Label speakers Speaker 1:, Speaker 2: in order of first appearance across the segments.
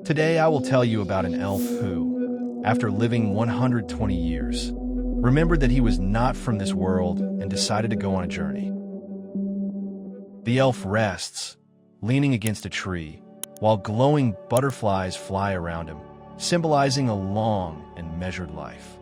Speaker 1: Today I will tell you about an elf who, after living 120 years, remembered that he was not from this world and decided to go on a journey. The elf rests, leaning against a tree, while glowing butterflies fly around him, symbolizing a long and measured life.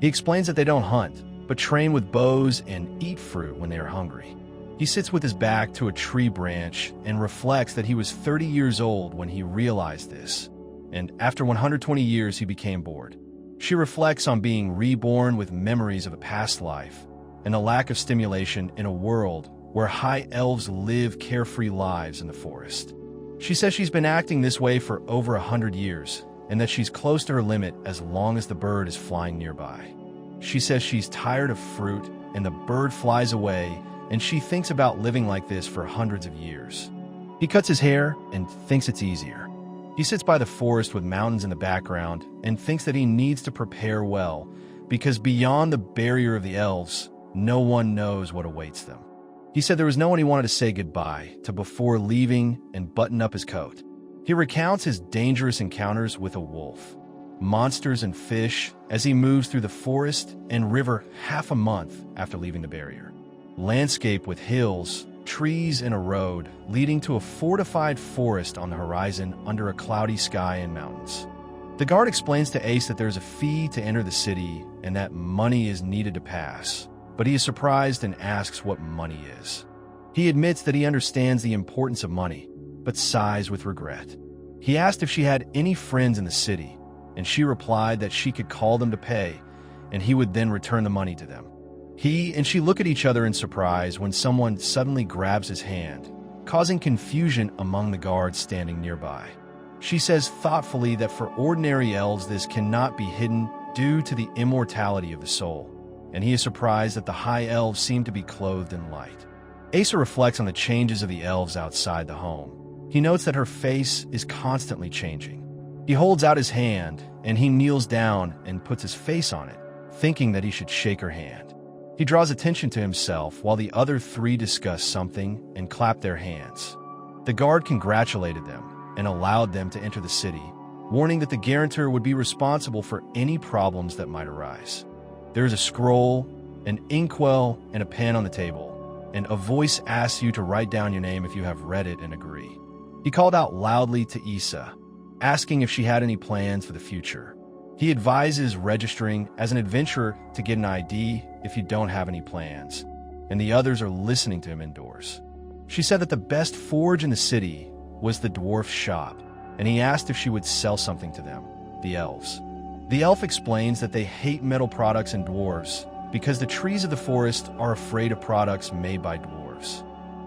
Speaker 1: He explains that they don't hunt, but train with bows and eat fruit when they are hungry. He sits with his back to a tree branch and reflects that he was 30 years old when he realized this, and after 120 years he became bored. She reflects on being reborn with memories of a past life and a lack of stimulation in a world where high elves live carefree lives in the forest. She says she's been acting this way for over 100 years and that she's close to her limit as long as the bird is flying nearby. She says she's tired of fruit and the bird flies away, and she thinks about living like this for hundreds of years. He cuts his hair and thinks it's easier. He sits by the forest with mountains in the background and thinks that he needs to prepare well, because beyond the barrier of the elves, no one knows what awaits them. He said there was no one he wanted to say goodbye to before leaving and button up his coat. He recounts his dangerous encounters with a wolf, monsters and fish as he moves through the forest and river half a month after leaving the barrier. Landscape with hills, trees, and a road leading to a fortified forest on the horizon under a cloudy sky and mountains. The guard explains to Ace that there's a fee to enter the city and that money is needed to pass, but he is surprised and asks what money is. He admits that he understands the importance of money, but sighs with regret. He asked if she had any friends in the city, and she replied that she could call them to pay, and he would then return the money to them. He and she look at each other in surprise when someone suddenly grabs his hand, causing confusion among the guards standing nearby. She says thoughtfully that for ordinary elves this cannot be hidden due to the immortality of the soul, and he is surprised that the high elves seem to be clothed in light. Aesa reflects on the changes of the elves outside the home. He notes that her face is constantly changing. He holds out his hand, and he kneels down and puts his face on it, thinking that he should shake her hand. He draws attention to himself while the other three discuss something and clap their hands. The guard congratulated them and allowed them to enter the city, warning that the guarantor would be responsible for any problems that might arise. There is a scroll, an inkwell, and a pen on the table, and a voice asks you to write down your name if you have read it and agree. He called out loudly to Aesa, asking if she had any plans for the future. He advises registering as an adventurer to get an ID if you don't have any plans, and the others are listening to him indoors. She said that the best forge in the city was the dwarf shop, and he asked if she would sell something to them, the elves. The elf explains that they hate metal products and dwarves because the trees of the forest are afraid of products made by dwarves.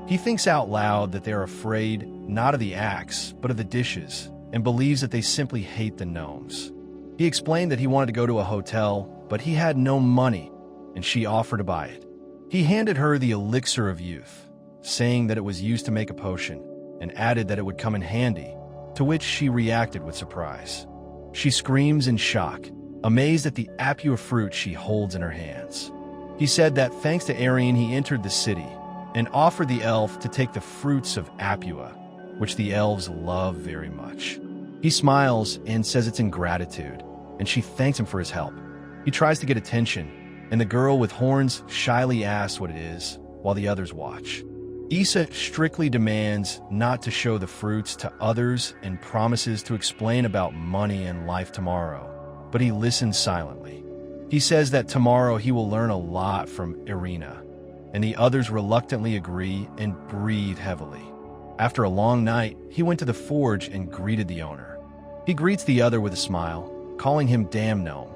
Speaker 1: He thinks out loud that they are afraid not of the axe, but of the dishes, and believes that they simply hate the gnomes. He explained that he wanted to go to a hotel, but he had no money, and she offered to buy it. He handed her the elixir of youth, saying that it was used to make a potion, and added that it would come in handy, to which she reacted with surprise. She screams in shock, amazed at the apua fruit she holds in her hands. He said that thanks to Arian he entered the city, and offered the elf to take the fruits of apua, which the elves love very much. He smiles and says it's in gratitude, and she thanks him for his help. He tries to get attention, and the girl with horns shyly asks what it is, while the others watch. Aesa strictly demands not to show the fruits to others and promises to explain about money and life tomorrow, but he listens silently. He says that tomorrow he will learn a lot from Irina, and the others reluctantly agree and breathe heavily. After a long night, he went to the forge and greeted the owner. He greets the other with a smile, calling him damn gnome.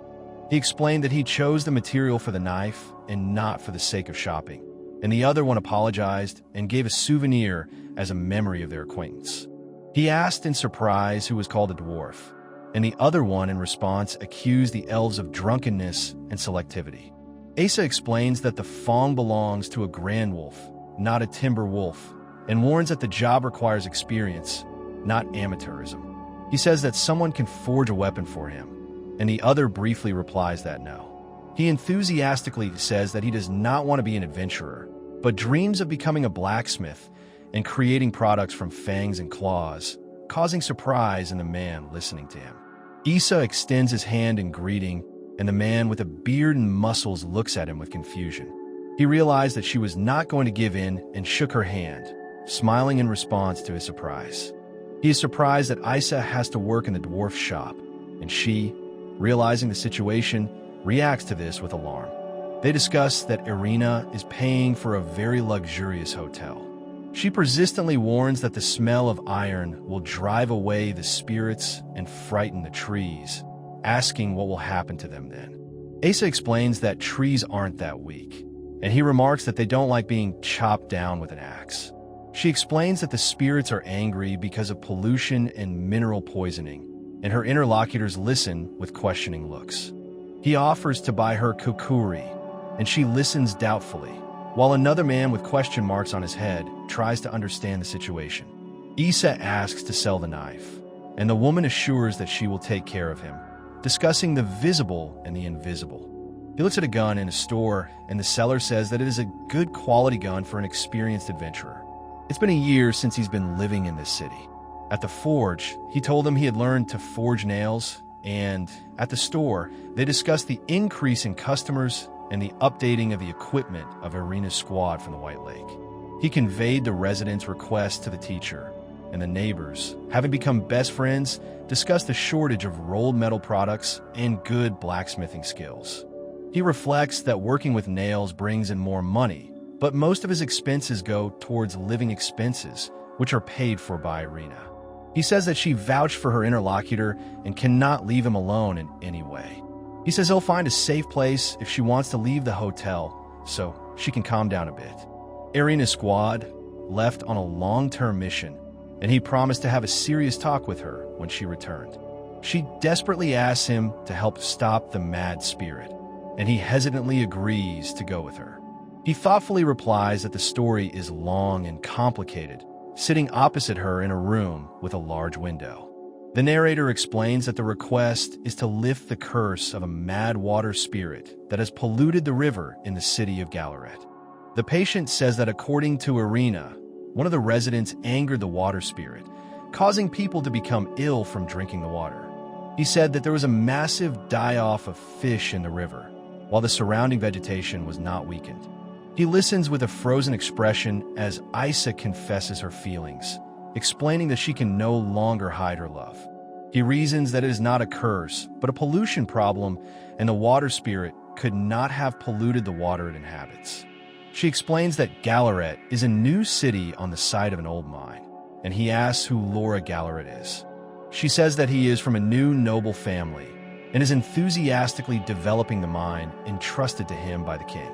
Speaker 1: He explained that he chose the material for the knife and not for the sake of shopping, and the other one apologized and gave a souvenir as a memory of their acquaintance. He asked in surprise who was called a dwarf, and the other one in response accused the elves of drunkenness and selectivity. Aesa explains that the Fong belongs to a grand wolf, not a timber wolf, and warns that the job requires experience, not amateurism. He says that someone can forge a weapon for him, and the other briefly replies that no. He enthusiastically says that he does not want to be an adventurer, but dreams of becoming a blacksmith and creating products from fangs and claws, causing surprise in the man listening to him. Aesa extends his hand in greeting, and the man with a beard and muscles looks at him with confusion. He realized that she was not going to give in and shook her hand, smiling in response to his surprise. He is surprised that Aesa has to work in the dwarf shop, and she, realizing the situation, reacts to this with alarm. They discuss that Irina is paying for a very luxurious hotel. She persistently warns that the smell of iron will drive away the spirits and frighten the trees, asking what will happen to them then. Aesa explains that trees aren't that weak, and he remarks that they don't like being chopped down with an axe. She explains that the spirits are angry because of pollution and mineral poisoning, and her interlocutors listen with questioning looks. He offers to buy her kukuri, and she listens doubtfully, while another man with question marks on his head tries to understand the situation. Aesa asks to sell the knife, and the woman assures that she will take care of him, discussing the visible and the invisible. He looks at a gun in a store, and the seller says that it is a good quality gun for an experienced adventurer. It's been a year since he's been living in this city. At the forge, he told them he had learned to forge nails, and at the store, they discussed the increase in customers and the updating of the equipment of Irina's squad from the White Lake. He conveyed the residents' request to the teacher, and the neighbors, having become best friends, discussed the shortage of rolled metal products and good blacksmithing skills. He reflects that working with nails brings in more money, but most of his expenses go towards living expenses, which are paid for by Irina. He says that she vouched for her interlocutor and cannot leave him alone in any way. He says he'll find a safe place if she wants to leave the hotel, so she can calm down a bit. Irina's squad left on a long-term mission, and he promised to have a serious talk with her when she returned. She desperately asks him to help stop the mad spirit, and he hesitantly agrees to go with her. He thoughtfully replies that the story is long and complicated, sitting opposite her in a room with a large window. The narrator explains that the request is to lift the curse of a mad water spirit that has polluted the river in the city of Galaret. The patient says that according to Irina, one of the residents angered the water spirit, causing people to become ill from drinking the water. He said that there was a massive die-off of fish in the river, while the surrounding vegetation was not weakened. He listens with a frozen expression as Aesa confesses her feelings, explaining that she can no longer hide her love. He reasons that it is not a curse, but a pollution problem, and the water spirit could not have polluted the water it inhabits. She explains that Galaret is a new city on the site of an old mine, and he asks who Laura Galaret is. She says that he is from a new noble family and is enthusiastically developing the mine entrusted to him by the king.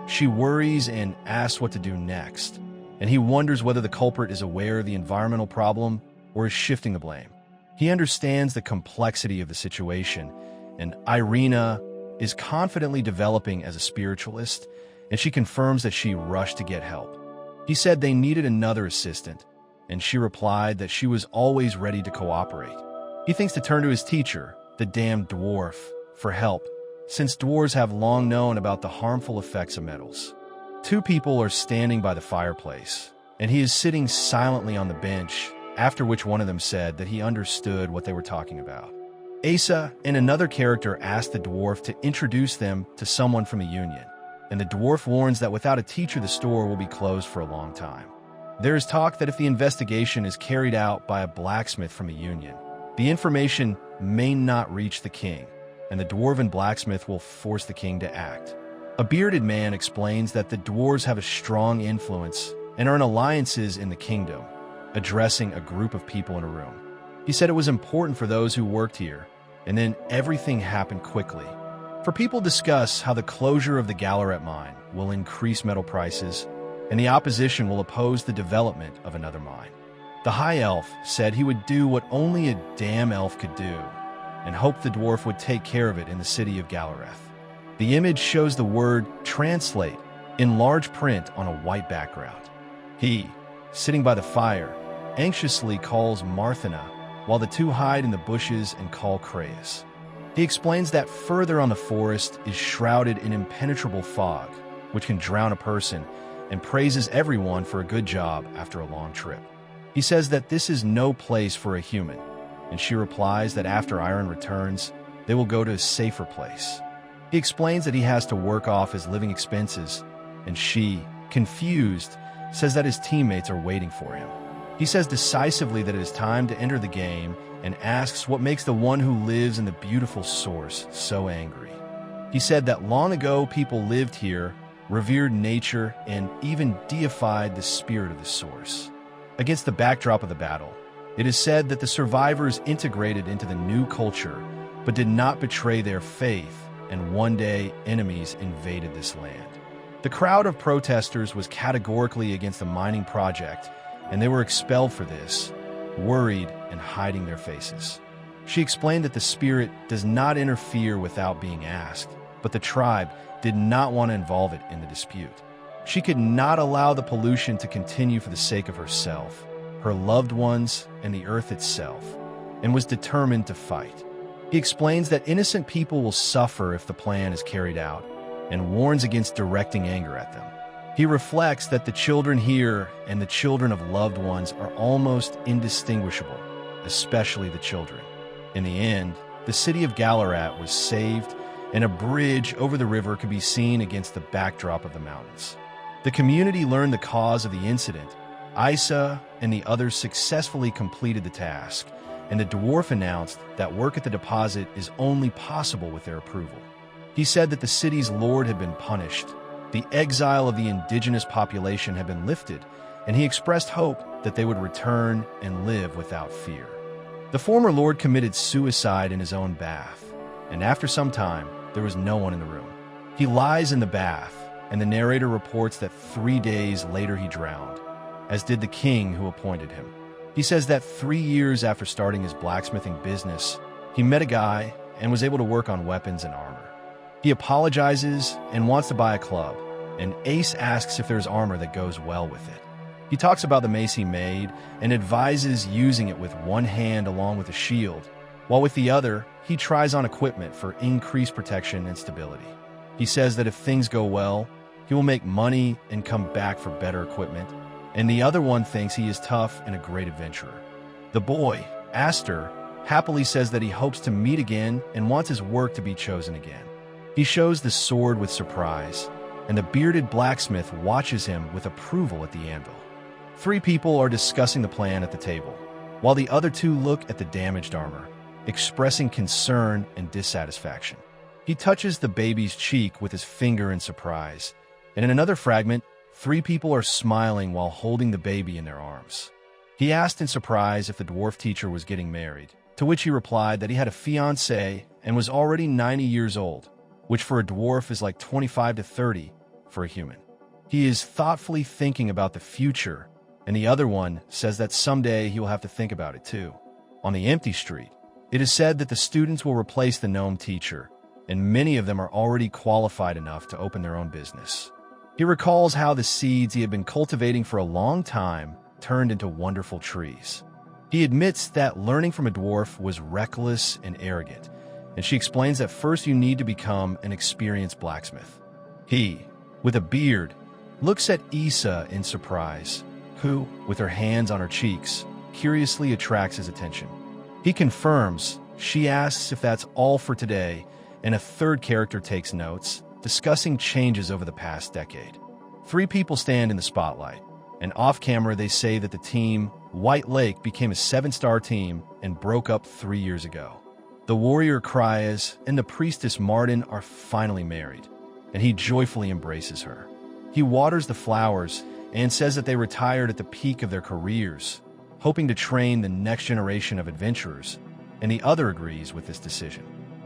Speaker 1: She worries and asks what to do next, and he wonders whether the culprit is aware of the environmental problem or is shifting the blame. He understands the complexity of the situation, and Irina is confidently developing as a spiritualist, and she confirms that she rushed to get help. He said they needed another assistant, and she replied that she was always ready to cooperate. He thinks to turn to his teacher, the damned dwarf, for help, since dwarves have long known about the harmful effects of metals. Two people are standing by the fireplace, and he is sitting silently on the bench, after which one of them said that he understood what they were talking about. Aesa and another character asked the dwarf to introduce them to someone from the union, and the dwarf warns that without a teacher the store will be closed for a long time. There is talk that if the investigation is carried out by a blacksmith from a union, the information may not reach the king, and the dwarven blacksmith will force the king to act. A bearded man explains that the dwarves have a strong influence and are in alliances in the kingdom, addressing a group of people in a room. He said it was important for those who worked here, and then everything happened quickly. For people discuss how the closure of the Galaret mine will increase metal prices, and the opposition will oppose the development of another mine. The high elf said he would do what only a damn elf could do, and hoped the dwarf would take care of it in the city of Galareth. The image shows the word "translate" in large print on a white background. He, sitting by the fire, anxiously calls Marthana, while the two hide in the bushes and call Creus. He explains that further on the forest is shrouded in impenetrable fog, which can drown a person, and praises everyone for a good job after a long trip. He says that this is no place for a human, and she replies that after Iron returns, they will go to a safer place. He explains that he has to work off his living expenses, and she, confused, says that his teammates are waiting for him. He says decisively that it is time to enter the game and asks what makes the one who lives in the beautiful source so angry. He said that long ago people lived here, revered nature, and even deified the spirit of the source. Against the backdrop of the battle, it is said that the survivors integrated into the new culture, but did not betray their faith, and one day enemies invaded this land. The crowd of protesters was categorically against the mining project, and they were expelled for this, worried and hiding their faces. She explained that the spirit does not interfere without being asked, but the tribe did not want to involve it in the dispute. She could not allow the pollution to continue for the sake of herself, her loved ones, and the earth itself, and was determined to fight. He explains that innocent people will suffer if the plan is carried out, and warns against directing anger at them. He reflects that the children here and the children of loved ones are almost indistinguishable, especially the children. In the end, the city of Galarat was saved, and a bridge over the river could be seen against the backdrop of the mountains. The community learned the cause of the incident. Aesa and the others successfully completed the task, and the dwarf announced that work at the deposit is only possible with their approval. He said that the city's lord had been punished, the exile of the indigenous population had been lifted, and he expressed hope that they would return and live without fear. The former lord committed suicide in his own bath, and after some time, there was no one in the room. He lies in the bath, and the narrator reports that 3 days later he drowned, as did the king who appointed him. He says that 3 years after starting his blacksmithing business, he met a guy and was able to work on weapons and armor. He apologizes and wants to buy a club, and Ace asks if there's armor that goes well with it. He talks about the mace he made and advises using it with one hand along with a shield, while with the other, he tries on equipment for increased protection and stability. He says that if things go well, he will make money and come back for better equipment, and the other one thinks he is tough and a great adventurer. The boy, Aster, happily says that he hopes to meet again and wants his work to be chosen again. He shows the sword with surprise, and the bearded blacksmith watches him with approval at the anvil. 3 people are discussing the plan at the table, while the other 2 look at the damaged armor, expressing concern and dissatisfaction. He touches the baby's cheek with his finger in surprise, and in another fragment, 3 people are smiling while holding the baby in their arms. He asked in surprise if the dwarf teacher was getting married, to which he replied that he had a fiancée and was already 90 years old, which for a dwarf is like 25 to 30 for a human. He is thoughtfully thinking about the future, and the other one says that someday he will have to think about it too. On the empty street, it is said that the students will replace the gnome teacher, and many of them are already qualified enough to open their own business. He recalls how the seeds he had been cultivating for a long time turned into wonderful trees. He admits that learning from a dwarf was reckless and arrogant, and she explains that first you need to become an experienced blacksmith. He, with a beard, looks at Aesa in surprise, who, with her hands on her cheeks, curiously attracts his attention. He confirms, she asks if that's all for today, and a third character takes notes, discussing changes over the past decade. 3 people stand in the spotlight, and off-camera they say that the team, White Lake, became a 7-star team and broke up 3 years ago. The warrior Kryas and the priestess Martin are finally married, and he joyfully embraces her. He waters the flowers and says that they retired at the peak of their careers, hoping to train the next generation of adventurers, and the other agrees with this decision.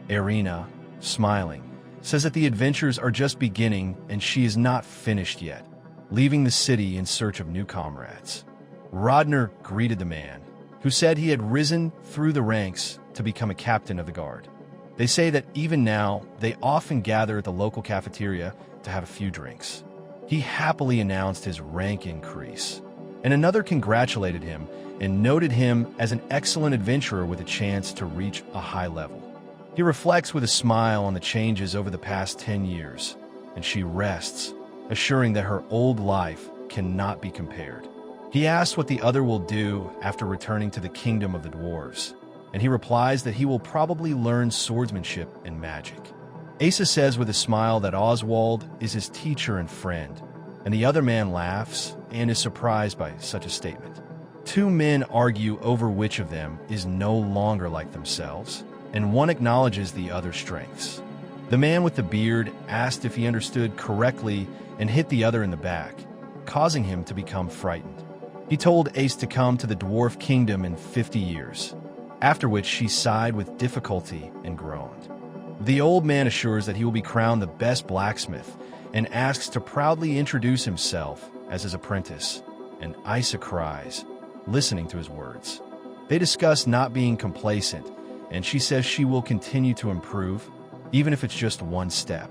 Speaker 1: Irina, smiling, says that the adventures are just beginning and she is not finished yet, leaving the city in search of new comrades. Rodner greeted the man, who said he had risen through the ranks to become a captain of the guard. They say that even now, they often gather at the local cafeteria to have a few drinks. He happily announced his rank increase, and another congratulated him and noted him as an excellent adventurer with a chance to reach a high level. He reflects with a smile on the changes over the past 10 years, and she rests, assuring that her old life cannot be compared. He asks what the other will do after returning to the kingdom of the dwarves, and he replies that he will probably learn swordsmanship and magic. Aesa says with a smile that Oswald is his teacher and friend, and the other man laughs and is surprised by such a statement. Two men argue over which of them is no longer like themselves, and one acknowledges the other's strengths. The man with the beard asked if he understood correctly and hit the other in the back, causing him to become frightened. He told Ace to come to the dwarf kingdom in 50 years, after which she sighed with difficulty and groaned. The old man assures that he will be crowned the best blacksmith and asks to proudly introduce himself as his apprentice, and Aesa cries, listening to his words. They discuss not being complacent, and she says she will continue to improve, even if it's just one step.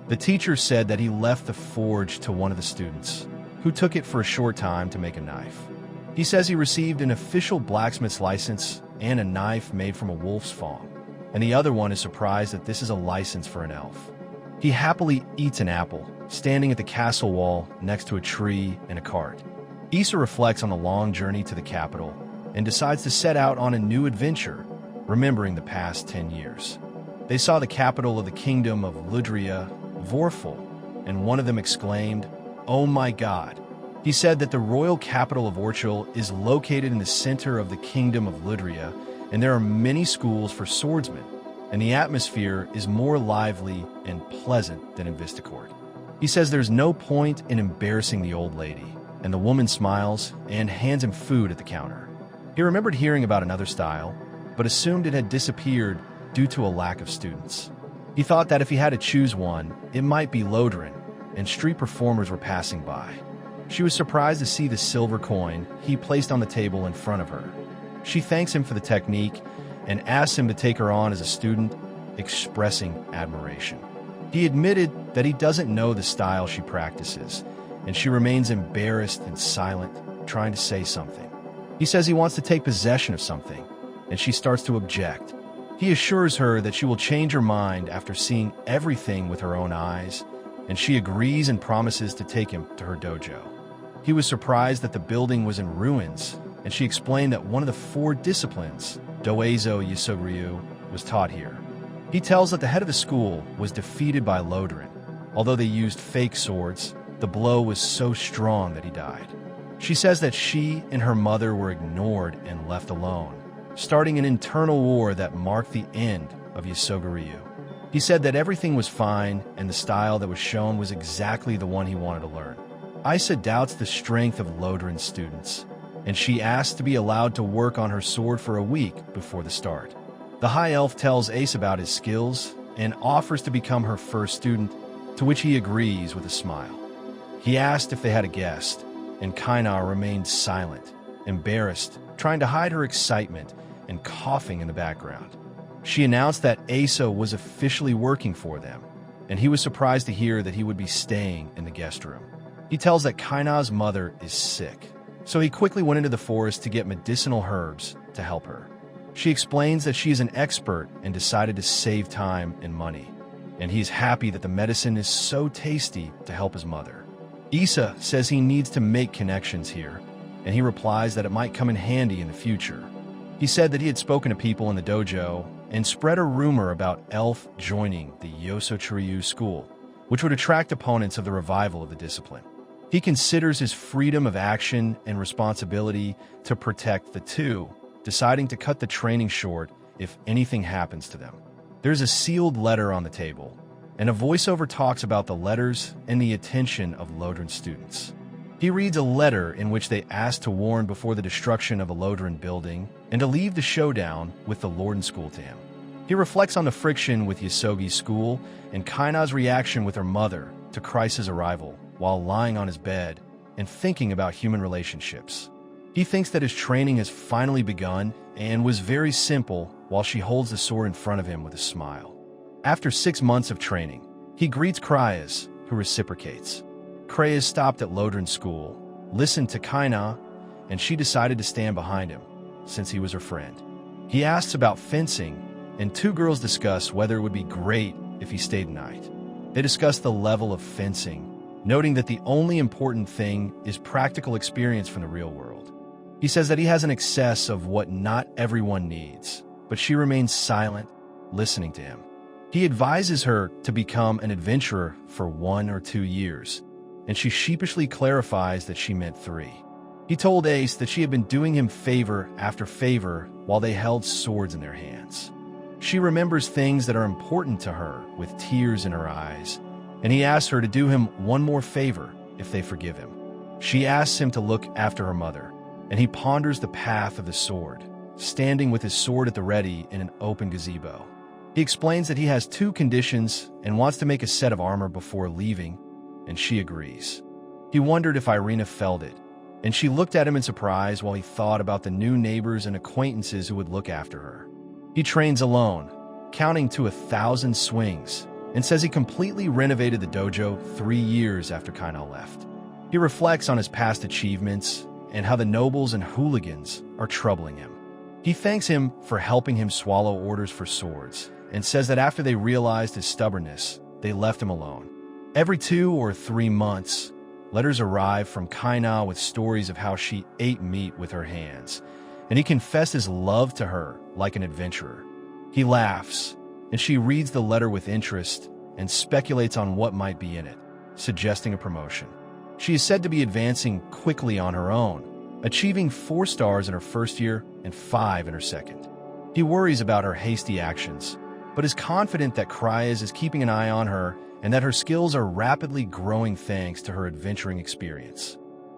Speaker 1: The teacher said that he left the forge to one of the students, who took it for a short time to make a knife. He says he received an official blacksmith's license and a knife made from a wolf's fawn, and the other one is surprised that this is a license for an elf. He happily eats an apple, standing at the castle wall next to a tree and a cart. Aesa reflects on the long journey to the capital and decides to set out on a new adventure, remembering the past 10 years. They saw the capital of the kingdom of Ludria, Vorful, and one of them exclaimed, "Oh my God!" He said that the royal capital of Orchil is located in the center of the kingdom of Ludria, and there are many schools for swordsmen, and the atmosphere is more lively and pleasant than in Vistacourt. He says there's no point in embarrassing the old lady, and the woman smiles and hands him food at the counter. He remembered hearing about another style, but assumed it had disappeared due to a lack of students. He thought that if he had to choose one, it might be Lodrin, and street performers were passing by. She was surprised to see the silver coin he placed on the table in front of her. She thanks him for the technique and asks him to take her on as a student, expressing admiration. He admitted that he doesn't know the style she practices, and she remains embarrassed and silent, trying to say something. He says he wants to take possession of something, and she starts to object. He assures her that she will change her mind after seeing everything with her own eyes, and she agrees and promises to take him to her dojo. He was surprised that the building was in ruins, and she explained that one of the 4 disciplines, Doezo Yisoguryu, was taught here. He tells that the head of the school was defeated by Lodrin. Although they used fake swords, the blow was so strong that he died. She says that she and her mother were ignored and left alone, starting an internal war that marked the end of Yisoguryu. He said that everything was fine and the style that was shown was exactly the one he wanted to learn. Aesa doubts the strength of Lodrin's students, and she asks to be allowed to work on her sword for a week before the start. The High Elf tells Ace about his skills and offers to become her first student, to which he agrees with a smile. He asked if they had a guest, and Kainar remained silent, embarrassed, trying to hide her excitement and coughing in the background. She announced that Aesa was officially working for them, and he was surprised to hear that he would be staying in the guest room. He tells that Kainar's mother is sick, so he quickly went into the forest to get medicinal herbs to help her. She explains that she is an expert and decided to save time and money, and he's happy that the medicine is so tasty to help his mother. Aesa says he needs to make connections here, and he replies that it might come in handy in the future. He said that he had spoken to people in the dojo and spread a rumor about Elf joining the Yosochiryu school, which would attract opponents of the revival of the discipline. He considers his freedom of action and responsibility to protect the two, deciding to cut the training short if anything happens to them. There's a sealed letter on the table, and a voiceover talks about the letters and the attention of Lodrin students. He reads a letter in which they ask to warn before the destruction of a Lodrin building and to leave the showdown with the Lorden school to him. He reflects on the friction with Yosogi's school and Kaina's reaction with her mother to Kreis's arrival while lying on his bed and thinking about human relationships. He thinks that his training has finally begun and was very simple while she holds the sword in front of him with a smile. After 6 months of training, he greets Kreis, who reciprocates. Kreis stopped at Lodrin's school, listened to Kaina, and she decided to stand behind him, since he was her friend. He asks about fencing, and 2 girls discuss whether it would be great if he stayed the night. They discuss the level of fencing, noting that the only important thing is practical experience from the real world. He says that he has an excess of what not everyone needs, but she remains silent, listening to him. He advises her to become an adventurer for 1 or 2 years, and she sheepishly clarifies that she meant 3. He told Ace that she had been doing him favor after favor while they held swords in their hands. She remembers things that are important to her with tears in her eyes, and he asks her to do him one more favor if they forgive him. She asks him to look after her mother, and he ponders the path of the sword, standing with his sword at the ready in an open gazebo. He explains that he has 2 conditions and wants to make a set of armor before leaving, and she agrees. He wondered if Irina felt it, and she looked at him in surprise while he thought about the new neighbors and acquaintances who would look after her. He trains alone, counting to 1,000 swings, and says he completely renovated the dojo 3 years after Kaina left. He reflects on his past achievements and how the nobles and hooligans are troubling him. He thanks him for helping him swallow orders for swords, and says that after they realized his stubbornness, they left him alone. Every 2 or 3 months, letters arrive from Kaina with stories of how she ate meat with her hands, and he confessed his love to her like an adventurer. He laughs, and she reads the letter with interest and speculates on what might be in it, suggesting a promotion. She is said to be advancing quickly on her own, achieving 4 stars in her first year and 5 in her second. He worries about her hasty actions, but is confident that Kryas is keeping an eye on her and that her skills are rapidly growing thanks to her adventuring experience.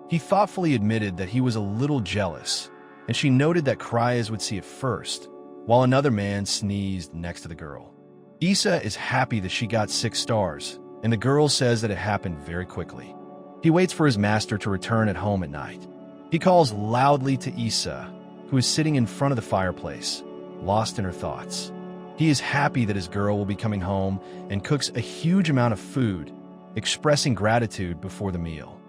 Speaker 1: He thoughtfully admitted that he was a little jealous, and she noted that Kryas would see it first, while another man sneezed next to the girl. Aesa is happy that she got 6 stars, and the girl says that it happened very quickly. He waits for his master to return at home at night. He calls loudly to Aesa, who is sitting in front of the fireplace, lost in her thoughts. He is happy that his girl will be coming home and cooks a huge amount of food, expressing gratitude before the meal.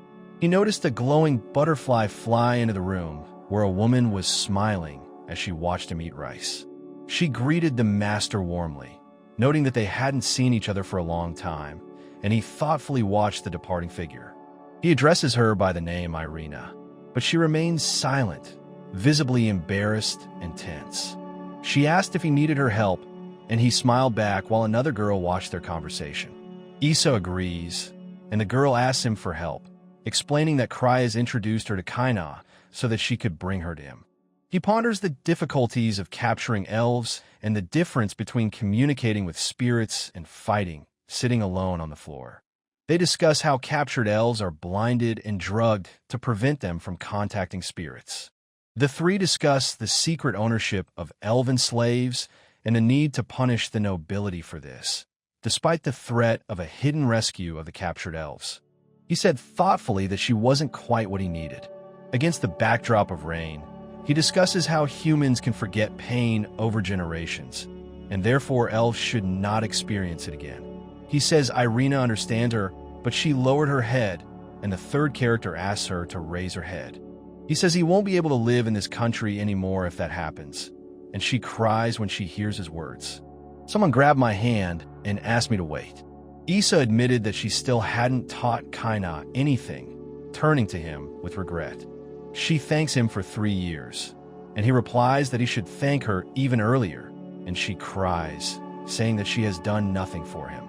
Speaker 1: He noticed a glowing butterfly fly into the room where a woman was smiling as she watched him eat rice. She greeted the master warmly, noting that they hadn't seen each other for a long time, and he thoughtfully watched the departing figure. He addresses her by the name Irina, but she remains silent, visibly embarrassed and tense. She asked if he needed her help, and he smiled back while another girl watched their conversation. Aesa agrees, and the girl asks him for help, explaining that Kryas introduced her to Kaina so that she could bring her to him. He ponders the difficulties of capturing elves and the difference between communicating with spirits and fighting, sitting alone on the floor. They discuss how captured elves are blinded and drugged to prevent them from contacting spirits. The 3 discuss the secret ownership of elven slaves and the need to punish the nobility for this, despite the threat of a hidden rescue of the captured elves. He said thoughtfully that she wasn't quite what he needed. Against the backdrop of rain, he discusses how humans can forget pain over generations, and therefore elves should not experience it again. He says Irina understands her, but she lowered her head, and the 3rd character asks her to raise her head. He says he won't be able to live in this country anymore if that happens, and she cries when she hears his words. Someone grabbed my hand and asked me to wait. Aesa admitted that she still hadn't taught Kaina anything, turning to him with regret. She thanks him for 3 years, and he replies that he should thank her even earlier, and she cries, saying that she has done nothing for him.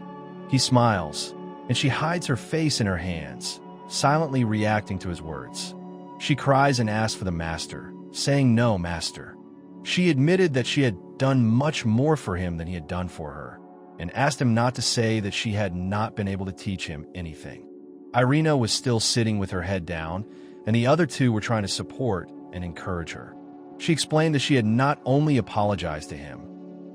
Speaker 1: He smiles, and she hides her face in her hands, silently reacting to his words. She cries and asks for the master, saying no, master. She admitted that she had done much more for him than he had done for her, and asked him not to say that she had not been able to teach him anything. Irina was still sitting with her head down, and the other 2 were trying to support and encourage her. She explained that she had not only apologized to him,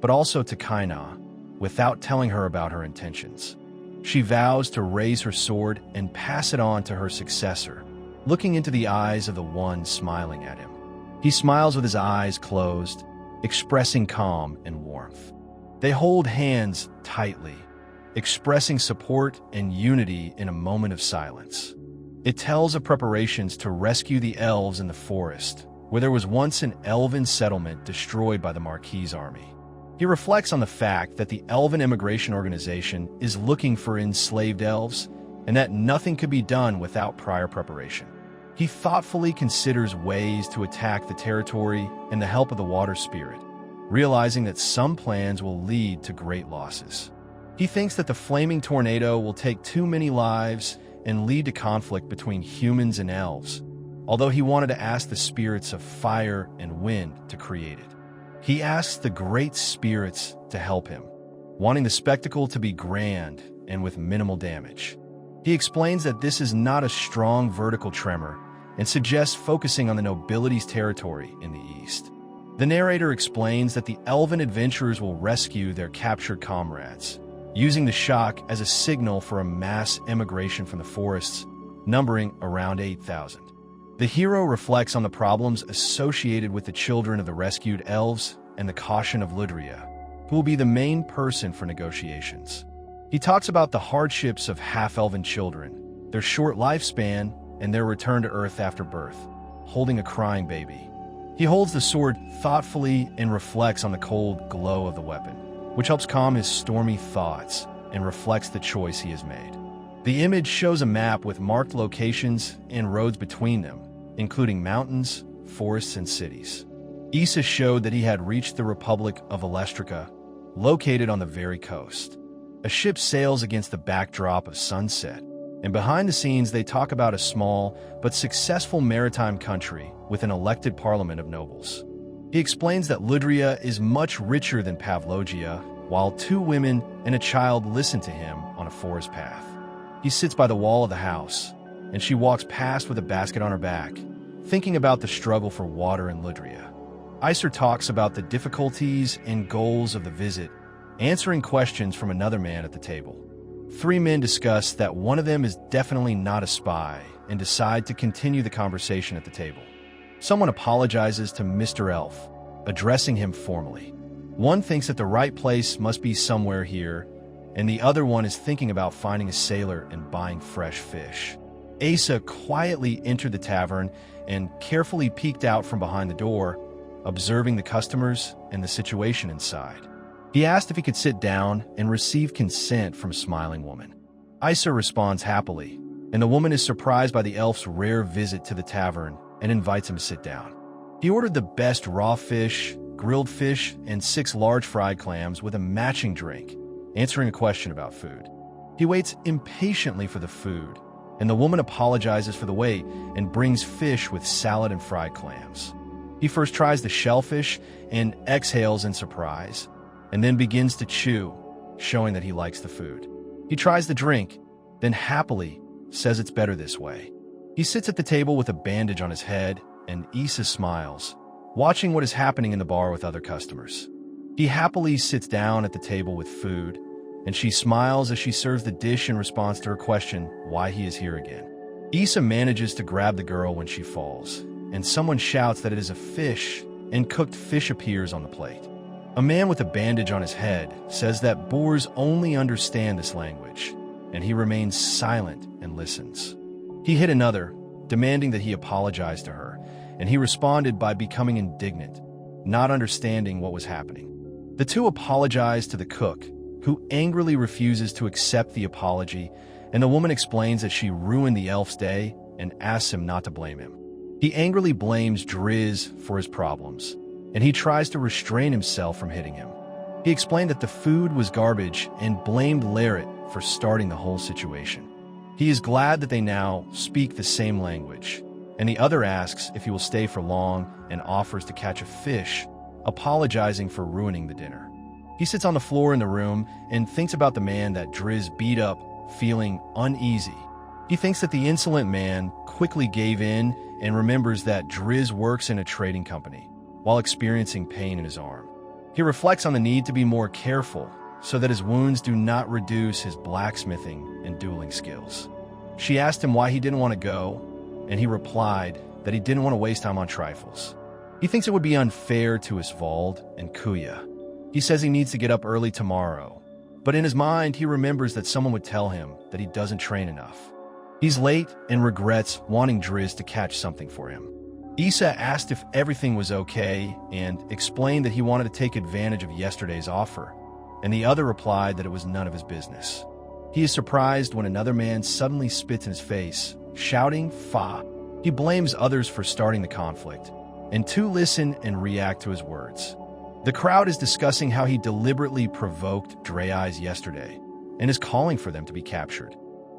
Speaker 1: but also to Kaina, without telling her about her intentions. She vows to raise her sword and pass it on to her successor, looking into the eyes of the one smiling at him. He smiles with his eyes closed, expressing calm and warmth. They hold hands tightly, expressing support and unity in a moment of silence. It tells of preparations to rescue the elves in the forest, where there was once an elven settlement destroyed by the Marquis' army. He reflects on the fact that the Elven Immigration Organization is looking for enslaved elves, and that nothing could be done without prior preparation. He thoughtfully considers ways to attack the territory and the help of the water spirit, realizing that some plans will lead to great losses. He thinks that the flaming tornado will take too many lives and lead to conflict between humans and elves, although he wanted to ask the spirits of fire and wind to create it. He asks the great spirits to help him, wanting the spectacle to be grand and with minimal damage. He explains that this is not a strong vertical tremor and suggests focusing on the nobility's territory in the east. The narrator explains that the elven adventurers will rescue their captured comrades, using the shock as a signal for a mass emigration from the forests, numbering around 8,000. The hero reflects on the problems associated with the children of the rescued elves and the caution of Ludria, who will be the main person for negotiations. He talks about the hardships of half-elven children, their short lifespan, and their return to Earth after birth, holding a crying baby. He holds the sword thoughtfully and reflects on the cold glow of the weapon, which helps calm his stormy thoughts and reflects the choice he has made. The image shows a map with marked locations and roads between them, including mountains, forests, and cities. Aesa showed that he had reached the Republic of Alestrica, located on the very coast. A ship sails against the backdrop of sunset, and behind the scenes they talk about a small but successful maritime country with an elected parliament of nobles. He explains that Ludria is much richer than Pavlogia, while 2 women and a child listen to him on a forest path. He sits by the wall of the house, and she walks past with a basket on her back, thinking about the struggle for water in Ludria. Aesa talks about the difficulties and goals of the visit, answering questions from another man at the table. 3 men discuss that one of them is definitely not a spy and decide to continue the conversation at the table. Someone apologizes to Mr. Elf, addressing him formally. One thinks that the right place must be somewhere here, and the other one is thinking about finding a sailor and buying fresh fish. Aesa quietly entered the tavern and carefully peeked out from behind the door, observing the customers and the situation inside. He asked if he could sit down and receive consent from a smiling woman. Aesa responds happily, and the woman is surprised by the elf's rare visit to the tavern and invites him to sit down. He ordered the best raw fish, grilled fish, and 6 large fried clams with a matching drink, answering a question about food. He waits impatiently for the food, and the woman apologizes for the wait and brings fish with salad and fried clams. He first tries the shellfish and exhales in surprise, and then begins to chew, showing that he likes the food. He tries the drink, then happily says it's better this way. He sits at the table with a bandage on his head, and Aesa smiles, watching what is happening in the bar with other customers. He happily sits down at the table with food, and she smiles as she serves the dish in response to her question why he is here again. Aesa manages to grab the girl when she falls, and someone shouts that it is a fish, and cooked fish appears on the plate. A man with a bandage on his head says that boors only understand this language, and he remains silent and listens. He hit another, demanding that he apologize to her, and he responded by becoming indignant, not understanding what was happening. The 2 apologize to the cook, who angrily refuses to accept the apology, and the woman explains that she ruined the elf's day and asks him not to blame him. He angrily blames Driz for his problems, and he tries to restrain himself from hitting him. He explained that the food was garbage and blamed Larrett for starting the whole situation. He is glad that they now speak the same language, and the other asks if he will stay for long and offers to catch a fish, apologizing for ruining the dinner. He sits on the floor in the room and thinks about the man that Driz beat up, feeling uneasy. He thinks that the insolent man quickly gave in and remembers that Driz works in a trading company, while experiencing pain in his arm. He reflects on the need to be more careful so that his wounds do not reduce his blacksmithing and dueling skills. She asked him why he didn't want to go, and he replied that he didn't want to waste time on trifles. He thinks it would be unfair to Isvald and Kuya. He says he needs to get up early tomorrow, but in his mind he remembers that someone would tell him that he doesn't train enough. He's late and regrets wanting Driz to catch something for him. Aesa asked if everything was okay and explained that he wanted to take advantage of yesterday's offer, and the other replied that it was none of his business. He is surprised when another man suddenly spits in his face, shouting, "Fa!" He blames others for starting the conflict, and two listen and react to his words. The crowd is discussing how he deliberately provoked Drey's yesterday and is calling for them to be captured.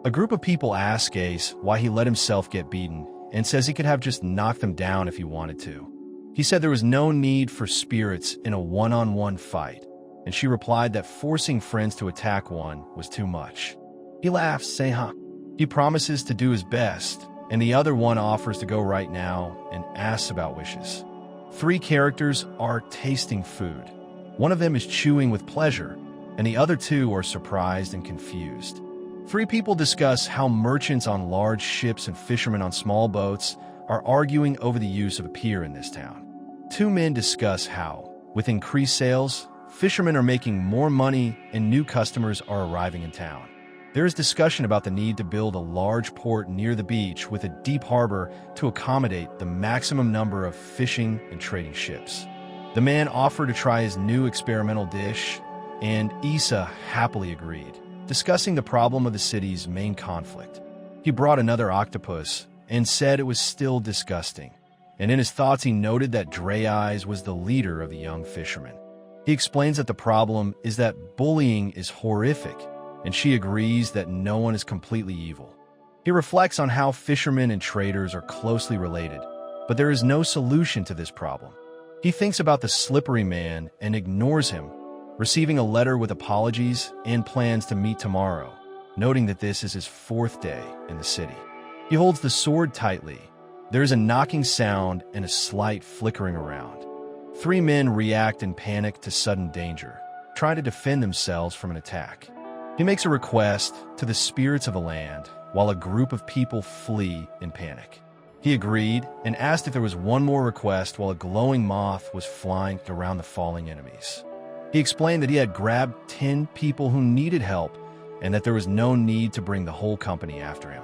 Speaker 1: A group of people ask Ace why he let himself get beaten and says he could have just knocked them down if he wanted to. He said there was no need for spirits in a one-on-one fight, and she replied that forcing friends to attack one was too much. He laughs, saying, "Huh." He promises to do his best, and the other one offers to go right now and asks about wishes. Three characters are tasting food. One of them is chewing with pleasure, and the other two are surprised and confused. Three people discuss how merchants on large ships and fishermen on small boats are arguing over the use of a pier in this town. Two men discuss how, with increased sales, fishermen are making more money and new customers are arriving in town. There is discussion about the need to build a large port near the beach with a deep harbor to accommodate the maximum number of fishing and trading ships. The man offered to try his new experimental dish, and Aesa happily agreed, discussing the problem of the city's main conflict. He brought another octopus and said it was still disgusting, and in his thoughts he noted that Drey's was the leader of the young fishermen. He explains that the problem is that bullying is horrific, and she agrees that no one is completely evil. He reflects on how fishermen and traders are closely related, but there is no solution to this problem. He thinks about the slippery man and ignores him, receiving a letter with apologies and plans to meet tomorrow, noting that this is his fourth day in the city. He holds the sword tightly. There is a knocking sound and a slight flickering around. Three men react in panic to sudden danger, trying to defend themselves from an attack. He makes a request to the spirits of the land, while a group of people flee in panic. He agreed and asked if there was one more request while a glowing moth was flying around the falling enemies. He explained that he had grabbed 10 people who needed help and that there was no need to bring the whole company after him.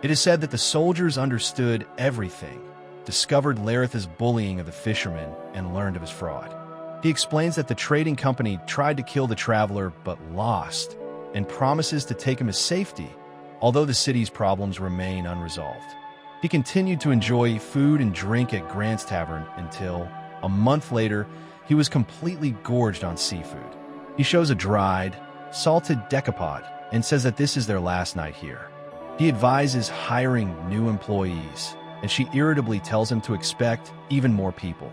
Speaker 1: It is said that the soldiers understood everything, discovered Laritha's bullying of the fishermen, and learned of his fraud. He explains that the trading company tried to kill the traveler but lost, and promises to take him to safety, although the city's problems remain unresolved. He continued to enjoy food and drink at Grant's Tavern until, a month later, he was completely gorged on seafood. He shows a dried, salted decapod and says that this is their last night here. He advises hiring new employees, and she irritably tells him to expect even more people.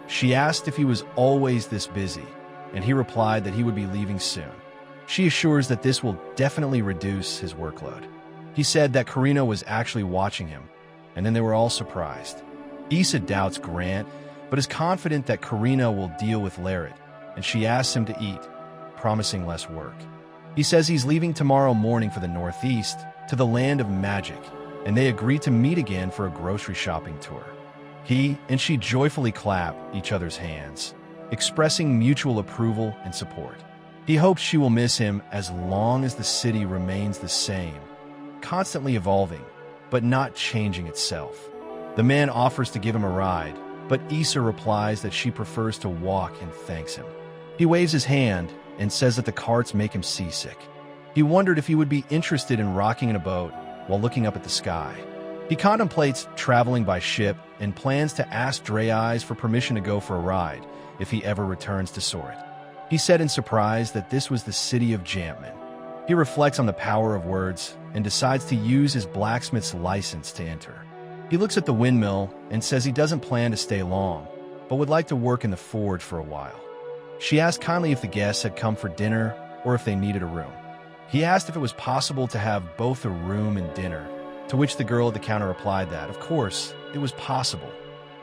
Speaker 1: She asked if he was always this busy, and he replied that he would be leaving soon. She assures that this will definitely reduce his workload. He said that Karina was actually watching him, and then they were all surprised. Aesa doubts Grant, but is confident that Karina will deal with Larit, and she asks him to eat, promising less work. He says he's leaving tomorrow morning for the Northeast, to the land of magic, and they agree to meet again for a grocery shopping tour. He and she joyfully clap each other's hands, expressing mutual approval and support. He hopes she will miss him as long as the city remains the same, constantly evolving, but not changing itself. The man offers to give him a ride, but Aesa replies that she prefers to walk and thanks him. He waves his hand and says that the carts make him seasick. He wondered if he would be interested in rocking in a boat while looking up at the sky. He contemplates traveling by ship and plans to ask Drey's for permission to go for a ride if he ever returns to Sorit. He said in surprise that this was the city of Jampman. He reflects on the power of words and decides to use his blacksmith's license to enter. He looks at the windmill and says he doesn't plan to stay long, but would like to work in the forge for a while. She asked kindly if the guests had come for dinner or if they needed a room. He asked if it was possible to have both a room and dinner, to which the girl at the counter replied that, of course, it was possible.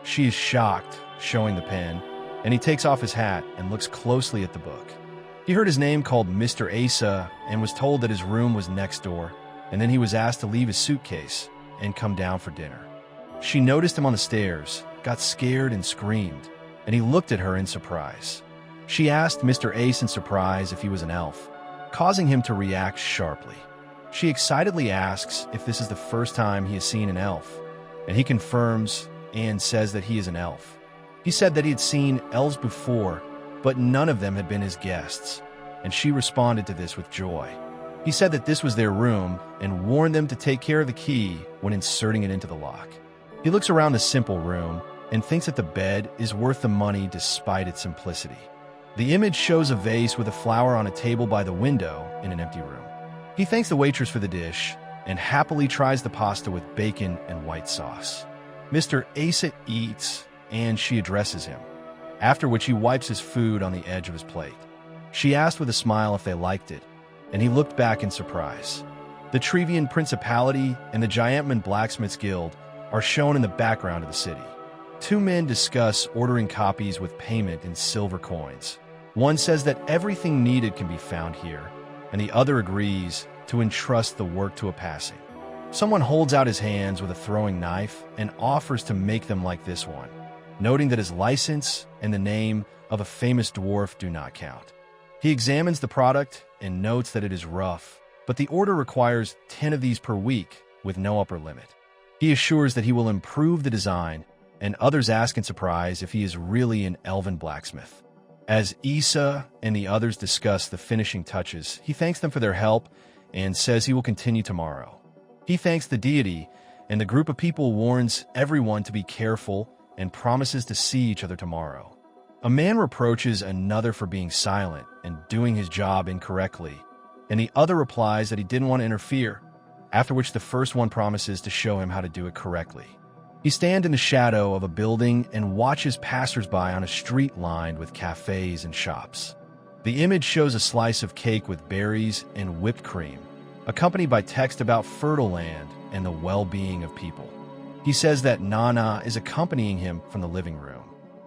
Speaker 1: She is shocked, showing the pen, and he takes off his hat and looks closely at the book. He heard his name called Mr. Aesa and was told that his room was next door, and then he was asked to leave his suitcase and come down for dinner. She noticed him on the stairs, got scared and screamed, and he looked at her in surprise. She asked Mr. Ace in surprise if he was an elf, causing him to react sharply. She excitedly asks if this is the first time he has seen an elf, and he confirms and says that he is an elf. He said that he had seen elves before, but none of them had been his guests, and she responded to this with joy. He said that this was their room and warned them to take care of the key when inserting it into the lock. He looks around the simple room and thinks that the bed is worth the money despite its simplicity. The image shows a vase with a flower on a table by the window in an empty room. He thanks the waitress for the dish and happily tries the pasta with bacon and white sauce. Mr. Aesa eats, and she addresses him, after which he wipes his food on the edge of his plate. She asked with a smile if they liked it, and he looked back in surprise. The Trevian Principality and the Giantman Blacksmiths Guild are shown in the background of the city. Two men discuss ordering copies with payment in silver coins. One says that everything needed can be found here, and the other agrees to entrust the work to a passing. Someone holds out his hands with a throwing knife and offers to make them like this one, noting that his license and the name of a famous dwarf do not count. He examines the product and notes that it is rough, but the order requires 10 of these per week with no upper limit. He assures that he will improve the design, and others ask in surprise if he is really an elven blacksmith. As Aesa and the others discuss the finishing touches, he thanks them for their help and says he will continue tomorrow. He thanks the deity, and the group of people warns everyone to be careful and promises to see each other tomorrow. A man reproaches another for being silent and doing his job incorrectly, and the other replies that he didn't want to interfere, after which the first one promises to show him how to do it correctly. He stands in the shadow of a building and watches passersby on a street lined with cafes and shops. The image shows a slice of cake with berries and whipped cream, accompanied by text about fertile land and the well-being of people. He says that Nana is accompanying him from the living room,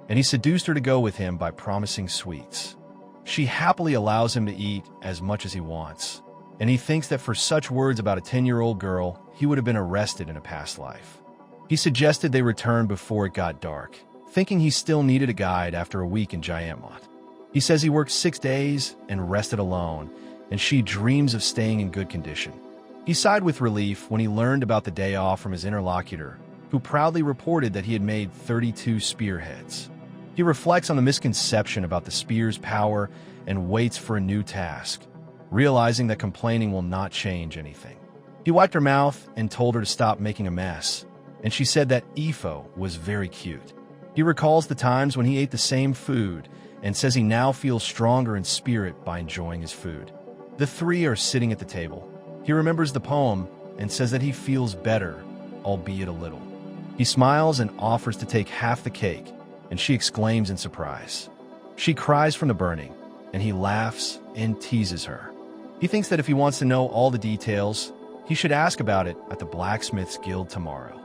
Speaker 1: and he seduced her to go with him by promising sweets. She happily allows him to eat as much as he wants, and he thinks that for such words about a 10-year-old girl, he would have been arrested in a past life. He suggested they return before it got dark, thinking he still needed a guide after a week in Giantmont. He says he worked 6 days and rested alone, and she dreams of staying in good condition. He sighed with relief when he learned about the day off from his interlocutor, who proudly reported that he had made 32 spearheads. He reflects on the misconception about the spear's power and waits for a new task, realizing that complaining will not change anything. He wiped her mouth and told her to stop making a mess, and she said that Ifo was very cute. He recalls the times when he ate the same food and says he now feels stronger in spirit by enjoying his food. The three are sitting at the table. He remembers the poem and says that he feels better, albeit a little. He smiles and offers to take half the cake, and she exclaims in surprise. She cries from the burning, and he laughs and teases her. He thinks that if he wants to know all the details, he should ask about it at the Blacksmiths Guild tomorrow.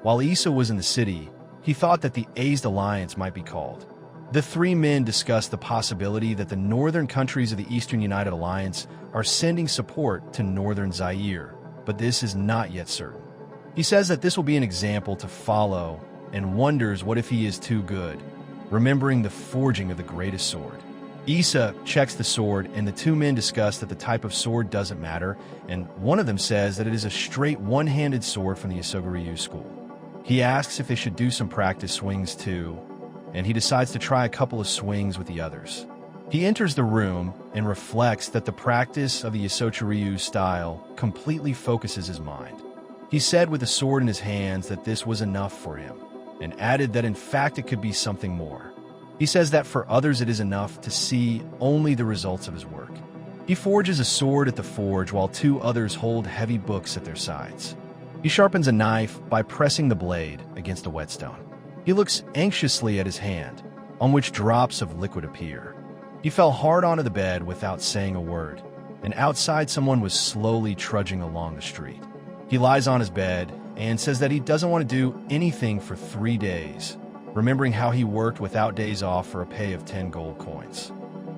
Speaker 1: While Aesa was in the city, he thought that the Aesed Alliance might be called. The three men discussed the possibility that the northern countries of the Eastern United Alliance are sending support to northern Zaire, but this is not yet certain. He says that this will be an example to follow and wonders what if he is too good, remembering the forging of the greatest sword. Aesa checks the sword, and the two men discuss that the type of sword doesn't matter, and one of them says that it is a straight one-handed sword from the Isoguryu school. He asks if they should do some practice swings too, and he decides to try a couple of swings with the others. He enters the room and reflects that the practice of the Isoguryu style completely focuses his mind. He said with the sword in his hands that this was enough for him, and added that in fact it could be something more. He says that for others it is enough to see only the results of his work. He forges a sword at the forge while two others hold heavy books at their sides. He sharpens a knife by pressing the blade against a whetstone. He looks anxiously at his hand, on which drops of liquid appear. He fell hard onto the bed without saying a word, and outside someone was slowly trudging along the street. He lies on his bed and says that he doesn't want to do anything for 3 days, remembering how he worked without days off for a pay of 10 gold coins.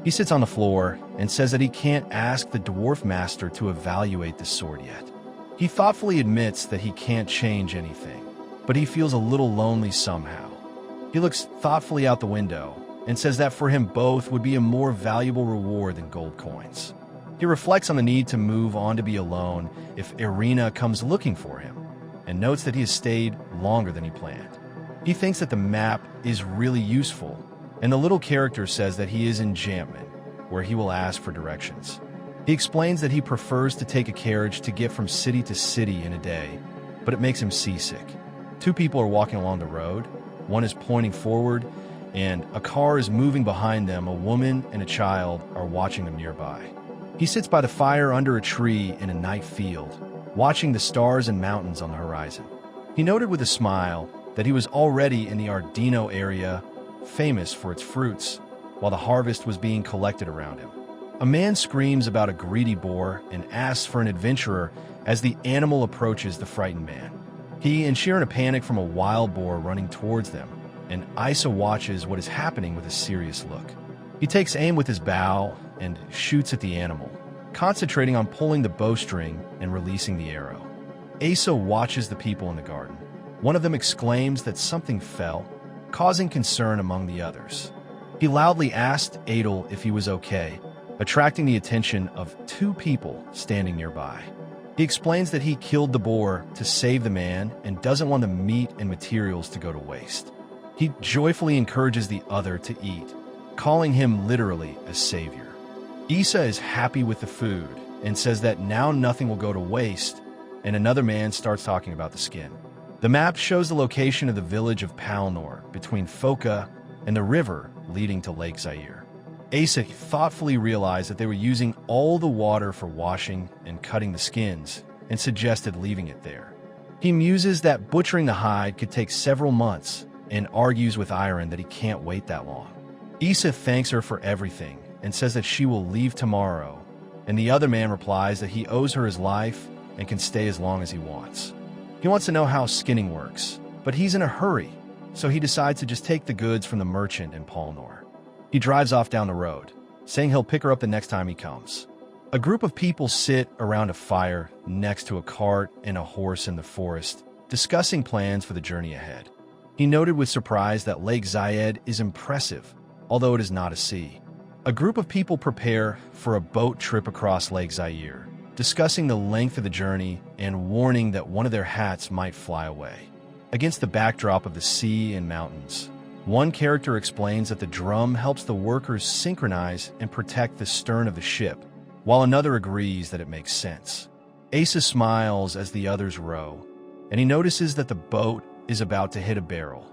Speaker 1: He sits on the floor and says that he can't ask the dwarf master to evaluate the sword yet. He thoughtfully admits that he can't change anything, but he feels a little lonely somehow. He looks thoughtfully out the window and says that for him both would be a more valuable reward than gold coins. He reflects on the need to move on to be alone if Irina comes looking for him, and notes that he has stayed longer than he planned. He thinks that the map is really useful, and the little character says that he is in Jamman, where he will ask for directions. He explains that he prefers to take a carriage to get from city to city in a day, but it makes him seasick. Two people are walking along the road. One is pointing forward, and a car is moving behind them. A woman and a child are watching them nearby. He sits by the fire under a tree in a night field, watching the stars and mountains on the horizon. He noted with a smile that he was already in the Ardino area, famous for its fruits, while the harvest was being collected around him. A man screams about a greedy boar and asks for an adventurer as the animal approaches the frightened man. He and she are in a panic from a wild boar running towards them, and Aesa watches what is happening with a serious look. He takes aim with his bow and shoots at the animal, concentrating on pulling the bowstring and releasing the arrow. Aesa watches the people in the garden. One of them exclaims that something fell, causing concern among the others. He loudly asked Adel if he was okay, attracting the attention of two people standing nearby. He explains that he killed the boar to save the man and doesn't want the meat and materials to go to waste. He joyfully encourages the other to eat, calling him literally a savior. Aesa is happy with the food and says that now nothing will go to waste, and another man starts talking about the skin. The map shows the location of the village of Palnor between Foka and the river leading to Lake Zaire. Aesa thoughtfully realized that they were using all the water for washing and cutting the skins and suggested leaving it there. He muses that butchering the hide could take several months and argues with Iron that he can't wait that long. Aesa thanks her for everything and says that she will leave tomorrow, and the other man replies that he owes her his life and can stay as long as he wants. He wants to know how skinning works, but he's in a hurry, so he decides to just take the goods from the merchant in Palnor. He drives off down the road, saying he'll pick her up the next time he comes. A group of people sit around a fire next to a cart and a horse in the forest, discussing plans for the journey ahead. He noted with surprise that Lake Zayed is impressive, although it is not a sea. A group of people prepare for a boat trip across Lake Zaire, discussing the length of the journey and warning that one of their hats might fly away. Against the backdrop of the sea and mountains, one character explains that the drum helps the workers synchronize and protect the stern of the ship, while another agrees that it makes sense. Aesa smiles as the others row, and he notices that the boat is about to hit a barrel.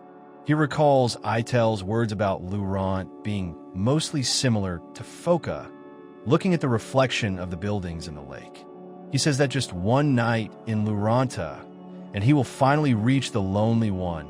Speaker 1: He recalls Itel's words about Lurant being mostly similar to Foka, looking at the reflection of the buildings in the lake. He says that just one night in Luranta, and he will finally reach the lonely one,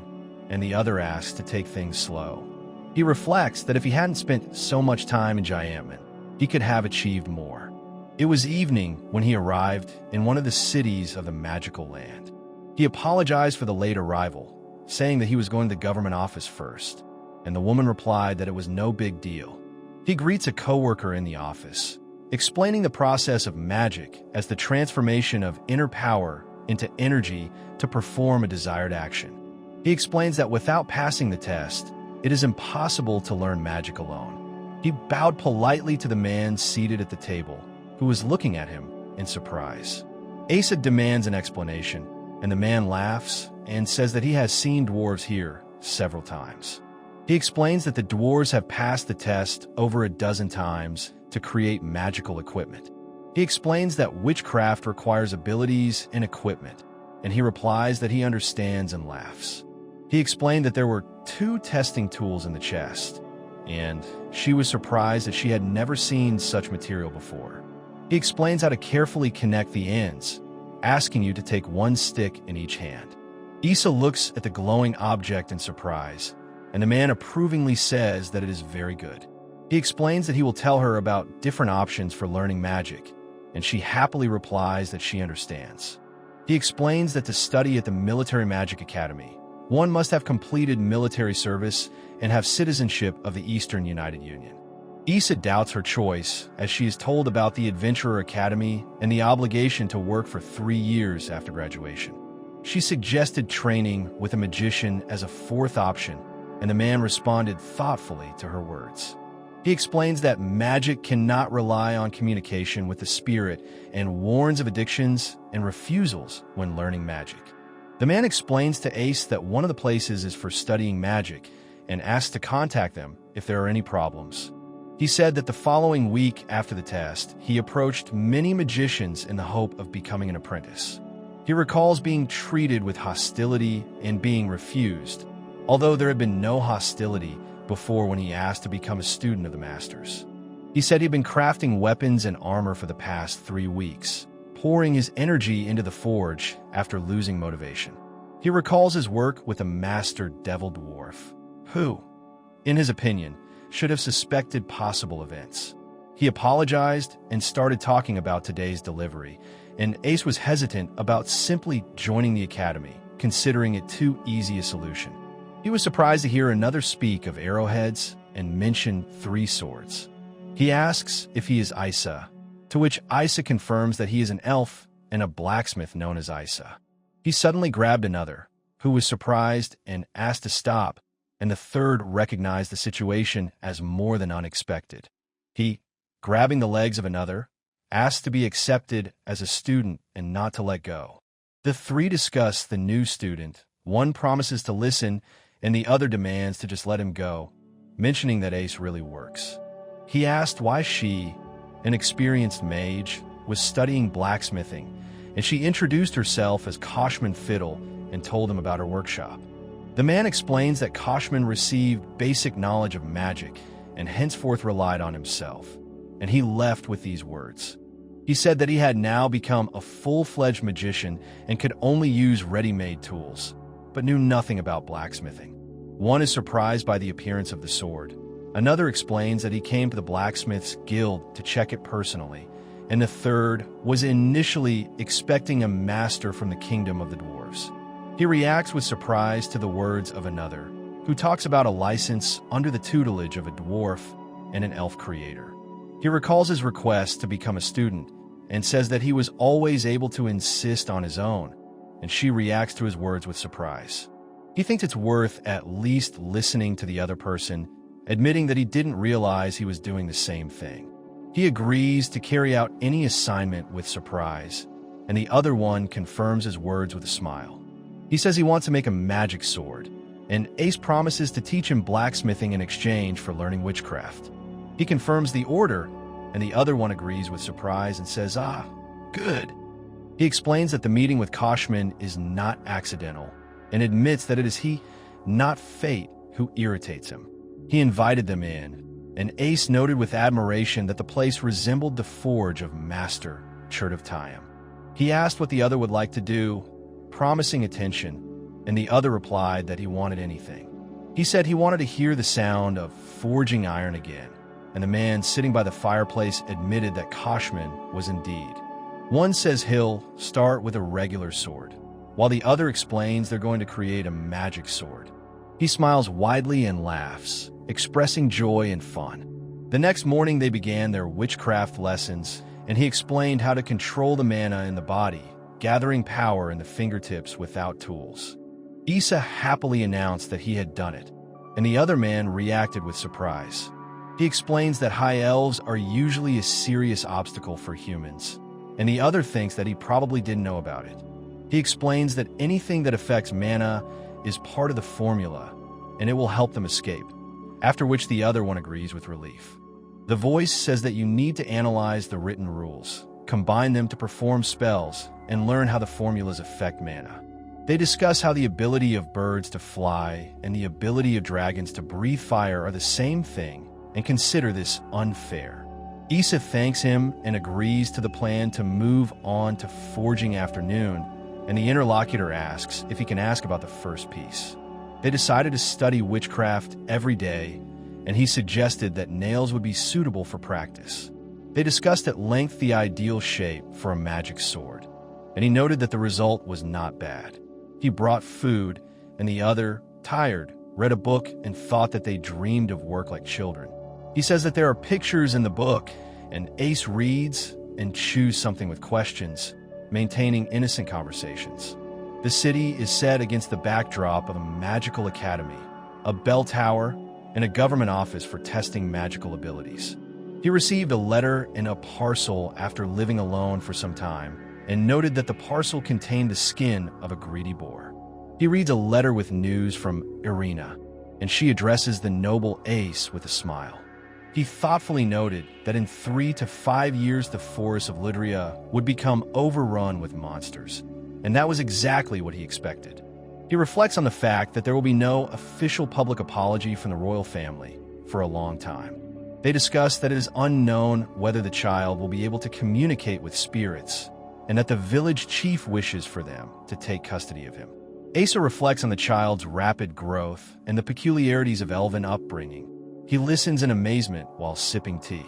Speaker 1: and the other asks to take things slow. He reflects that if he hadn't spent so much time in Jiamen, he could have achieved more. It was evening when he arrived in one of the cities of the magical land. He apologized for the late arrival, saying that he was going to the government office first, and the woman replied that it was no big deal. He greets a coworker in the office, explaining the process of magic as the transformation of inner power into energy to perform a desired action. He explains that without passing the test, it is impossible to learn magic alone. He bowed politely to the man seated at the table, who was looking at him in surprise. Aesa demands an explanation, and the man laughs and says that he has seen dwarves here several times. He explains that the dwarves have passed the test over a dozen times to create magical equipment. He explains that witchcraft requires abilities and equipment, and he replies that he understands and laughs. He explained that there were 2 testing tools in the chest, and she was surprised that she had never seen such material before. He explains how to carefully connect the ends, asking you to take 1 stick in each hand. Aesa looks at the glowing object in surprise, and the man approvingly says that it is very good. He explains that he will tell her about different options for learning magic, and she happily replies that she understands. He explains that to study at the Military Magic Academy, one must have completed military service and have citizenship of the Eastern United Union. Aesa doubts her choice as she is told about the Adventurer Academy and the obligation to work for 3 years after graduation. She suggested training with a magician as a 4th option, and the man responded thoughtfully to her words. He explains that magic cannot rely on communication with the spirit and warns of addictions and refusals when learning magic. The man explains to Ace that one of the places is for studying magic and asks to contact them if there are any problems. He said that the following week after the test, he approached many magicians in the hope of becoming an apprentice. He recalls being treated with hostility and being refused, although there had been no hostility before when he asked to become a student of the masters. He said he'd been crafting weapons and armor for the past 3 weeks, pouring his energy into the forge after losing motivation. He recalls his work with a master devil dwarf, who, in his opinion, should have suspected possible events. He apologized and started talking about today's delivery, and Ace was hesitant about simply joining the academy, considering it too easy a solution. He was surprised to hear another speak of arrowheads and mention 3 swords. He asks if he is Aesa, to which Aesa confirms that he is an elf and a blacksmith known as Aesa. He suddenly grabbed another, who was surprised and asked to stop, and the third recognized the situation as more than unexpected. He, grabbing the legs of another, asked to be accepted as a student and not to let go. The 3 discuss the new student. One promises to listen, and the other demands to just let him go, mentioning that Ace really works. He asked why she, an experienced mage, was studying blacksmithing, and she introduced herself as Koshman Fiddle and told him about her workshop. The man explains that Koshman received basic knowledge of magic and henceforth relied on himself, and he left with these words. He said that he had now become a full-fledged magician and could only use ready-made tools, but knew nothing about blacksmithing. One is surprised by the appearance of the sword. Another explains that he came to the blacksmith's guild to check it personally, and the third was initially expecting a master from the kingdom of the dwarves. He reacts with surprise to the words of another, who talks about a license under the tutelage of a dwarf and an elf creator. He recalls his request to become a student and says that he was always able to insist on his own, and she reacts to his words with surprise. He thinks it's worth at least listening to the other person, admitting that he didn't realize he was doing the same thing. He agrees to carry out any assignment with surprise, and the other one confirms his words with a smile. He says he wants to make a magic sword, and Ace promises to teach him blacksmithing in exchange for learning witchcraft. He confirms the order, and the other one agrees with surprise and says, good. He explains that the meeting with Koshman is not accidental, and admits that it is he, not fate, who irritates him. He invited them in, and Ace noted with admiration that the place resembled the forge of Master Chertovtayam. He asked what the other would like to do, promising attention, and the other replied that he wanted anything. He said he wanted to hear the sound of forging iron again, and the man sitting by the fireplace admitted that Koshman was indeed. One says he'll start with a regular sword, while the other explains they're going to create a magic sword. He smiles widely and laughs, expressing joy and fun. The next morning they began their witchcraft lessons, and he explained how to control the mana in the body, gathering power in the fingertips without tools. Aesa happily announced that he had done it, and the other man reacted with surprise. He explains that high elves are usually a serious obstacle for humans, and the other thinks that he probably didn't know about it. He explains that anything that affects mana is part of the formula, and it will help them escape, after which the other one agrees with relief. The voice says that you need to analyze the written rules, combine them to perform spells, and learn how the formulas affect mana. They discuss how the ability of birds to fly and the ability of dragons to breathe fire are the same thing, and consider this unfair. Aesa thanks him and agrees to the plan to move on to Forging Afternoon, and the interlocutor asks if he can ask about the first piece. They decided to study witchcraft every day, and he suggested that nails would be suitable for practice. They discussed at length the ideal shape for a magic sword, and he noted that the result was not bad. He brought food, and the other, tired, read a book and thought that they dreamed of work like children. He says that there are pictures in the book, and Ace reads and chews something with questions, maintaining innocent conversations. The city is set against the backdrop of a magical academy, a bell tower, and a government office for testing magical abilities. He received a letter and a parcel after living alone for some time, and noted that the parcel contained the skin of a greedy boar. He reads a letter with news from Irina, and she addresses the noble Ace with a smile. He thoughtfully noted that in 3 to 5 years the forests of Lydia would become overrun with monsters, and that was exactly what he expected. He reflects on the fact that there will be no official public apology from the royal family for a long time. They discuss that it is unknown whether the child will be able to communicate with spirits, and that the village chief wishes for them to take custody of him. Aesa reflects on the child's rapid growth and the peculiarities of elven upbringing. He listens in amazement while sipping tea.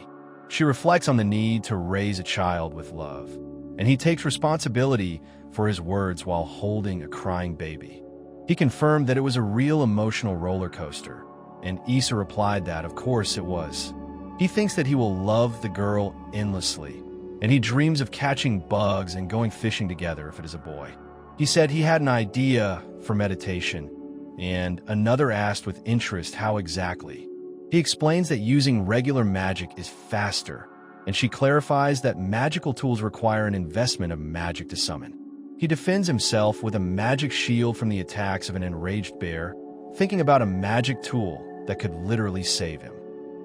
Speaker 1: She reflects on the need to raise a child with love, and he takes responsibility for his words while holding a crying baby. He confirmed that it was a real emotional roller coaster, and Aesa replied that, of course, it was. He thinks that he will love the girl endlessly, and he dreams of catching bugs and going fishing together if it is a boy. He said he had an idea for meditation, and another asked with interest how exactly. He explains that using regular magic is faster, and she clarifies that magical tools require an investment of magic to summon. He defends himself with a magic shield from the attacks of an enraged bear, thinking about a magic tool that could literally save him.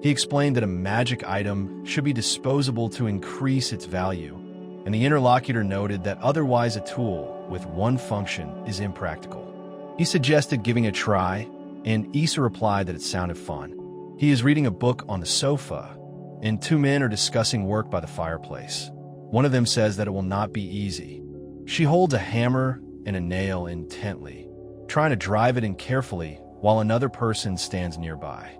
Speaker 1: He explained that a magic item should be disposable to increase its value, and the interlocutor noted that otherwise a tool with one function is impractical. He suggested giving a try, and Aesa replied that it sounded fun. He is reading a book on the sofa, and 2 men are discussing work by the fireplace. One of them says that it will not be easy. She holds a hammer and a nail intently, trying to drive it in carefully while another person stands nearby.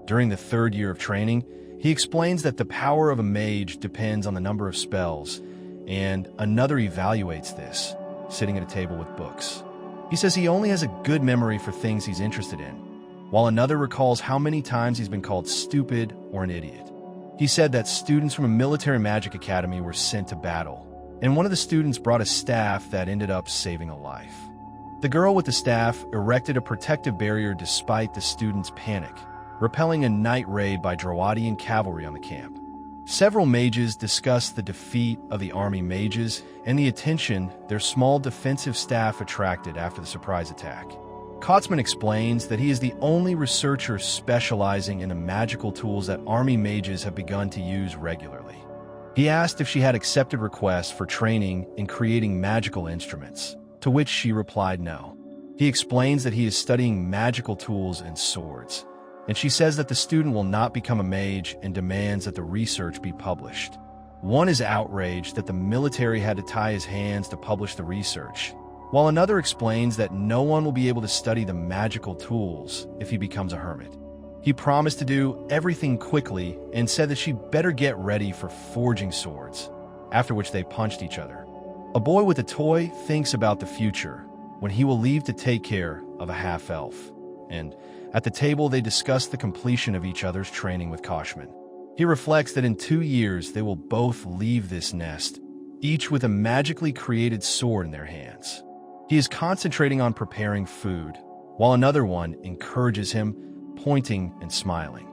Speaker 1: During the 3rd year of training, he explains that the power of a mage depends on the number of spells, and another evaluates this, sitting at a table with books. He says he only has a good memory for things he's interested in, while another recalls how many times he's been called stupid or an idiot. He said that students from a military magic academy were sent to battle, and one of the students brought a staff that ended up saving a life. The girl with the staff erected a protective barrier despite the students' panic, repelling a night raid by Drawadian cavalry on the camp. Several mages discussed the defeat of the army mages and the attention their small defensive staff attracted after the surprise attack. Kotzman explains that he is the only researcher specializing in the magical tools that army mages have begun to use regularly. He asked if she had accepted requests for training in creating magical instruments, to which she replied no. He explains that he is studying magical tools and swords, and she says that the student will not become a mage and demands that the research be published. One is outraged that the military had to tie his hands to publish the research, while another explains that no one will be able to study the magical tools if he becomes a hermit. He promised to do everything quickly and said that she better get ready for forging swords, after which they punched each other. A boy with a toy thinks about the future, when he will leave to take care of a half-elf, and at the table they discuss the completion of each other's training with Koshman. He reflects that in 2 years they will both leave this nest, each with a magically created sword in their hands. He is concentrating on preparing food, while another one encourages him, pointing and smiling.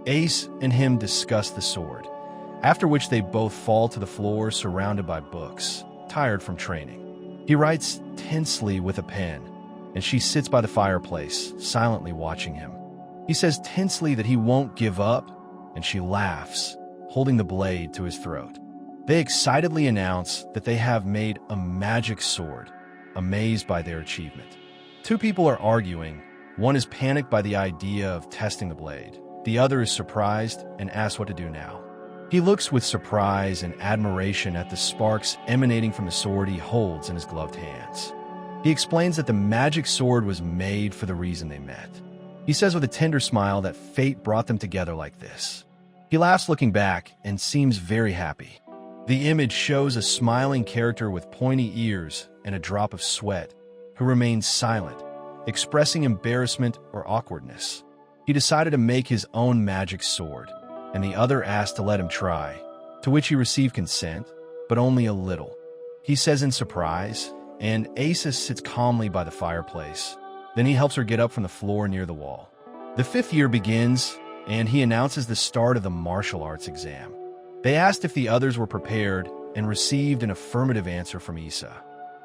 Speaker 1: Ace and him discuss the sword, after which they both fall to the floor surrounded by books, tired from training. He writes tensely with a pen, and she sits by the fireplace, silently watching him. He says tensely that he won't give up, and she laughs, holding the blade to his throat. They excitedly announce that they have made a magic sword, amazed by their achievement. 2 people are arguing. One is panicked by the idea of testing the blade. The other is surprised and asks what to do now. He looks with surprise and admiration at the sparks emanating from the sword he holds in his gloved hands. He explains that the magic sword was made for the reason they met. He says with a tender smile that fate brought them together like this. He laughs looking back and seems very happy. The image shows a smiling character with pointy ears and a drop of sweat, who remains silent, expressing embarrassment or awkwardness. He decided to make his own magic sword, and the other asked to let him try, to which he received consent, but only a little. He says in surprise, and Aesa sits calmly by the fireplace. Then he helps her get up from the floor near the wall. The 5th year begins, and he announces the start of the martial arts exam. They asked if the others were prepared and received an affirmative answer from Aesa.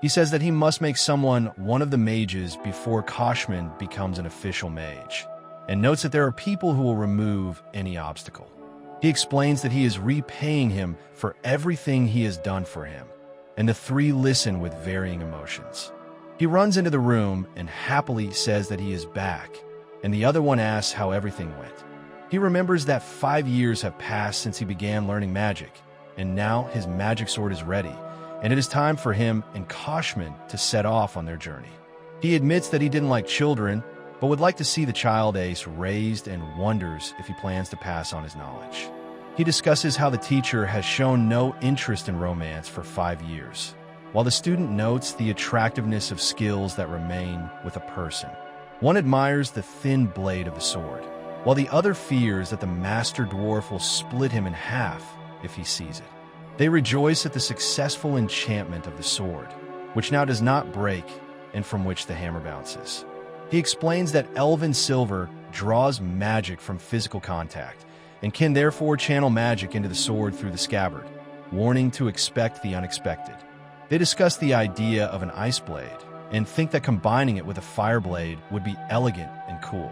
Speaker 1: He says that he must make someone one of the mages before Koshman becomes an official mage, and notes that there are people who will remove any obstacle. He explains that he is repaying him for everything he has done for him, and the three listen with varying emotions. He runs into the room and happily says that he is back, and the other one asks how everything went. He remembers that 5 years have passed since he began learning magic, and now his magic sword is ready, and it is time for him and Koshman to set off on their journey. He admits that he didn't like children, but would like to see the child Ace raised and wonders if he plans to pass on his knowledge. He discusses how the teacher has shown no interest in romance for 5 years, while the student notes the attractiveness of skills that remain with a person. One admires the thin blade of the sword, while the other fears that the master dwarf will split him in half if he sees it. They rejoice at the successful enchantment of the sword, which now does not break and from which the hammer bounces. He explains that elven silver draws magic from physical contact and can therefore channel magic into the sword through the scabbard, warning to expect the unexpected. They discuss the idea of an ice blade and think that combining it with a fire blade would be elegant and cool.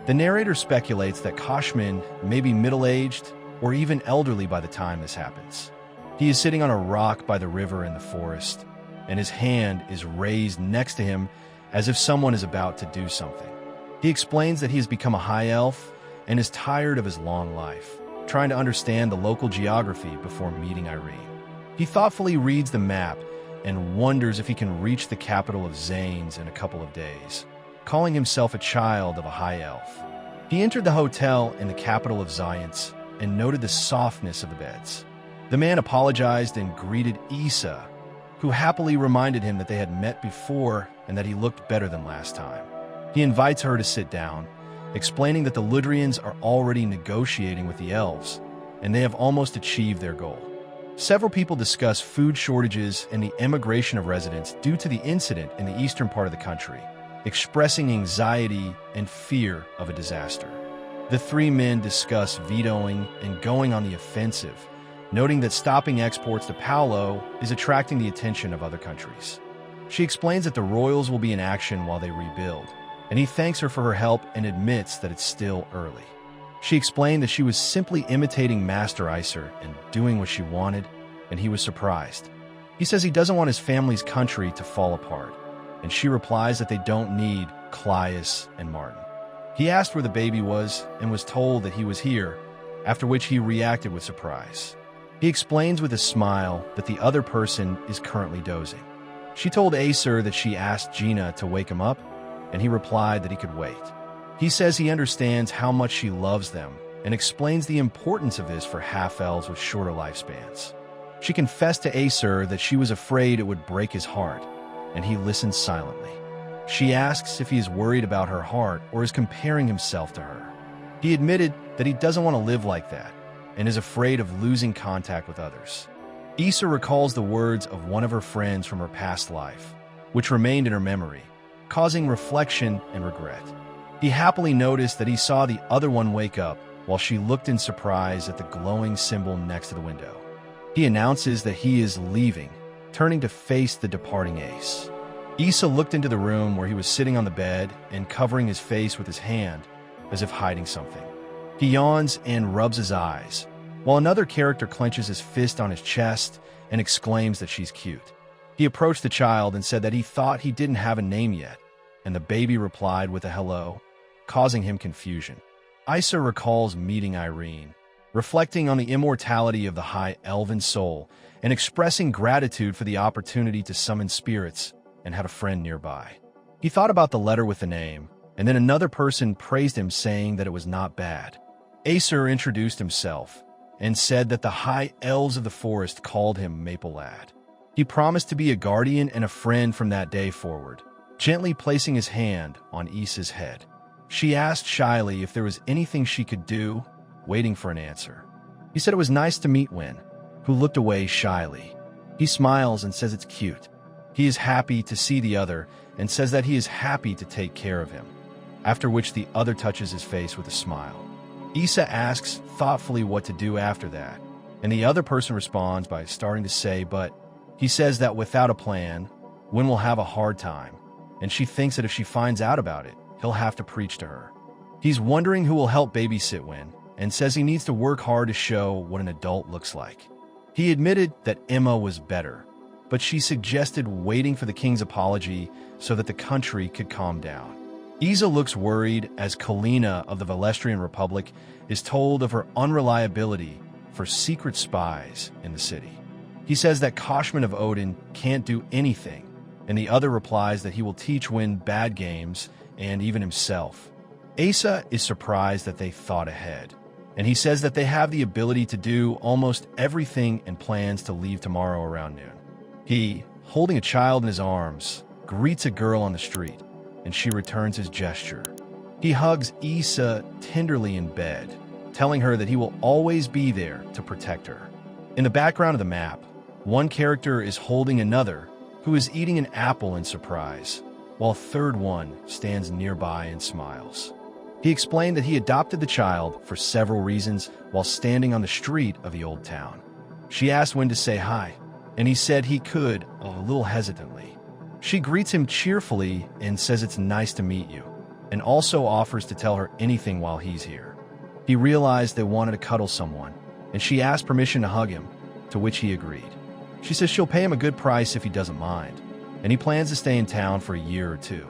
Speaker 1: The narrator speculates that Koshman may be middle-aged or even elderly by the time this happens. He is sitting on a rock by the river in the forest, and his hand is raised next to him as if someone is about to do something. He explains that he has become a high elf and is tired of his long life, trying to understand the local geography before meeting Irene. He thoughtfully reads the map and wonders if he can reach the capital of Zanes in a couple of days, calling himself a child of a high elf. He entered the hotel in the capital of Zaynts and noted the softness of the beds. The man apologized and greeted Aesa, who happily reminded him that they had met before and that he looked better than last time. He invites her to sit down, explaining that the Ludrians are already negotiating with the elves, and they have almost achieved their goal. Several people discuss food shortages and the emigration of residents due to the incident in the eastern part of the country, expressing anxiety and fear of a disaster. The three men discuss vetoing and going on the offensive, noting that stopping exports to Paolo is attracting the attention of other countries. She explains that the royals will be in action while they rebuild, and he thanks her for her help and admits that it's still early. She explained that she was simply imitating Master Iser and doing what she wanted, and he was surprised. He says he doesn't want his family's country to fall apart, and she replies that they don't need Claudius and Martin. He asked where the baby was and was told that he was here, after which he reacted with surprise. He explains with a smile that the other person is currently dozing. She told Acer that she asked Gina to wake him up, and he replied that he could wait. He says he understands how much she loves them and explains the importance of this for half-elves with shorter lifespans. She confessed to Acer that she was afraid it would break his heart, and he listens silently. She asks if he is worried about her heart or is comparing himself to her. He admitted that he doesn't want to live like that and is afraid of losing contact with others. Aesa recalls the words of one of her friends from her past life, which remained in her memory, causing reflection and regret. He happily noticed that he saw the other one wake up while she looked in surprise at the glowing symbol next to the window. He announces that he is leaving, turning to face the departing Ace. Aesa looked into the room where he was sitting on the bed and covering his face with his hand, as if hiding something. He yawns and rubs his eyes, while another character clenches his fist on his chest and exclaims that she's cute. He approached the child and said that he thought he didn't have a name yet, and the baby replied with a hello, causing him confusion. Aesa recalls meeting Irene, reflecting on the immortality of the high elven soul and expressing gratitude for the opportunity to summon spirits and had a friend nearby. He thought about the letter with the name, and then another person praised him, saying that it was not bad. Acer introduced himself and said that the high elves of the forest called him Maple Lad. He promised to be a guardian and a friend from that day forward, gently placing his hand on Aesa's head. She asked shyly if there was anything she could do, waiting for an answer. He said it was nice to meet Win, who looked away shyly. He smiles and says it's cute. He is happy to see the other and says that he is happy to take care of him, after which the other touches his face with a smile. Aesa asks thoughtfully what to do after that, and the other person responds by starting to say, but he says that without a plan, Win will have a hard time, and she thinks that if she finds out about it, he'll have to preach to her. He's wondering who will help babysit Win, and says he needs to work hard to show what an adult looks like. He admitted that Emma was better, but she suggested waiting for the king's apology so that the country could calm down. Aesa looks worried as Kalina of the Valestrian Republic is told of her unreliability for secret spies in the city. He says that Koshman of Odin can't do anything, and the other replies that he will teach Win bad games and even himself. Aesa is surprised that they thought ahead, and he says that they have the ability to do almost everything and plans to leave tomorrow around noon. He, holding a child in his arms, greets a girl on the street, and she returns his gesture. He hugs Aesa tenderly in bed, telling her that he will always be there to protect her. In the background of the map, one character is holding another who is eating an apple in surprise, while a third one stands nearby and smiles. He explained that he adopted the child for several reasons while standing on the street of the old town. She asked when to say hi, and he said he could, a little hesitantly. She greets him cheerfully and says it's nice to meet you, and also offers to tell her anything while he's here. He realized they wanted to cuddle someone, and she asked permission to hug him, to which he agreed. She says she'll pay him a good price if he doesn't mind, and he plans to stay in town for a year or two.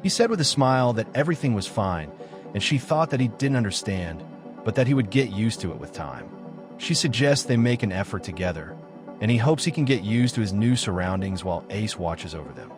Speaker 1: He said with a smile that everything was fine, and she thought that he didn't understand, but that he would get used to it with time. She suggests they make an effort together, and he hopes he can get used to his new surroundings while Ace watches over them.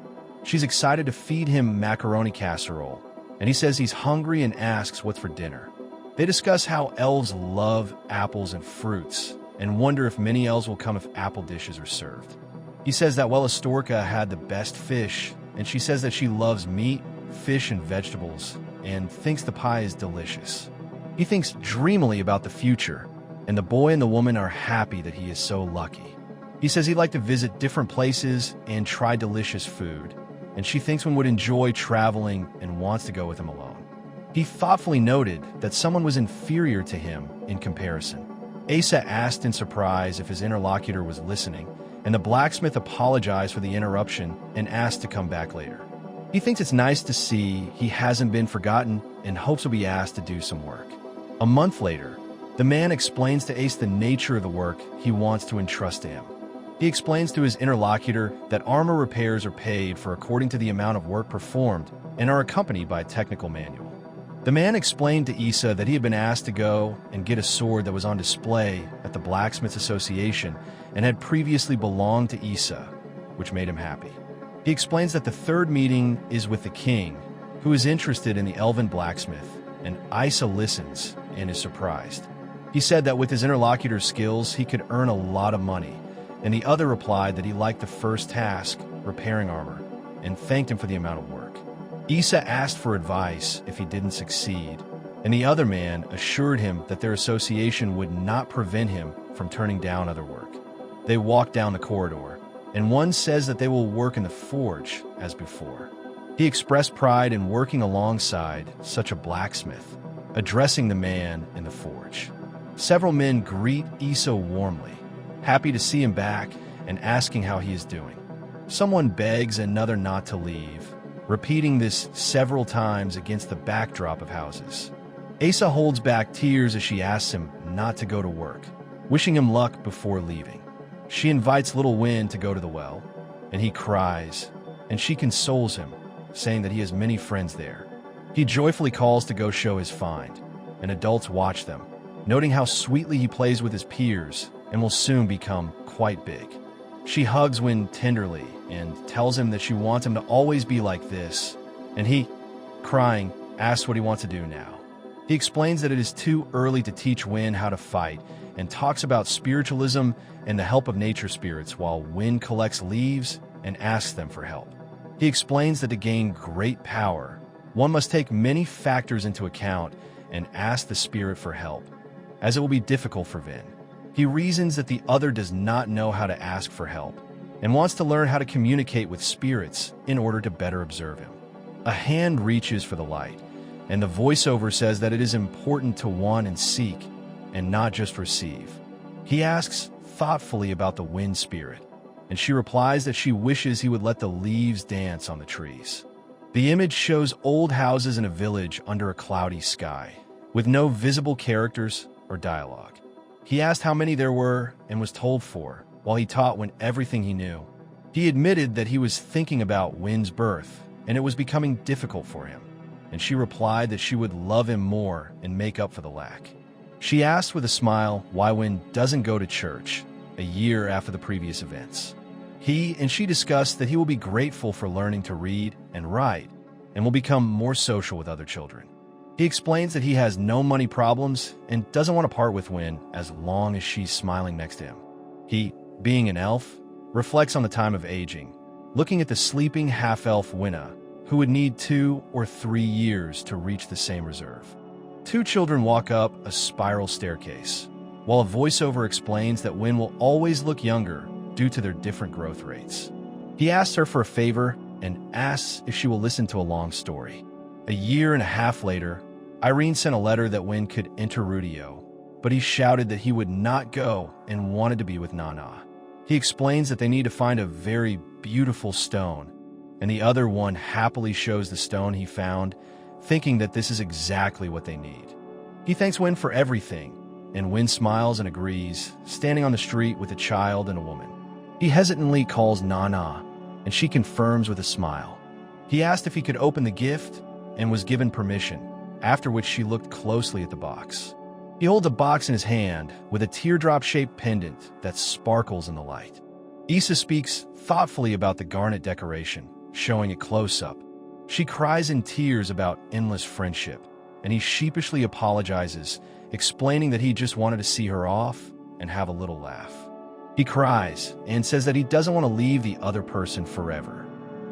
Speaker 1: She's excited to feed him macaroni casserole, and he says he's hungry and asks what's for dinner. They discuss how elves love apples and fruits, and wonder if many elves will come if apple dishes are served. He says that Astorka had the best fish, and she says that she loves meat, fish, and vegetables, and thinks the pie is delicious. He thinks dreamily about the future, and the boy and the woman are happy that he is so lucky. He says he'd like to visit different places and try delicious food, and she thinks one would enjoy traveling and wants to go with him alone. He thoughtfully noted that someone was inferior to him in comparison. Aesa asked in surprise if his interlocutor was listening, and the blacksmith apologized for the interruption and asked to come back later. He thinks it's nice to see he hasn't been forgotten and hopes he'll be asked to do some work. A month later, the man explains to Ace the nature of the work he wants to entrust to him. He explains to his interlocutor that armor repairs are paid for according to the amount of work performed and are accompanied by a technical manual. The man explained to Aesa that he had been asked to go and get a sword that was on display at the Blacksmiths Association and had previously belonged to Aesa, which made him happy. He explains that the third meeting is with the king, who is interested in the elven blacksmith, and Aesa listens and is surprised. He said that with his interlocutor's skills, he could earn a lot of money, and the other replied that he liked the first task, repairing armor, and thanked him for the amount of work. Aesa asked for advice if he didn't succeed, and the other man assured him that their association would not prevent him from turning down other work. They walk down the corridor, and one says that they will work in the forge as before. He expressed pride in working alongside such a blacksmith, addressing the man in the forge. Several men greet Aesa warmly, happy to see him back and asking how he is doing. Someone begs another not to leave, repeating this several times against the backdrop of houses. Aesa holds back tears as she asks him not to go to work, wishing him luck before leaving. She invites little Win to go to the well, and he cries, and she consoles him, saying that he has many friends there. He joyfully calls to go show his find, and adults watch them, noting how sweetly he plays with his peers and will soon become quite big. She hugs Win tenderly and tells him that she wants him to always be like this, and he, crying, asks what he wants to do now. He explains that it is too early to teach Win how to fight and talks about spiritualism and the help of nature spirits while Win collects leaves and asks them for help. He explains that to gain great power, one must take many factors into account and ask the spirit for help, as it will be difficult for Vin. He reasons that the other does not know how to ask for help and wants to learn how to communicate with spirits in order to better observe him. A hand reaches for the light, and the voiceover says that it is important to want and seek and not just receive. He asks thoughtfully about the wind spirit, and she replies that she wishes he would let the leaves dance on the trees. The image shows old houses in a village under a cloudy sky, with no visible characters or dialogue. He asked how many there were and was told 4, while he taught Win everything he knew. He admitted that he was thinking about Win's birth, and it was becoming difficult for him, and she replied that she would love him more and make up for the lack. She asked with a smile why Win doesn't go to church a year after the previous events. He and she discussed that he will be grateful for learning to read and write and will become more social with other children. He explains that he has no money problems and doesn't want to part with Win as long as she's smiling next to him. He, being an elf, reflects on the time of aging, looking at the sleeping half-elf Winna, who would need 2 or 3 years to reach the same reserve. 2 children walk up a spiral staircase, while a voiceover explains that Win will always look younger due to their different growth rates. He asks her for a favor and asks if she will listen to a long story. A year and a half later, Irene sent a letter that Win could enter Rudio, but he shouted that he would not go and wanted to be with Nana. He explains that they need to find a very beautiful stone, and the other one happily shows the stone he found, thinking that this is exactly what they need. He thanks Win for everything, and Win smiles and agrees, standing on the street with a child and a woman. He hesitantly calls Nana, and she confirms with a smile. He asked if he could open the gift, and was given permission, after which she looked closely at the box. He holds a box in his hand with a teardrop-shaped pendant that sparkles in the light. Aesa speaks thoughtfully about the garnet decoration, showing it close-up. She cries in tears about endless friendship, and he sheepishly apologizes, explaining that he just wanted to see her off and have a little laugh. He cries and says that he doesn't want to leave the other person forever.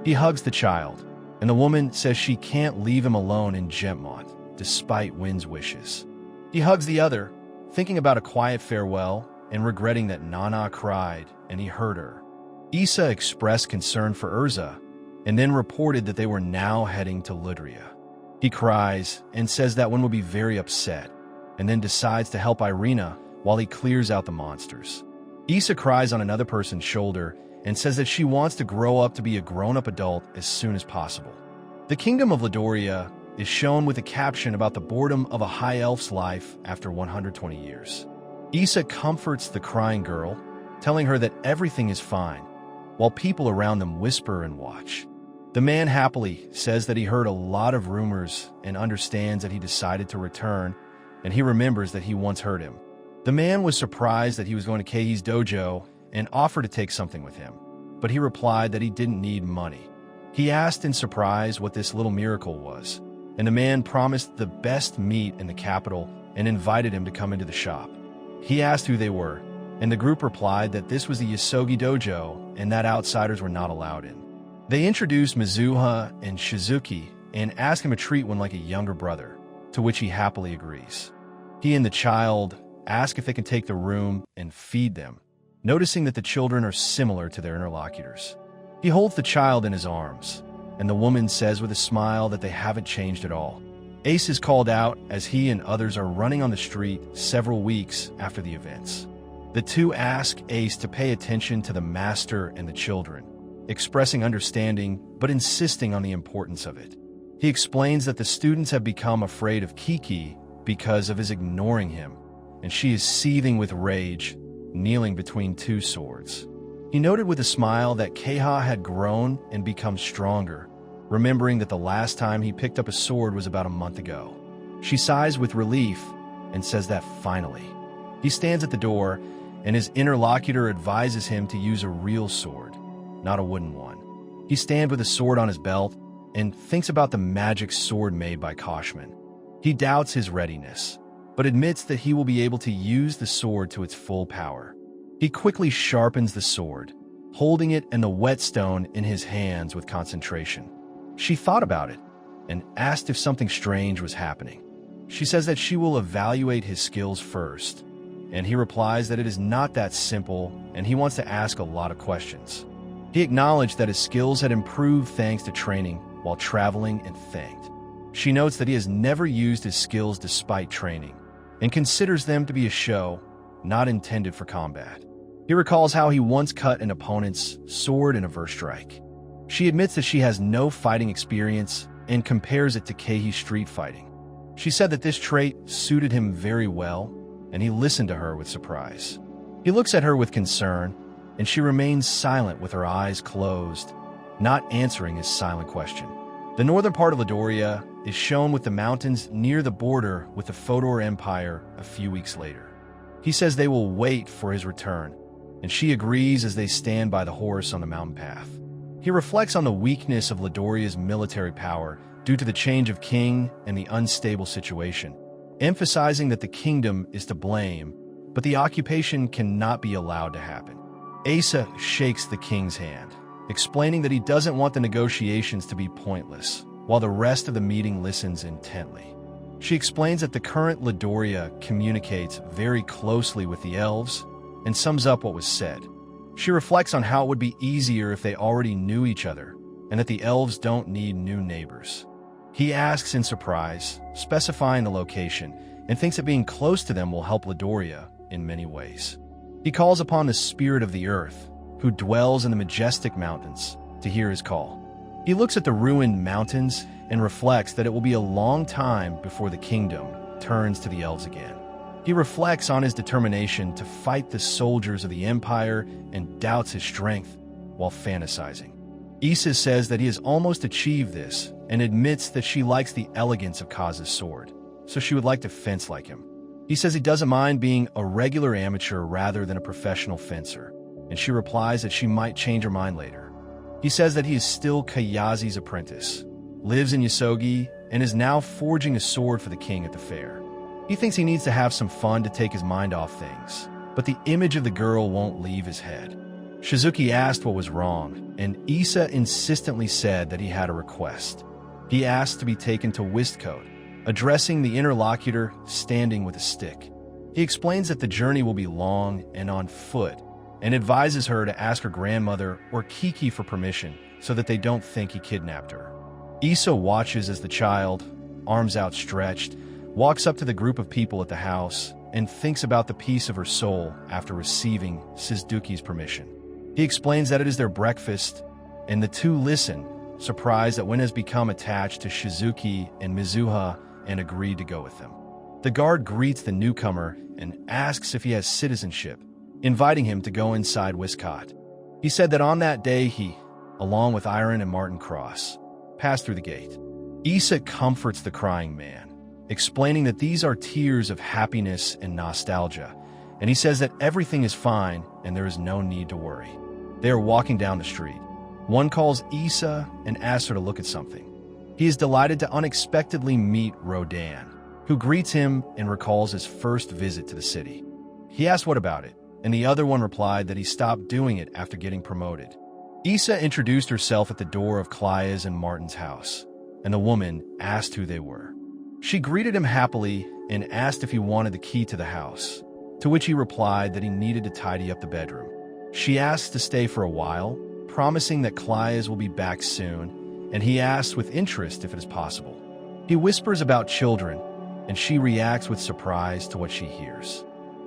Speaker 1: He hugs the child, and the woman says she can't leave him alone in Gentmont, despite Win's wishes. He hugs the other, thinking about a quiet farewell and regretting that Nana cried and he hurt her. Aesa expressed concern for Urza, and then reported that they were now heading to Ludria. He cries and says that Win will be very upset, and then decides to help Irina while he clears out the monsters. Aesa cries on another person's shoulder and says that she wants to grow up to be a grown-up adult as soon as possible. The kingdom of Ladoria is shown with a caption about the boredom of a high elf's life after 120 years. Aesa comforts the crying girl, telling her that everything is fine, while people around them whisper and watch. The man happily says that he heard a lot of rumors and understands that he decided to return, and he remembers that he once hurt him. The man was surprised that he was going to Keihi's dojo and offered to take something with him, but he replied that he didn't need money. He asked in surprise what this little miracle was, and the man promised the best meat in the capital and invited him to come into the shop. He asked who they were, and the group replied that this was the Yosogi dojo and that outsiders were not allowed in. They introduced Mizuha and Shizuki and asked him to treat one like a younger brother, to which he happily agrees. He and the child ask if they can take the room and feed them, noticing that the children are similar to their interlocutors. He holds the child in his arms, and the woman says with a smile that they haven't changed at all. Ace is called out as he and others are running on the street several weeks after the events. The two ask Ace to pay attention to the master and the children, expressing understanding but insisting on the importance of it. He explains that the students have become afraid of Kiki because of his ignoring him, and she is seething with rage, kneeling between 2 swords. He noted with a smile that Keiha had grown and become stronger, remembering that the last time he picked up a sword was about a month ago. She sighs with relief and says that finally. He stands at the door, and his interlocutor advises him to use a real sword, not a wooden one. He stands with a sword on his belt and thinks about the magic sword made by Koshman. He doubts his readiness, but admits that he will be able to use the sword to its full power. He quickly sharpens the sword, holding it and the whetstone in his hands with concentration. She thought about it and asked if something strange was happening. She says that she will evaluate his skills first, and he replies that it is not that simple and he wants to ask a lot of questions. He acknowledged that his skills had improved thanks to training while traveling and thanked. She notes that he has never used his skills despite training and considers them to be a show, not intended for combat. He recalls how he once cut an opponent's sword in a verse strike. She admits that she has no fighting experience and compares it to Keihi's street fighting. She said that this trait suited him very well, and he listened to her with surprise. He looks at her with concern, and she remains silent with her eyes closed, not answering his silent question. The northern part of Ladoria is shown with the mountains near the border with the Fodor Empire a few weeks later. He says they will wait for his return, and she agrees as they stand by the horse on the mountain path. He reflects on the weakness of Ladoria's military power due to the change of king and the unstable situation, emphasizing that the kingdom is to blame, but the occupation cannot be allowed to happen. Aesa shakes the king's hand, explaining that he doesn't want the negotiations to be pointless, while the rest of the meeting listens intently. She explains that the current Ladoria communicates very closely with the elves and sums up what was said. She reflects on how it would be easier if they already knew each other, and that the elves don't need new neighbors. He asks in surprise, specifying the location, and thinks that being close to them will help Ladoria in many ways. He calls upon the spirit of the earth, who dwells in the majestic mountains, to hear his call. He looks at the ruined mountains and reflects that it will be a long time before the kingdom turns to the elves again. He reflects on his determination to fight the soldiers of the empire and doubts his strength while fantasizing. Aesa says that he has almost achieved this and admits that she likes the elegance of Kaz's sword, so she would like to fence like him. He says he doesn't mind being a regular amateur rather than a professional fencer, and she replies that she might change her mind later. He says that he is still Kayazi's apprentice, lives in Yosogi, and is now forging a sword for the king at the fair. He thinks he needs to have some fun to take his mind off things, but the image of the girl won't leave his head. Shizuki asked what was wrong, and Aesa insistently said that he had a request. He asked to be taken to Wistcote, addressing the interlocutor standing with a stick. He explains that the journey will be long and on foot, and advises her to ask her grandmother or Kiki for permission so that they don't think he kidnapped her. Aesa watches as the child, arms outstretched, walks up to the group of people at the house and thinks about the peace of her soul after receiving Shizuki's permission. He explains that it is their breakfast, and the two listen, surprised that Wen has become attached to Shizuki and Mizuha and agreed to go with them. The guard greets the newcomer and asks if he has citizenship, inviting him to go inside Wiscott. He said that on that day he, along with Iron and Martin Cross, passed through the gate. Aesa comforts the crying man, explaining that these are tears of happiness and nostalgia, and he says that everything is fine and there is no need to worry. They are walking down the street. One calls Aesa and asks her to look at something. He is delighted to unexpectedly meet Rodan, who greets him and recalls his first visit to the city. He asks what about it, and the other one replied that he stopped doing it after getting promoted. Aesa introduced herself at the door of Claia's and Martin's house, and the woman asked who they were. She greeted him happily and asked if he wanted the key to the house, to which he replied that he needed to tidy up the bedroom. She asked to stay for a while, promising that Claia's will be back soon, and he asks with interest if it is possible. He whispers about children, and she reacts with surprise to what she hears.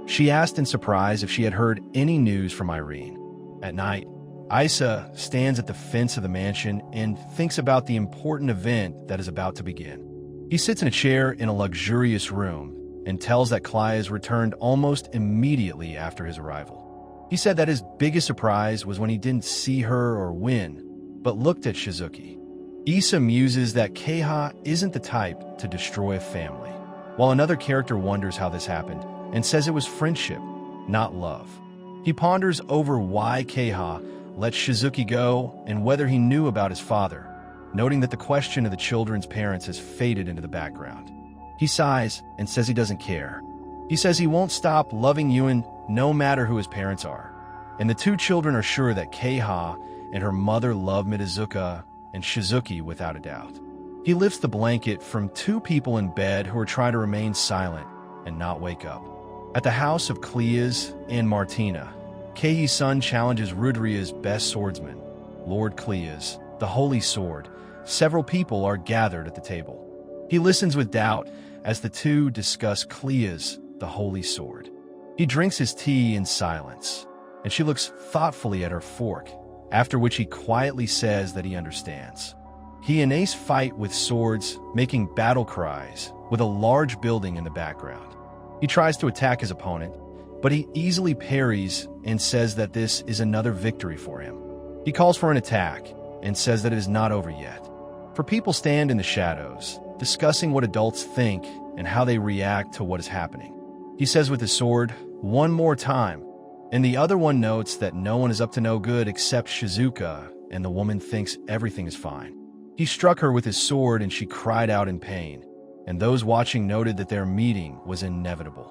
Speaker 1: She asked in surprise if she had heard any news from Irene. At night, Aesa stands at the fence of the mansion and thinks about the important event that is about to begin. He sits in a chair in a luxurious room and tells that Claia's returned almost immediately after his arrival. He said that his biggest surprise was when he didn't see her or win, but looked at Shizuki. Aesa muses that Keiha isn't the type to destroy a family, while another character wonders how this happened and says it was friendship, not love. He ponders over why Keiha let Shizuki go and whether he knew about his father, noting that the question of the children's parents has faded into the background. He sighs and says he doesn't care. He says he won't stop loving Yuen no matter who his parents are, and the two children are sure that Keiha and her mother love Mizuka and Shizuki without a doubt. He lifts the blanket from two people in bed who are trying to remain silent and not wake up. At the house of Cleas and Martina, Keihi's son challenges Rudria's best swordsman, Lord Cleas, the Holy Sword. Several people are gathered at the table. He listens with doubt as the two discuss Cleas, the Holy Sword. He drinks his tea in silence, and she looks thoughtfully at her fork, after which he quietly says that he understands. He and Ace fight with swords, making battle cries, with a large building in the background. He tries to attack his opponent, but he easily parries and says that this is another victory for him. He calls for an attack and says that it is not over yet. For people stand in the shadows, discussing what adults think and how they react to what is happening. He says with his sword, "One more time," and the other one notes that no one is up to no good except Shizuka, and the woman thinks everything is fine. He struck her with his sword and she cried out in pain, and those watching noted that their meeting was inevitable.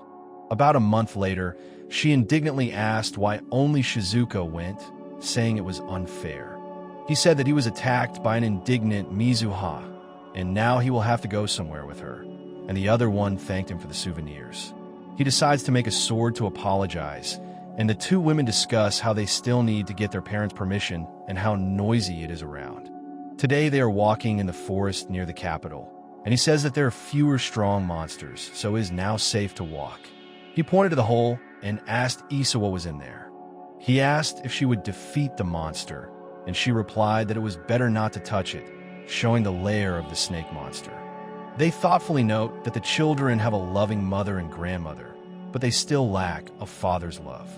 Speaker 1: About a month later, she indignantly asked why only Shizuka went, saying it was unfair. He said that he was attacked by an indignant Mizuha, and now he will have to go somewhere with her, and the other one thanked him for the souvenirs. He decides to make a sword to apologize, and the two women discuss how they still need to get their parents' permission and how noisy it is around. Today they are walking in the forest near the capital, and he says that there are fewer strong monsters, so it is now safe to walk. He pointed to the hole and asked Aesa what was in there. He asked if she would defeat the monster, and she replied that it was better not to touch it, showing the lair of the snake monster. They thoughtfully note that the children have a loving mother and grandmother, but they still lack a father's love.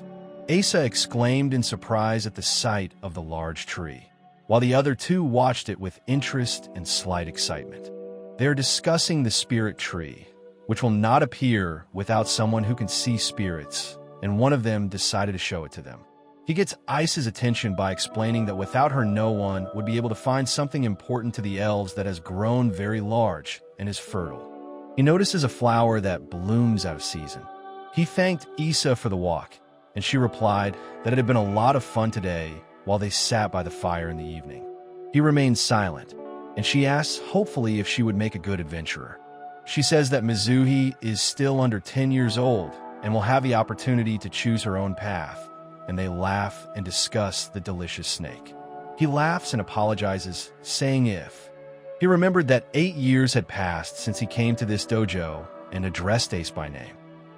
Speaker 1: Aesa exclaimed in surprise at the sight of the large tree, while the other two watched it with interest and slight excitement. They are discussing the spirit tree, which will not appear without someone who can see spirits, and one of them decided to show it to them. He gets Aesa's attention by explaining that without her no one would be able to find something important to the elves that has grown very large and is fertile. He notices a flower that blooms out of season. He thanked Aesa for the walk, and she replied that it had been a lot of fun today while they sat by the fire in the evening. He remains silent, and she asks hopefully if she would make a good adventurer. She says that Mizuhi is still under 10 years old and will have the opportunity to choose her own path, and they laugh and discuss the delicious snake. He laughs and apologizes, saying if. He remembered that 8 years had passed since he came to this dojo and addressed Ace by name.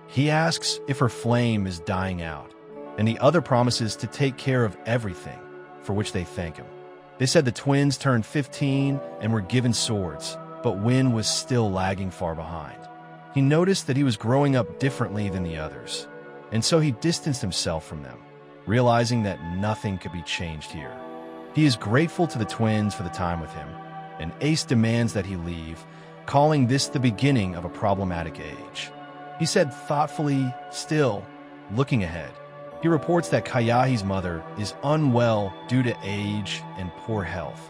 Speaker 1: He asks if her flame is dying out, and the other promises to take care of everything, for which they thank him. They said the twins turned 15 and were given swords, but Win was still lagging far behind. He noticed that he was growing up differently than the others, and so he distanced himself from them, realizing that nothing could be changed here. He is grateful to the twins for the time with him, and Ace demands that he leave, calling this the beginning of a problematic age. He said thoughtfully, still looking ahead. He reports that Kayahi's mother is unwell due to age and poor health,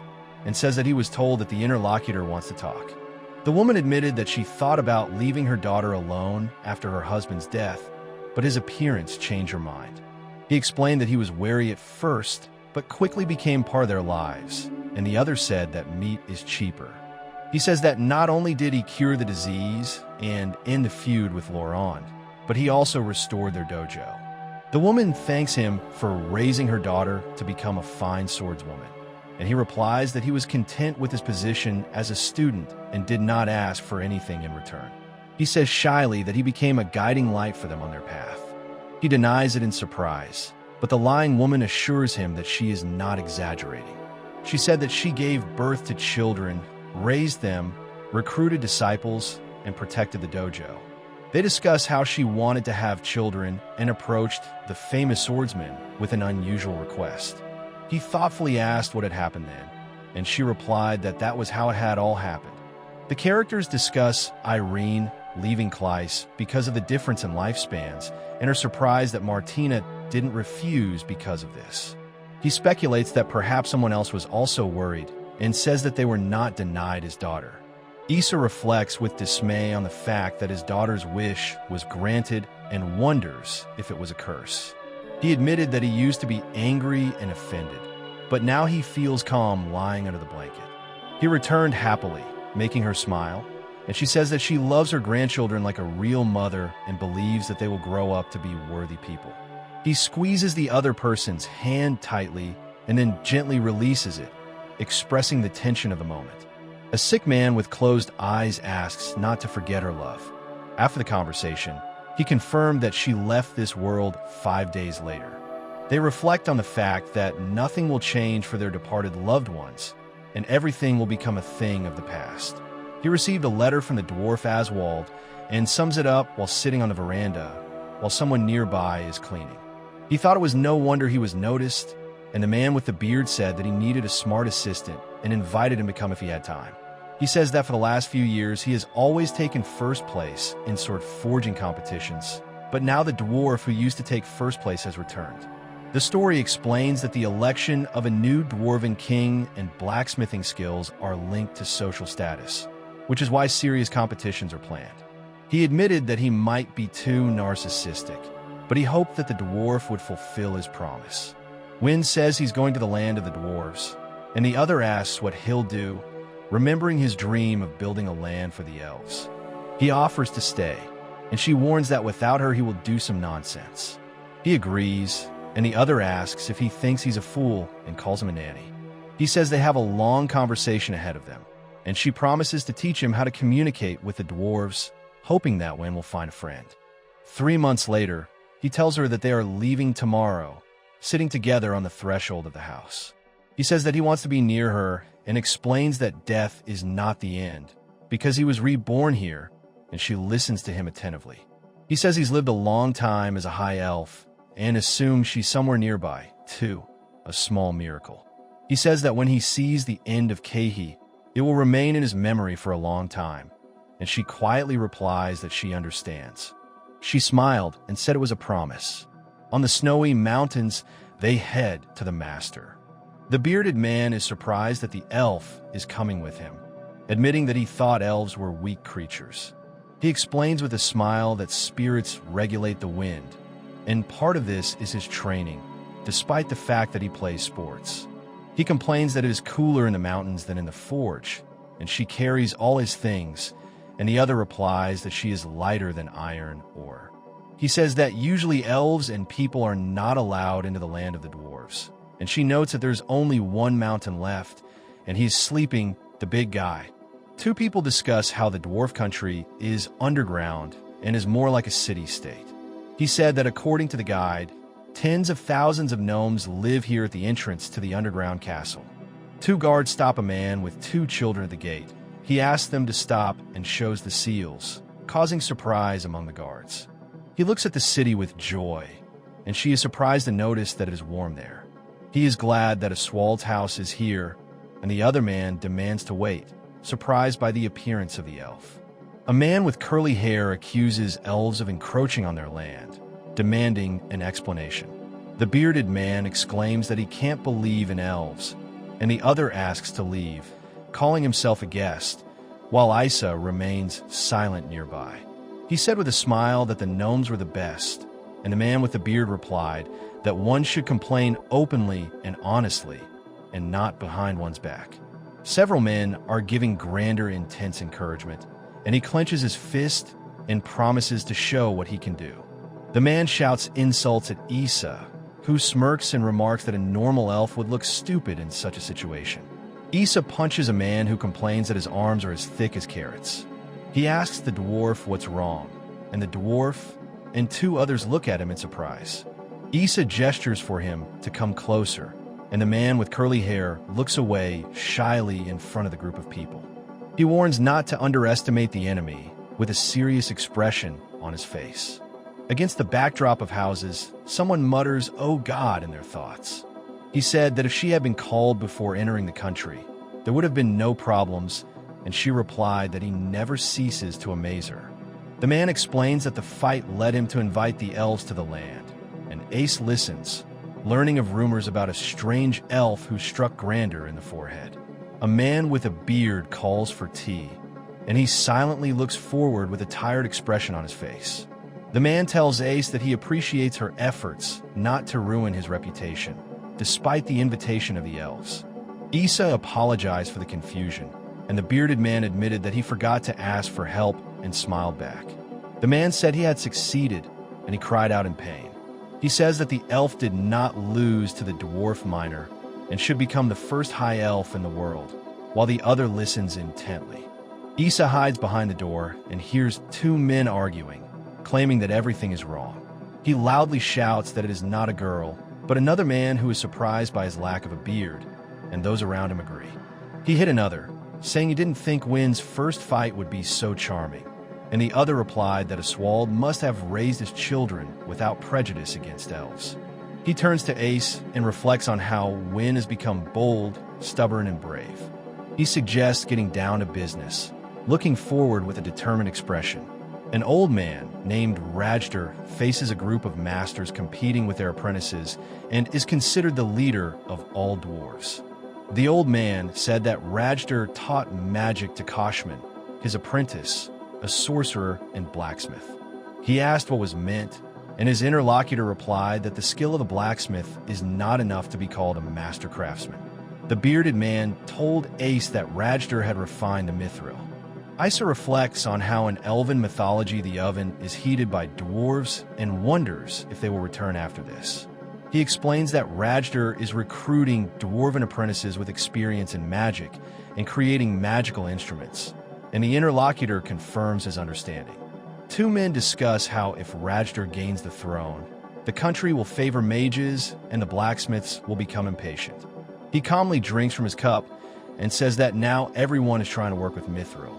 Speaker 1: and says that he was told that the interlocutor wants to talk. The woman admitted that she thought about leaving her daughter alone after her husband's death, but his appearance changed her mind. He explained that he was wary at first, but quickly became part of their lives, and the other said that meat is cheaper. He says that not only did he cure the disease and end the feud with Laurent, but he also restored their dojo. The woman thanks him for raising her daughter to become a fine swordswoman, and he replies that he was content with his position as a student and did not ask for anything in return. He says shyly that he became a guiding light for them on their path. He denies it in surprise, but the lying woman assures him that she is not exaggerating. She said that she gave birth to children, raised them, recruited disciples, and protected the dojo. They discuss how she wanted to have children and approached the famous swordsman with an unusual request. He thoughtfully asked what had happened then, and she replied that that was how it had all happened. The characters discuss Irene leaving Kleiss because of the difference in lifespans and are surprised that Martina didn't refuse because of this. He speculates that perhaps someone else was also worried and says that they were not denied his daughter. Aesa reflects with dismay on the fact that his daughter's wish was granted and wonders if it was a curse. He admitted that he used to be angry and offended, but now he feels calm lying under the blanket. He returned happily, making her smile, and she says that she loves her grandchildren like a real mother and believes that they will grow up to be worthy people. He squeezes the other person's hand tightly and then gently releases it, expressing the tension of the moment. A sick man with closed eyes asks not to forget her love. After the conversation, he confirmed that she left this world 5 days later. They reflect on the fact that nothing will change for their departed loved ones, and everything will become a thing of the past. He received a letter from the dwarf Aswald and sums it up while sitting on the veranda while someone nearby is cleaning. He thought it was no wonder he was noticed, and the man with the beard said that he needed a smart assistant and invited him to come if he had time. He says that for the last few years, he has always taken first place in sword forging competitions, but now the dwarf who used to take first place has returned. The story explains that the election of a new dwarven king and blacksmithing skills are linked to social status, which is why serious competitions are planned. He admitted that he might be too narcissistic, but he hoped that the dwarf would fulfill his promise. Wynn says he's going to the land of the dwarves, and the other asks what he'll do, remembering his dream of building a land for the elves. He offers to stay, and she warns that without her he will do some nonsense. He agrees, and the other asks if he thinks he's a fool and calls him a nanny. He says they have a long conversation ahead of them, and she promises to teach him how to communicate with the dwarves, hoping that Wynn will find a friend. 3 months later, he tells her that they are leaving tomorrow, sitting together on the threshold of the house. He says that he wants to be near her and explains that death is not the end, because he was reborn here, and she listens to him attentively. He says he's lived a long time as a high elf and assumes she's somewhere nearby, too, a small miracle. He says that when he sees the end of Kehi, it will remain in his memory for a long time, and she quietly replies that she understands. She smiled and said it was a promise. On the snowy mountains, they head to the master. The bearded man is surprised that the elf is coming with him, admitting that he thought elves were weak creatures. He explains with a smile that spirits regulate the wind, and part of this is his training, despite the fact that he plays sports. He complains that it is cooler in the mountains than in the forge, and she carries all his things, and the other replies that she is lighter than iron ore. He says that usually elves and people are not allowed into the land of the dwarves, and she notes that there's only one mountain left, and he's sleeping, the big guy. Two people discuss how the dwarf country is underground and is more like a city-state. He said that according to the guide, tens of thousands of gnomes live here at the entrance to the underground castle. 2 guards stop a man with 2 children at the gate. He asks them to stop and shows the seals, causing surprise among the guards. He looks at the city with joy, and she is surprised to notice that it is warm there. He is glad that Aswald's house is here, and the other man demands to wait, surprised by the appearance of the elf. A man with curly hair accuses elves of encroaching on their land, demanding an explanation. The bearded man exclaims that he can't believe in elves, and the other asks to leave, calling himself a guest, while Aesa remains silent nearby. He said with a smile that the gnomes were the best, and the man with the beard replied that one should complain openly and honestly, and not behind one's back. Several men are giving Grander intense encouragement, and he clenches his fist and promises to show what he can do. The man shouts insults at Aesa, who smirks and remarks that a normal elf would look stupid in such a situation. Aesa punches a man who complains that his arms are as thick as carrots. He asks the dwarf what's wrong, and the dwarf and 2 others look at him in surprise. Aesa gestures for him to come closer, and the man with curly hair looks away shyly in front of the group of people. He warns not to underestimate the enemy, with a serious expression on his face. Against the backdrop of houses, someone mutters, "Oh God," in their thoughts. He said that if she had been called before entering the country, there would have been no problems, and she replied that he never ceases to amaze her. The man explains that the fight led him to invite the elves to the land, and Ace listens, learning of rumors about a strange elf who struck Grander in the forehead. A man with a beard calls for tea, and he silently looks forward with a tired expression on his face. The man tells Ace that he appreciates her efforts not to ruin his reputation, despite the invitation of the elves. Aesa apologized for the confusion, and the bearded man admitted that he forgot to ask for help and smiled back. The man said he had succeeded, and he cried out in pain. He says that the elf did not lose to the dwarf miner and should become the first high elf in the world, while the other listens intently. Aesa hides behind the door and hears 2 men arguing, claiming that everything is wrong. He loudly shouts that it is not a girl, but another man who is surprised by his lack of a beard, and those around him agree. He hit another, saying he didn't think Win's first fight would be so charming, and the other replied that Oswald must have raised his children without prejudice against elves. He turns to Ace and reflects on how Win has become bold, stubborn, and brave. He suggests getting down to business, looking forward with a determined expression. An old man named Rajder faces a group of masters competing with their apprentices and is considered the leader of all dwarves. The old man said that Rajder taught magic to Kashman, his apprentice, a sorcerer and blacksmith. He asked what was meant, and his interlocutor replied that the skill of the blacksmith is not enough to be called a master craftsman. The bearded man told Ace that Rajder had refined the mithril. Aesa reflects on how in elven mythology the oven is heated by dwarves and wonders if they will return after this. He explains that Rajder is recruiting dwarven apprentices with experience in magic and creating magical instruments, and the interlocutor confirms his understanding. Two men discuss how if Rajder gains the throne, the country will favor mages and the blacksmiths will become impatient. He calmly drinks from his cup and says that now everyone is trying to work with mithril.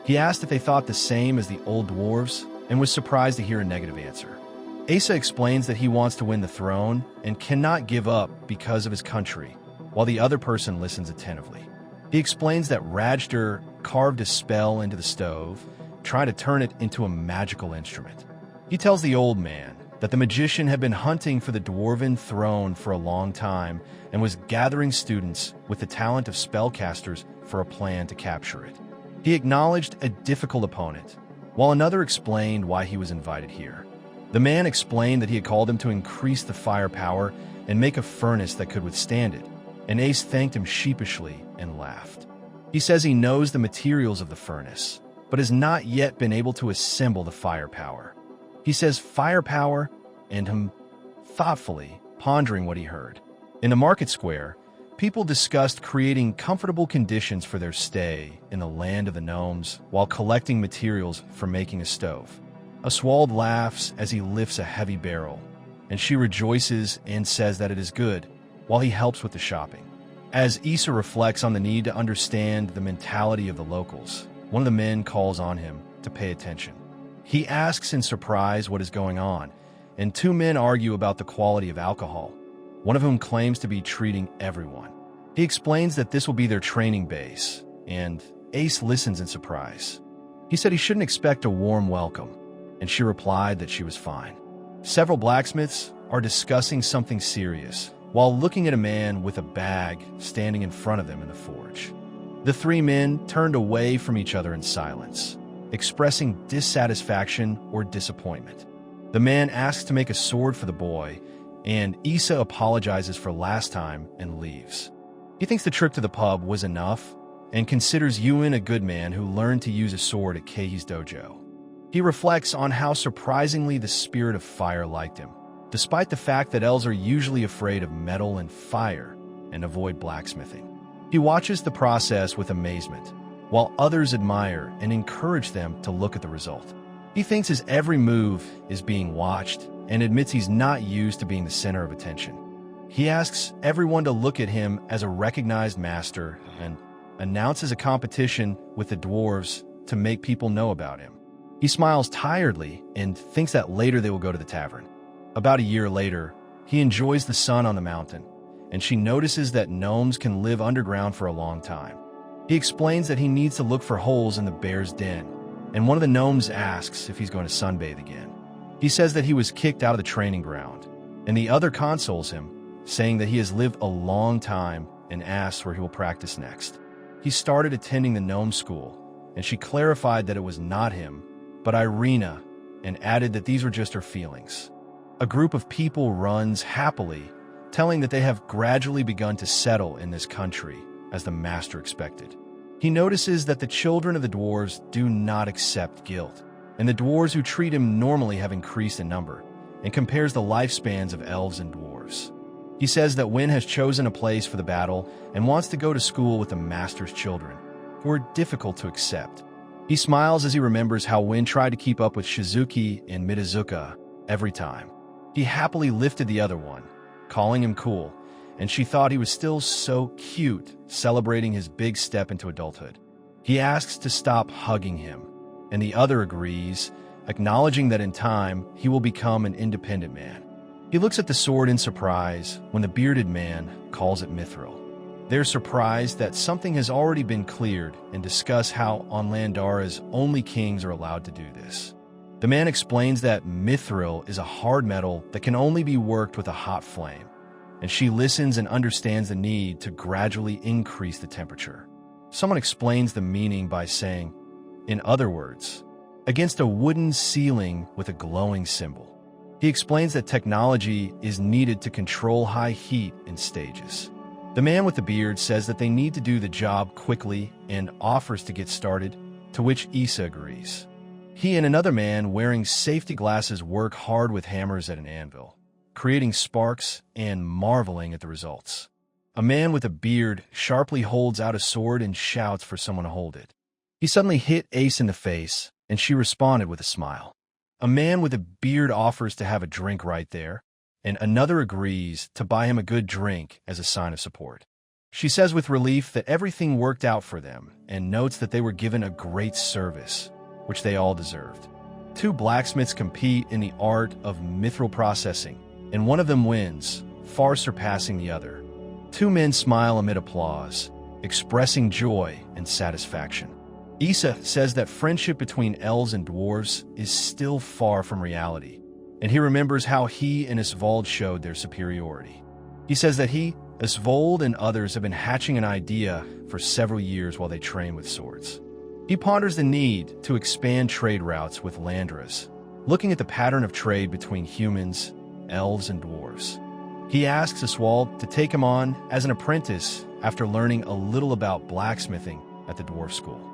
Speaker 1: He asked if they thought the same as the old dwarves and was surprised to hear a negative answer. Aesa explains that he wants to win the throne and cannot give up because of his country, while the other person listens attentively. He explains that Rajder carved a spell into the stove, trying to turn it into a magical instrument. He tells the old man that the magician had been hunting for the dwarven throne for a long time and was gathering students with the talent of spellcasters for a plan to capture it. He acknowledged a difficult opponent, while another explained why he was invited here. The man explained that he had called him to increase the firepower and make a furnace that could withstand it, and Ace thanked him sheepishly and laughed. He says he knows the materials of the furnace, but has not yet been able to assemble the firepower. He says firepower and him thoughtfully pondering what he heard. In the market square, people discussed creating comfortable conditions for their stay in the land of the gnomes while collecting materials for making a stove. Oswald laughs as he lifts a heavy barrel, and she rejoices and says that it is good, while he helps with the shopping. As Aesa reflects on the need to understand the mentality of the locals, one of the men calls on him to pay attention. He asks in surprise what is going on, and two men argue about the quality of alcohol, one of whom claims to be treating everyone. He explains that this will be their training base, and Ace listens in surprise. He said he shouldn't expect a warm welcome, and she replied that she was fine. Several blacksmiths are discussing something serious while looking at a man with a bag standing in front of them in the forge. The three men turned away from each other in silence, expressing dissatisfaction or disappointment. The man asks to make a sword for the boy, and Aesa apologizes for last time and leaves. He thinks the trip to the pub was enough and considers Ewan a good man who learned to use a sword at Keihi's dojo. He reflects on how surprisingly the spirit of fire liked him, despite the fact that elves are usually afraid of metal and fire and avoid blacksmithing. He watches the process with amazement, while others admire and encourage them to look at the result. He thinks his every move is being watched and admits he's not used to being the center of attention. He asks everyone to look at him as a recognized master and announces a competition with the dwarves to make people know about him. He smiles tiredly and thinks that later they will go to the tavern. About a year later, he enjoys the sun on the mountain, and she notices that gnomes can live underground for a long time. He explains that he needs to look for holes in the bear's den, and one of the gnomes asks if he's going to sunbathe again. He says that he was kicked out of the training ground, and the other consoles him, saying that he has lived a long time and asks where he will practice next. He started attending the gnome school, and she clarified that it was not him, but Irina, and added that these were just her feelings. A group of people runs happily, telling that they have gradually begun to settle in this country, as the master expected. He notices that the children of the dwarves do not accept guilt, and the dwarves who treat him normally have increased in number, and compares the lifespans of elves and dwarves. He says that Win has chosen a place for the battle and wants to go to school with the master's children, who are difficult to accept. He smiles as he remembers how Win tried to keep up with Shizuki and Midazuka every time. He happily lifted the other one, calling him cool, and she thought he was still so cute, celebrating his big step into adulthood. He asks to stop hugging him, and the other agrees, acknowledging that in time he will become an independent man. He looks at the sword in surprise when the bearded man calls it mithril. They're surprised that something has already been cleared and discuss how on Landara's only kings are allowed to do this. The man explains that mithril is a hard metal that can only be worked with a hot flame, and she listens and understands the need to gradually increase the temperature. Someone explains the meaning by saying, in other words, against a wooden ceiling with a glowing symbol. He explains that technology is needed to control high heat in stages. The man with the beard says that they need to do the job quickly and offers to get started, to which Aesa agrees. He and another man wearing safety glasses work hard with hammers at an anvil, creating sparks and marveling at the results. A man with a beard sharply holds out a sword and shouts for someone to hold it. He suddenly hit Aesa in the face, and she responded with a smile. A man with a beard offers to have a drink right there, and another agrees to buy him a good drink as a sign of support. She says with relief that everything worked out for them and notes that they were given a great service, which they all deserved. Two blacksmiths compete in the art of mithril processing, and one of them wins, far surpassing the other. Two men smile amid applause, expressing joy and satisfaction. Aesa says that friendship between elves and dwarves is still far from reality, and he remembers how he and Isvold showed their superiority. He says that he, Isvold, and others have been hatching an idea for several years while they train with swords. He ponders the need to expand trade routes with Landras, looking at the pattern of trade between humans, elves, and dwarves. He asks Isvold to take him on as an apprentice after learning a little about blacksmithing at the dwarf school.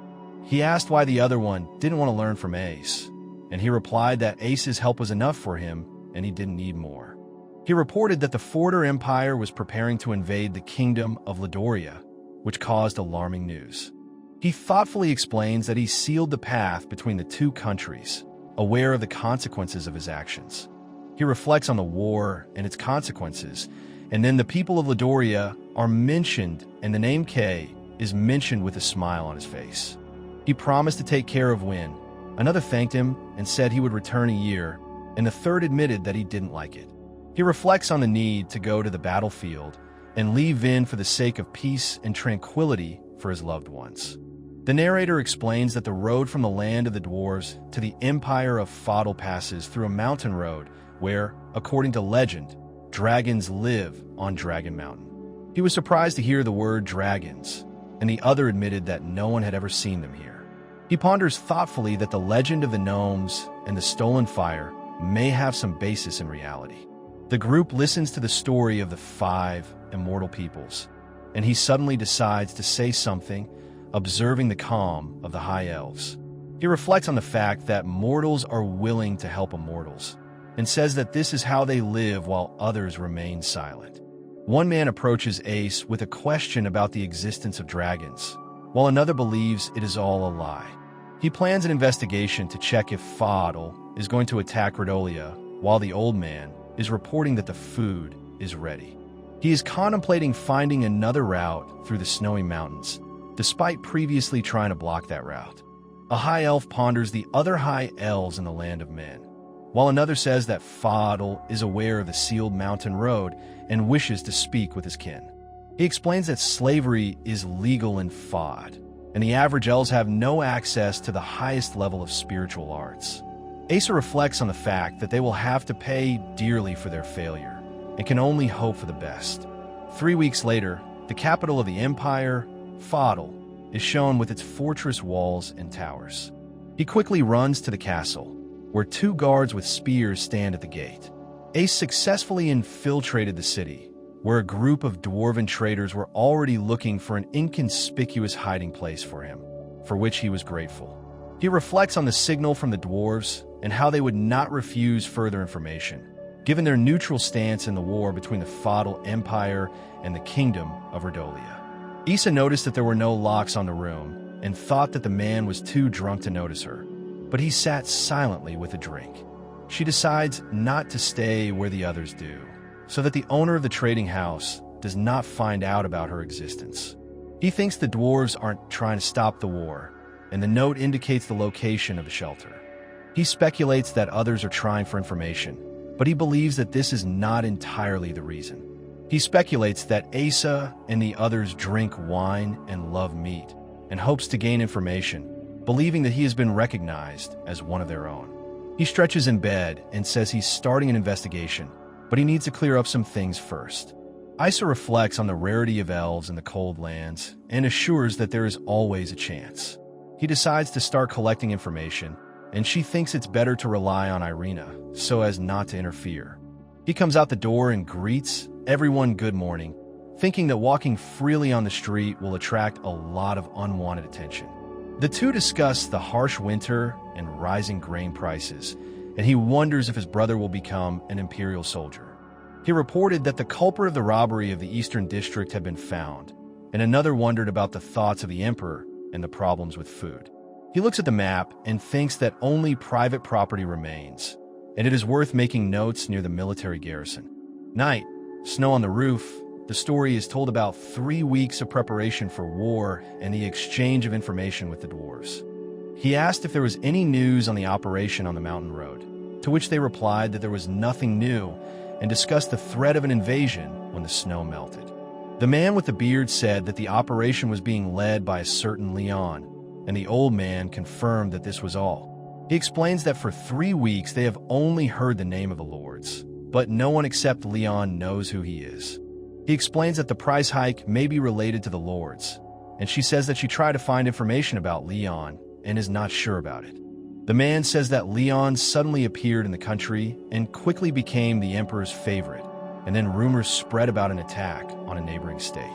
Speaker 1: He asked why the other one didn't want to learn from Ace, and he replied that Ace's help was enough for him and he didn't need more. He reported that the Forder Empire was preparing to invade the kingdom of Ladoria, which caused alarming news. He thoughtfully explains that he sealed the path between the two countries, aware of the consequences of his actions. He reflects on the war and its consequences, and then the people of Ladoria are mentioned, and the name K is mentioned with a smile on his face. He promised to take care of Win. Another thanked him and said he would return a year, and the third admitted that he didn't like it. He reflects on the need to go to the battlefield and leave Vin for the sake of peace and tranquility for his loved ones. The narrator explains that the road from the land of the dwarves to the empire of Fodl passes through a mountain road where, according to legend, dragons live on Dragon Mountain. He was surprised to hear the word dragons, and the other admitted that no one had ever seen them here. He ponders thoughtfully that the legend of the gnomes and the stolen fire may have some basis in reality. The group listens to the story of the 5 immortal peoples, and he suddenly decides to say something, observing the calm of the high elves. He reflects on the fact that mortals are willing to help immortals, and says that this is how they live while others remain silent. One man approaches Ace with a question about the existence of dragons, while another believes it is all a lie. He plans an investigation to check if Fodl is going to attack Redolia, while the old man is reporting that the food is ready. He is contemplating finding another route through the snowy mountains, despite previously trying to block that route. A high elf ponders the other high elves in the land of men, while another says that Fodl is aware of the sealed mountain road and wishes to speak with his kin. He explains that slavery is legal in Fod, and the average elves have no access to the highest level of spiritual arts. Aesa reflects on the fact that they will have to pay dearly for their failure, and can only hope for the best. 3 weeks later, the capital of the empire, Fodl, is shown with its fortress walls and towers. He quickly runs to the castle, where 2 guards with spears stand at the gate. Ace successfully infiltrated the city, where a group of dwarven traders were already looking for an inconspicuous hiding place for him, for which he was grateful. He reflects on the signal from the dwarves and how they would not refuse further information, given their neutral stance in the war between the Fodl Empire and the Kingdom of Redolia. Aesa noticed that there were no locks on the room and thought that the man was too drunk to notice her, but he sat silently with a drink. She decides not to stay where the others do, so that the owner of the trading house does not find out about her existence. He thinks the dwarves aren't trying to stop the war, and the note indicates the location of the shelter. He speculates that others are trying for information, but he believes that this is not entirely the reason. He speculates that Aesa and the others drink wine and love meat, and hopes to gain information, believing that he has been recognized as one of their own. He stretches in bed and says he's starting an investigation, but he needs to clear up some things first. Aesa reflects on the rarity of elves in the cold lands and assures that there is always a chance. He decides to start collecting information, and she thinks it's better to rely on Irina so as not to interfere. He comes out the door and greets everyone good morning, thinking that walking freely on the street will attract a lot of unwanted attention. The two discuss the harsh winter and rising grain prices, and he wonders if his brother will become an imperial soldier. He reported that the culprit of the robbery of the Eastern District had been found, and another wondered about the thoughts of the emperor and the problems with food. He looks at the map and thinks that only private property remains, and it is worth making notes near the military garrison. Night, snow on the roof. The story is told about 3 weeks of preparation for war and the exchange of information with the dwarves. He asked if there was any news on the operation on the mountain road, to which they replied that there was nothing new, and discussed the threat of an invasion when the snow melted. The man with the beard said that the operation was being led by a certain Leon, and the old man confirmed that this was all. He explains that for 3 weeks they have only heard the name of the lords, but no one except Leon knows who he is. He explains that the price hike may be related to the lords, and she says that she tried to find information about Leon and is not sure about it. The man says that Leon suddenly appeared in the country and quickly became the emperor's favorite, and then rumors spread about an attack on a neighboring state.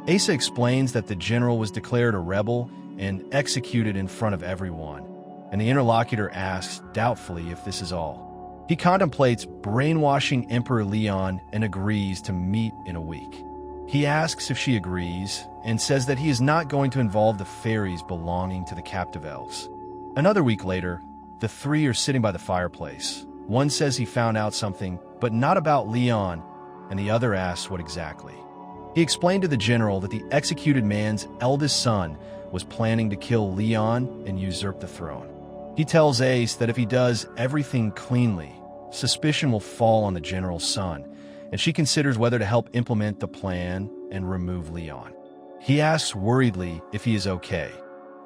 Speaker 1: Aesa explains that the general was declared a rebel and executed in front of everyone, and the interlocutor asks doubtfully if this is all. He contemplates brainwashing Emperor Leon and agrees to meet in a week. He asks if she agrees and says that he is not going to involve the fairies belonging to the captive elves. Another week later, the three are sitting by the fireplace. One says he found out something, but not about Leon, and the other asks what exactly. He explained to the general that the executed man's eldest son was planning to kill Leon and usurp the throne. He tells Ace that if he does everything cleanly, suspicion will fall on the general's son, and she considers whether to help implement the plan and remove Leon. He asks worriedly if he is okay,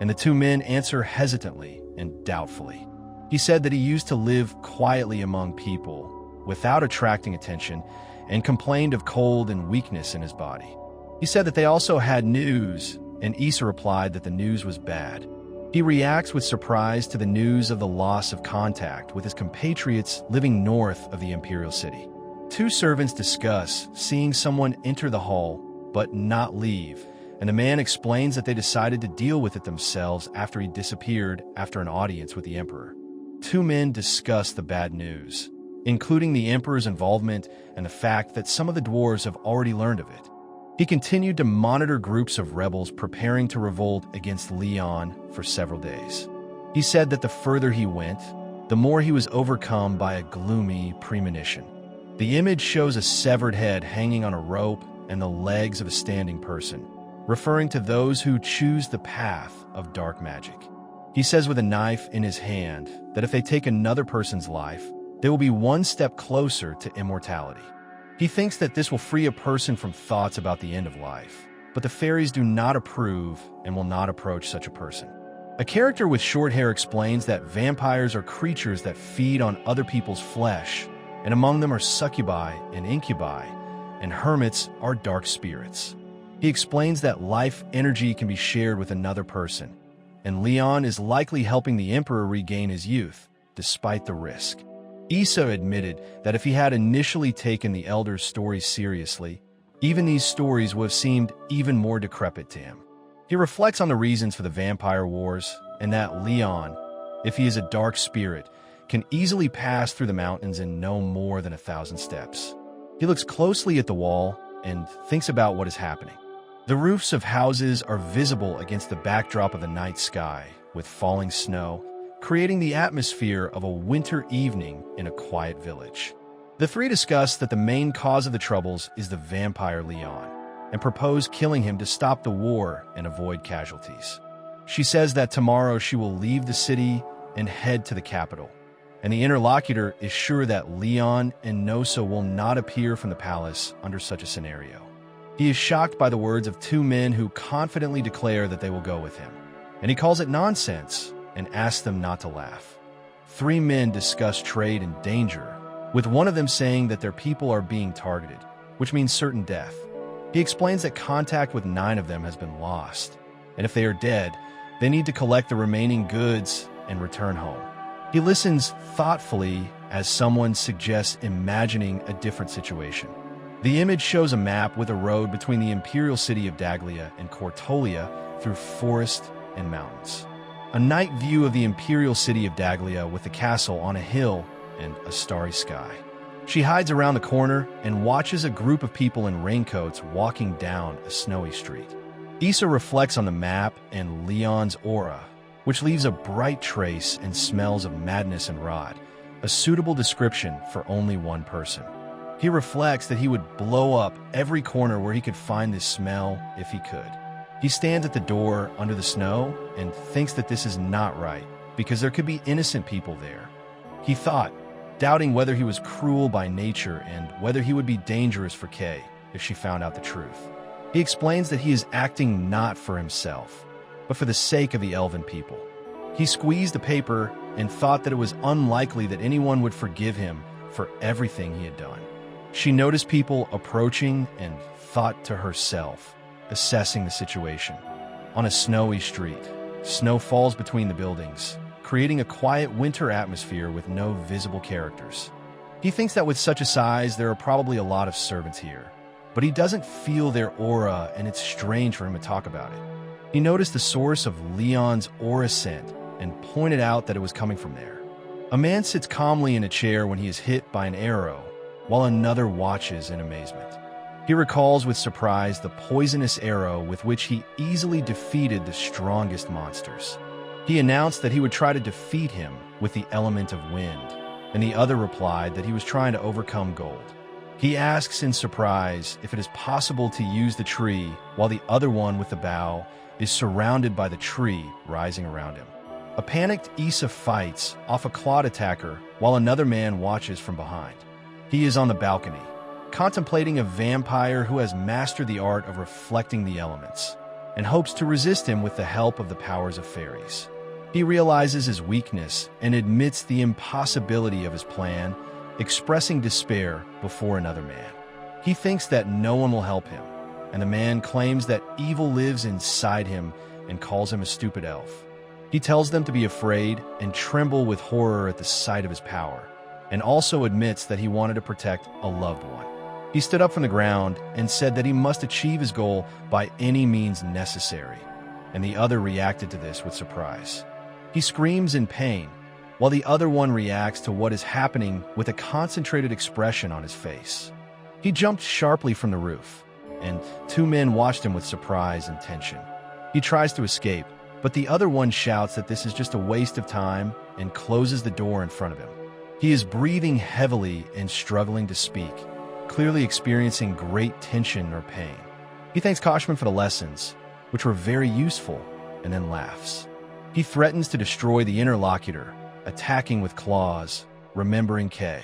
Speaker 1: and the two men answer hesitantly and doubtfully. He said that he used to live quietly among people, without attracting attention, and complained of cold and weakness in his body. He said that they also had news, and Aesa replied that the news was bad. He reacts with surprise to the news of the loss of contact with his compatriots living north of the imperial city. Two servants discuss seeing someone enter the hall, but not leave, and the man explains that they decided to deal with it themselves after he disappeared after an audience with the emperor. Two men discuss the bad news, including the emperor's involvement and the fact that some of the dwarves have already learned of it. He continued to monitor groups of rebels preparing to revolt against Leon for several days. He said that the further he went, the more he was overcome by a gloomy premonition. The image shows a severed head hanging on a rope and the legs of a standing person, referring to those who choose the path of dark magic. He says with a knife in his hand that if they take another person's life, they will be one step closer to immortality. He thinks that this will free a person from thoughts about the end of life, but the fairies do not approve and will not approach such a person. A character with short hair explains that vampires are creatures that feed on other people's flesh, and among them are succubi and incubi, and hermits are dark spirits. He explains that life energy can be shared with another person, and Leon is likely helping the emperor regain his youth, despite the risk. Aesa admitted that if he had initially taken the elders' stories seriously, even these stories would have seemed even more decrepit to him. He reflects on the reasons for the vampire wars, and that Leon, if he is a dark spirit, can easily pass through the mountains in no more than 1,000 steps. He looks closely at the wall and thinks about what is happening. The roofs of houses are visible against the backdrop of the night sky, with falling snow, creating the atmosphere of a winter evening in a quiet village. The three discuss that the main cause of the troubles is the vampire Leon, and propose killing him to stop the war and avoid casualties. She says that tomorrow she will leave the city and head to the capital, and the interlocutor is sure that Leon and Nosa will not appear from the palace under such a scenario. He is shocked by the words of two men who confidently declare that they will go with him, and he calls it nonsense and asks them not to laugh. Three men discuss trade and danger, with one of them saying that their people are being targeted, which means certain death. He explains that contact with 9 of them has been lost, and if they are dead, they need to collect the remaining goods and return home. He listens thoughtfully as someone suggests imagining a different situation. The image shows a map with a road between the imperial city of Daglia and Cortolia through forest and mountains. A night view of the imperial city of Daglia with the castle on a hill and a starry sky. She hides around the corner and watches a group of people in raincoats walking down a snowy street. Aesa reflects on the map and Leon's aura, which leaves a bright trace and smells of madness and rot, a suitable description for only one person. He reflects that he would blow up every corner where he could find this smell if he could. He stands at the door under the snow and thinks that this is not right, because there could be innocent people there. He thought, doubting whether he was cruel by nature and whether he would be dangerous for Kay if she found out the truth. He explains that he is acting not for himself, but for the sake of the elven people. He squeezed the paper and thought that it was unlikely that anyone would forgive him for everything he had done. She noticed people approaching and thought to herself, assessing the situation. On a snowy street, snow falls between the buildings, creating a quiet winter atmosphere with no visible characters. He thinks that with such a size, there are probably a lot of servants here, but he doesn't feel their aura, and it's strange for him to talk about it. He noticed the source of Leon's aura scent and pointed out that it was coming from there. A man sits calmly in a chair when he is hit by an arrow, while another watches in amazement. He recalls with surprise the poisonous arrow with which he easily defeated the strongest monsters. He announced that he would try to defeat him with the element of wind, and the other replied that he was trying to overcome gold. He asks in surprise if it is possible to use the tree while the other one with the bow is surrounded by the tree rising around him. A panicked Aesa fights off a clawed attacker while another man watches from behind. He is on the balcony, contemplating a vampire who has mastered the art of reflecting the elements and hopes to resist him with the help of the powers of fairies. He realizes his weakness and admits the impossibility of his plan, expressing despair before another man. He thinks that no one will help him, and the man claims that evil lives inside him and calls him a stupid elf. He tells them to be afraid and tremble with horror at the sight of his power, and also admits that he wanted to protect a loved one. He stood up from the ground and said that he must achieve his goal by any means necessary, and the other reacted to this with surprise. He screams in pain, while the other one reacts to what is happening with a concentrated expression on his face. He jumped sharply from the roof, and 2 men watched him with surprise and tension. He tries to escape, but the other one shouts that this is just a waste of time and closes the door in front of him. He is breathing heavily and struggling to speak, clearly experiencing great tension or pain. He thanks Koshman for the lessons, which were very useful, and then laughs. He threatens to destroy the interlocutor, attacking with claws, remembering Kay.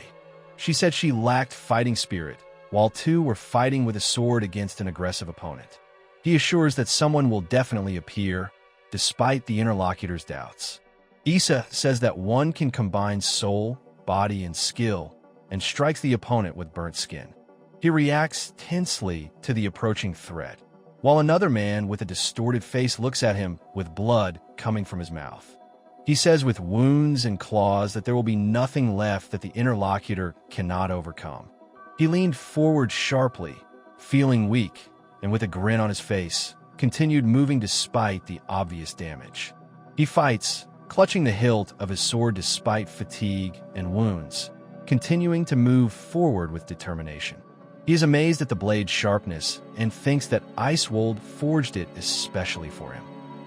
Speaker 1: She said she lacked fighting spirit, while 2 were fighting with a sword against an aggressive opponent. He assures that someone will definitely appear, despite the interlocutor's doubts. Aesa says that one can combine soul, body, and skill, and strikes the opponent with burnt skin. He reacts tensely to the approaching threat, while another man with a distorted face looks at him with blood coming from his mouth. He says with wounds and claws that there will be nothing left that the interlocutor cannot overcome. He leaned forward sharply, feeling weak, and with a grin on his face, continued moving despite the obvious damage. He fights, clutching the hilt of his sword despite fatigue and wounds, continuing to move forward with determination. He is amazed at the blade's sharpness and thinks that Icewold forged it especially for him.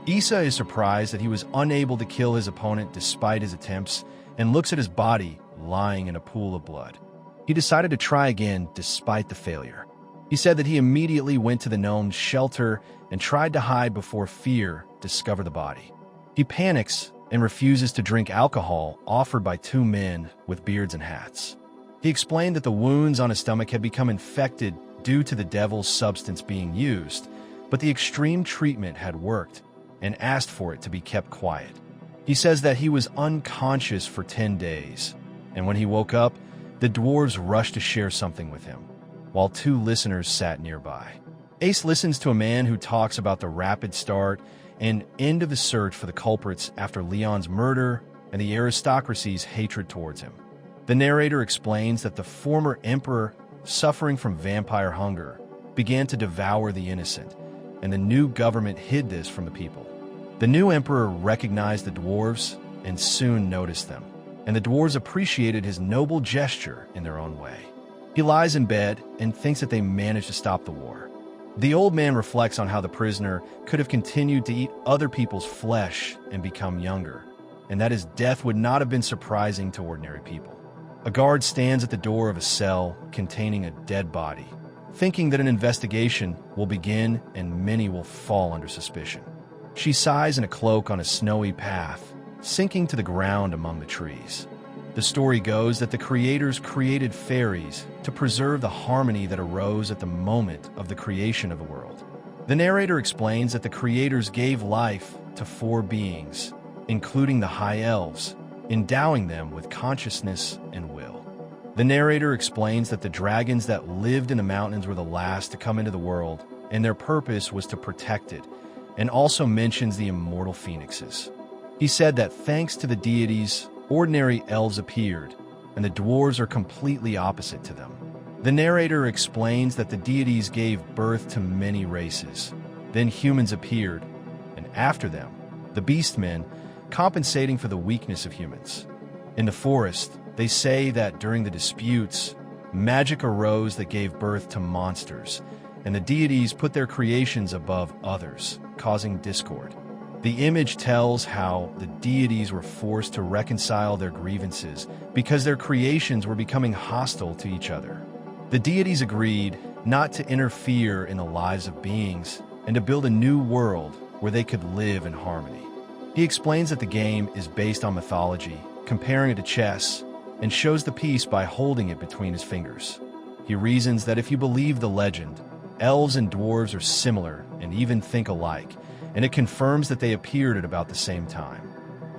Speaker 1: Aesa is surprised that he was unable to kill his opponent despite his attempts and looks at his body lying in a pool of blood. He decided to try again despite the failure. He said that he immediately went to the gnome's shelter and tried to hide before fear discovered the body. He panics and refuses to drink alcohol offered by two men with beards and hats. He explained that the wounds on his stomach had become infected due to the devil's substance being used, but the extreme treatment had worked and asked for it to be kept quiet. He says that he was unconscious for 10 days, and when he woke up, the dwarves rushed to share something with him, while two listeners sat nearby. Ace listens to a man who talks about the rapid start and end of the search for the culprits after Leon's murder and the aristocracy's hatred towards him. The narrator explains that the former emperor, suffering from vampire hunger, began to devour the innocent, and the new government hid this from the people. The new emperor recognized the dwarves and soon noticed them, and the dwarves appreciated his noble gesture in their own way. He lies in bed and thinks that they managed to stop the war. The old man reflects on how the prisoner could have continued to eat other people's flesh and become younger, and that his death would not have been surprising to ordinary people. A guard stands at the door of a cell containing a dead body, thinking that an investigation will begin and many will fall under suspicion. She sighs in a cloak on a snowy path, sinking to the ground among the trees. The story goes that the creators created fairies to preserve the harmony that arose at the moment of the creation of the world. The narrator explains that the creators gave life to 4 beings, including the high elves, endowing them with consciousness and will. The narrator explains that the dragons that lived in the mountains were the last to come into the world, and their purpose was to protect it, and also mentions the immortal phoenixes. He said that thanks to the deities, ordinary elves appeared, and the dwarves are completely opposite to them. The narrator explains that the deities gave birth to many races. Then humans appeared, and after them, the beastmen, compensating for the weakness of humans. In the forest, they say that during the disputes, magic arose that gave birth to monsters, and the deities put their creations above others, causing discord. The image tells how the deities were forced to reconcile their grievances because their creations were becoming hostile to each other. The deities agreed not to interfere in the lives of beings and to build a new world where they could live in harmony. He explains that the game is based on mythology, comparing it to chess, and shows the piece by holding it between his fingers. He reasons that if you believe the legend, elves and dwarves are similar and even think alike, and it confirms that they appeared at about the same time.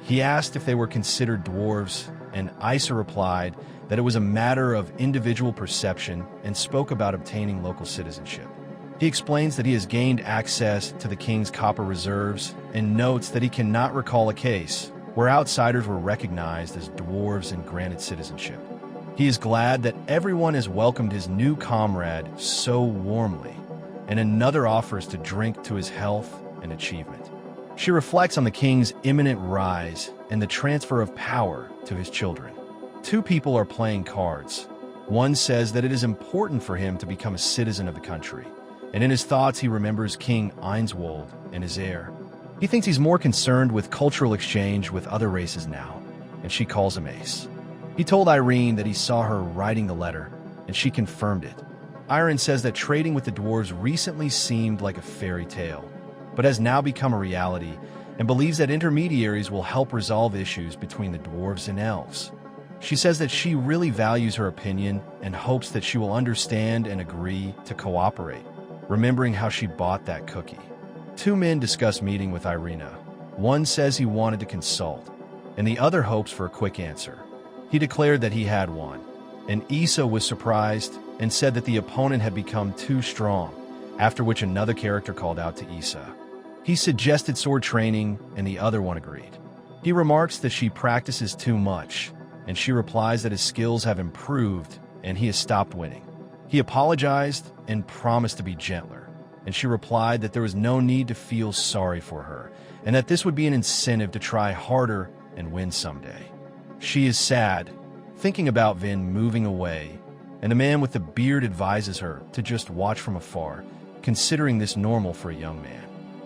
Speaker 1: He asked if they were considered dwarves, and Aesa replied that it was a matter of individual perception and spoke about obtaining local citizenship. He explains that he has gained access to the king's copper reserves and notes that he cannot recall a case where outsiders were recognized as dwarves and granted citizenship. He is glad that everyone has welcomed his new comrade so warmly, and another offers to drink to his health and achievement. She reflects on the king's imminent rise and the transfer of power to his children. 2 people are playing cards. One says that it is important for him to become a citizen of the country, and in his thoughts he remembers King Einswold and his heir. He thinks he's more concerned with cultural exchange with other races now, and she calls him Ace. He told Irene that he saw her writing the letter, and she confirmed it. Irene says that trading with the dwarves recently seemed like a fairy tale, but has now become a reality, and believes that intermediaries will help resolve issues between the dwarves and elves. She says that she really values her opinion and hopes that she will understand and agree to cooperate, remembering how she bought that cookie. 2 men discuss meeting with Irina. One says he wanted to consult, and the other hopes for a quick answer. He declared that he had one, and Aesa was surprised and said that the opponent had become too strong, after which another character called out to Aesa. He suggested sword training, and the other one agreed. He remarks that she practices too much, and she replies that his skills have improved and he has stopped winning. He apologized and promised to be gentler, and she replied that there was no need to feel sorry for her, and that this would be an incentive to try harder and win someday. She is sad, thinking about Vin moving away, and the man with the beard advises her to just watch from afar, considering this normal for a young man.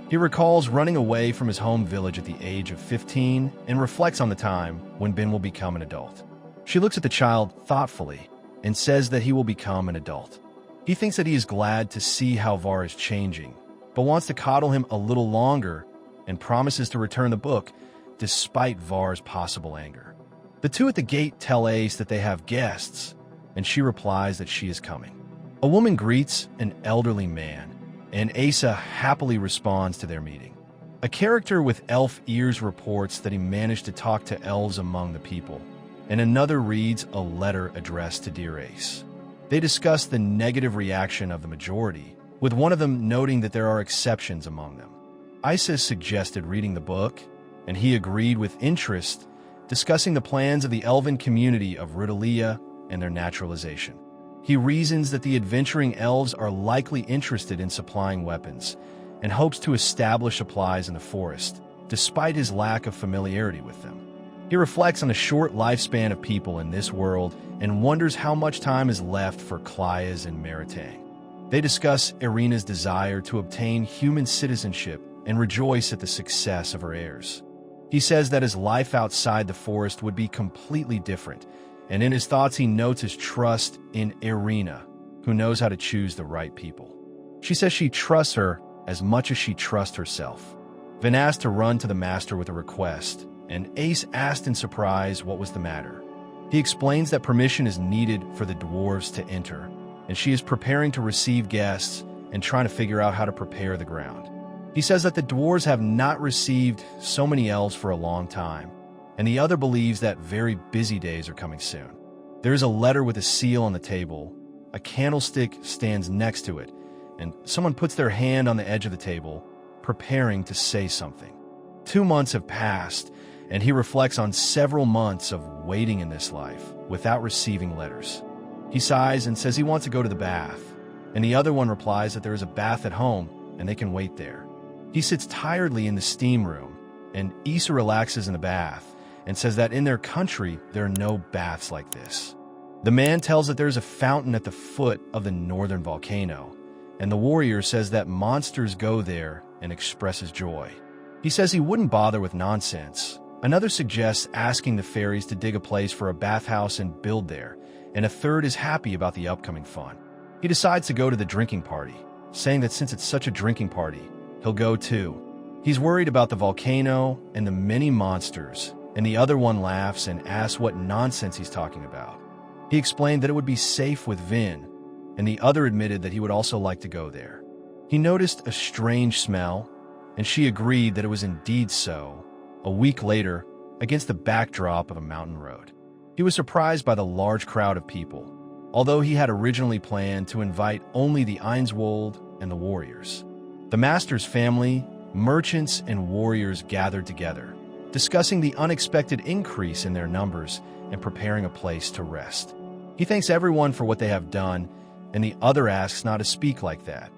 Speaker 1: He recalls running away from his home village at the age of 15 and reflects on the time when Ben will become an adult. She looks at the child thoughtfully and says that he will become an adult. He thinks that he is glad to see how Var is changing, but wants to coddle him a little longer and promises to return the book despite Var's possible anger. The two at the gate tell Ace that they have guests, and she replies that she is coming. A woman greets an elderly man, and Aesa happily responds to their meeting. A character with elf ears reports that he managed to talk to elves among the people, and another reads a letter addressed to Dear Ace. They discuss the negative reaction of the majority, with one of them noting that there are exceptions among them. Aesa suggested reading the book, and he agreed with interest, discussing the plans of the elven community of Ridalia and their naturalization. He reasons that the adventuring elves are likely interested in supplying weapons, and hopes to establish supplies in the forest, despite his lack of familiarity with them. He reflects on the short lifespan of people in this world and wonders how much time is left for Clias and Meritang. They discuss Irina's desire to obtain human citizenship and rejoice at the success of her heirs. He says that his life outside the forest would be completely different, and in his thoughts he notes his trust in Irina, who knows how to choose the right people. She says she trusts her as much as she trusts herself. Vin asked to run to the master with a request, and Ace asked in surprise what was the matter. He explains that permission is needed for the dwarves to enter, and she is preparing to receive guests and trying to figure out how to prepare the ground. He says that the dwarves have not received so many elves for a long time, and the other believes that very busy days are coming soon. There is a letter with a seal on the table, a candlestick stands next to it, and someone puts their hand on the edge of the table, preparing to say something. 2 months have passed, and he reflects on several months of waiting in this life without receiving letters. He sighs and says he wants to go to the bath, and the other one replies that there is a bath at home and they can wait there. He sits tiredly in the steam room, and Issa relaxes in the bath and says that in their country there are no baths like this. The man tells that there is a fountain at the foot of the northern volcano, and the warrior says that monsters go there and expresses joy. He says he wouldn't bother with nonsense. Another suggests asking the fairies to dig a place for a bathhouse and build there, and a third is happy about the upcoming fun. He decides to go to the drinking party, saying that since it's such a drinking party, he'll go too. He's worried about the volcano and the many monsters, and the other one laughs and asks what nonsense he's talking about. He explained that it would be safe with Vin, and the other admitted that he would also like to go there. He noticed a strange smell, and she agreed that it was indeed so, a week later, against the backdrop of a mountain road. He was surprised by the large crowd of people, although he had originally planned to invite only the Ainswold and the warriors. The master's family, merchants, and warriors gathered together, discussing the unexpected increase in their numbers and preparing a place to rest. He thanks everyone for what they have done, and the other asks not to speak like that,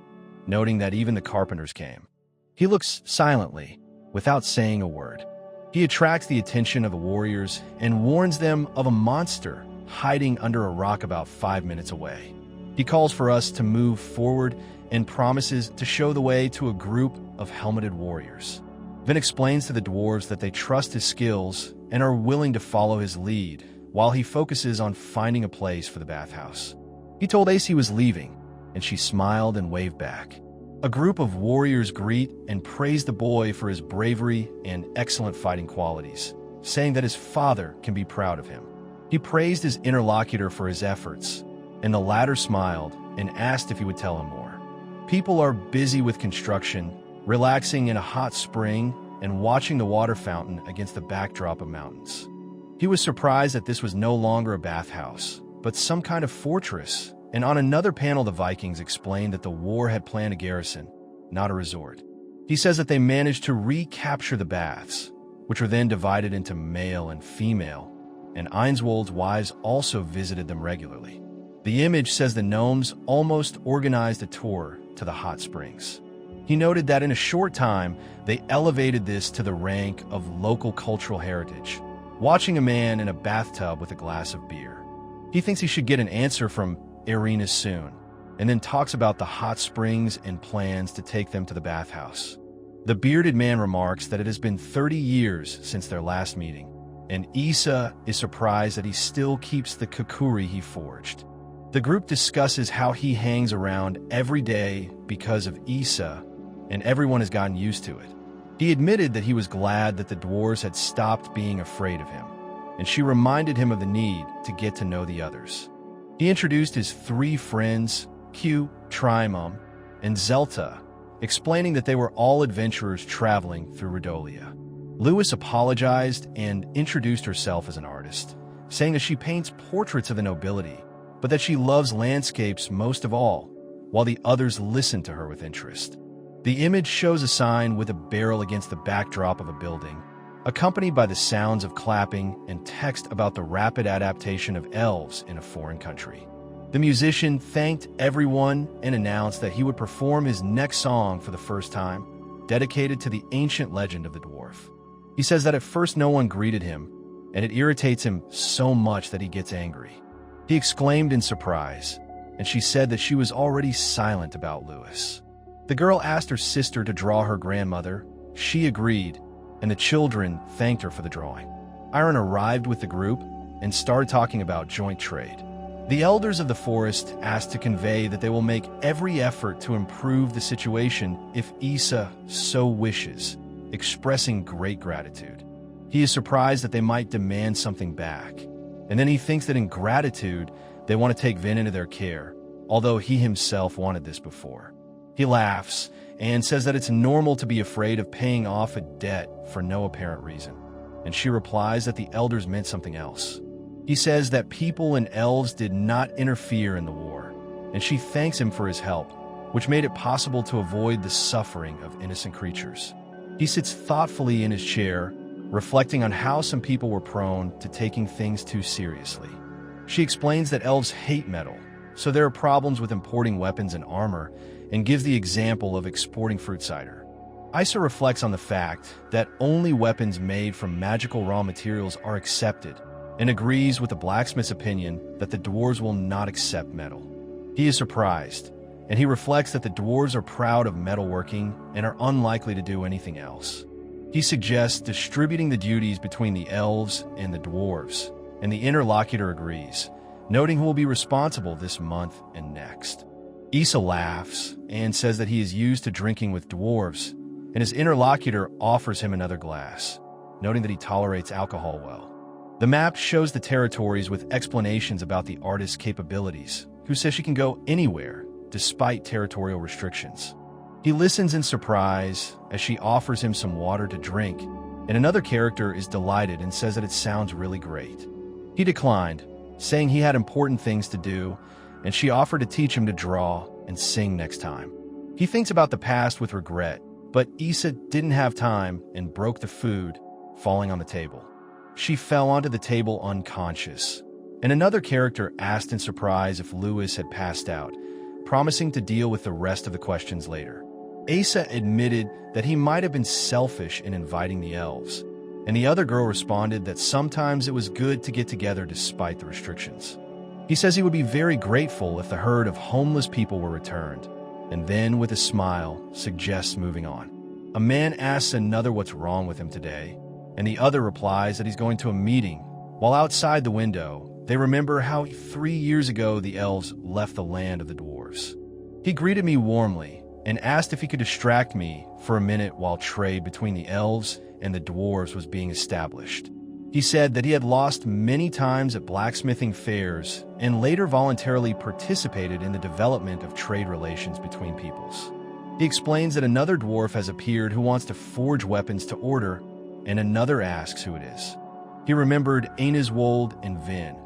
Speaker 1: noting that even the carpenters came. He looks silently, without saying a word. He attracts the attention of the warriors and warns them of a monster hiding under a rock about 5 minutes away. He calls for us to move forward and promises to show the way to a group of helmeted warriors. Vin explains to the dwarves that they trust his skills and are willing to follow his lead, while he focuses on finding a place for the bathhouse. He told Ace he was leaving, and she smiled and waved back. A group of warriors greet and praise the boy for his bravery and excellent fighting qualities, saying that his father can be proud of him. He praised his interlocutor for his efforts, and the latter smiled and asked if he would tell him more. People are busy with construction, relaxing in a hot spring and watching the water fountain against the backdrop of mountains. He was surprised that this was no longer a bathhouse, but some kind of fortress, and on another panel the Vikings explained that the war had planned a garrison, not a resort. He says that they managed to recapture the baths, which were then divided into male and female, and Ainswold's wives also visited them regularly. The image says the gnomes almost organized a tour to the hot springs. He noted that in a short time, they elevated this to the rank of local cultural heritage, watching a man in a bathtub with a glass of beer. He thinks he should get an answer from Irina soon, and then talks about the hot springs and plans to take them to the bathhouse. The bearded man remarks that it has been 30 years since their last meeting, and Issa is surprised that he still keeps the kukuri he forged. The group discusses how he hangs around every day because of Aesa, and everyone has gotten used to it. He admitted that he was glad that the dwarves had stopped being afraid of him, and she reminded him of the need to get to know the others. He introduced his 3 friends, Q, Trimum, and Zelta, explaining that they were all adventurers traveling through Rhodolia. Lewis apologized and introduced herself as an artist, saying that she paints portraits of the nobility, but that she loves landscapes most of all, while the others listen to her with interest. The image shows a sign with a barrel against the backdrop of a building, accompanied by the sounds of clapping and text about the rapid adaptation of elves in a foreign country. The musician thanked everyone and announced that he would perform his next song for the first time, dedicated to the ancient legend of the dwarf. He says that at first no one greeted him, and it irritates him so much that he gets angry. He exclaimed in surprise, and she said that she was already silent about Lewis. The girl asked her sister to draw her grandmother. She agreed, and the children thanked her for the drawing. Iron arrived with the group and started talking about joint trade. The elders of the forest asked to convey that they will make every effort to improve the situation if Aesa so wishes, expressing great gratitude. He is surprised that they might demand something back, and then he thinks that in gratitude they want to take Vin into their care, although he himself wanted this before. He laughs and says that it's normal to be afraid of paying off a debt for no apparent reason, and she replies that the elders meant something else. He says that people and elves did not interfere in the war, and she thanks him for his help, which made it possible to avoid the suffering of innocent creatures. He sits thoughtfully in his chair, reflecting on how some people were prone to taking things too seriously. She explains that elves hate metal, so there are problems with importing weapons and armor, and gives the example of exporting fruit cider. Aesa reflects on the fact that only weapons made from magical raw materials are accepted, and agrees with the blacksmith's opinion that the dwarves will not accept metal. He is surprised, and he reflects that the dwarves are proud of metalworking and are unlikely to do anything else. He suggests distributing the duties between the elves and the dwarves, and the interlocutor agrees, noting who will be responsible this month and next. Aesa laughs and says that he is used to drinking with dwarves, and his interlocutor offers him another glass, noting that he tolerates alcohol well. The map shows the territories with explanations about the artist's capabilities, who says she can go anywhere despite territorial restrictions. He listens in surprise as she offers him some water to drink, and another character is delighted and says that it sounds really great. He declined, saying he had important things to do, and she offered to teach him to draw and sing next time. He thinks about the past with regret, but Aesa didn't have time and broke the food, falling on the table. She fell onto the table unconscious, and another character asked in surprise if Lewis had passed out, promising to deal with the rest of the questions later. Aesa admitted that he might have been selfish in inviting the elves, and the other girl responded that sometimes it was good to get together despite the restrictions. He says he would be very grateful if the herd of homeless people were returned, and then, with a smile, suggests moving on. A man asks another what's wrong with him today, and the other replies that he's going to a meeting. While outside the window, they remember how 3 years ago the elves left the land of the dwarves. He greeted me warmly and asked if he could distract me for a minute while trade between the elves and the dwarves was being established. He said that he had lost many times at blacksmithing fairs and later voluntarily participated in the development of trade relations between peoples. He explains that another dwarf has appeared who wants to forge weapons to order, and another asks who it is. He remembered Aineswold and Vin,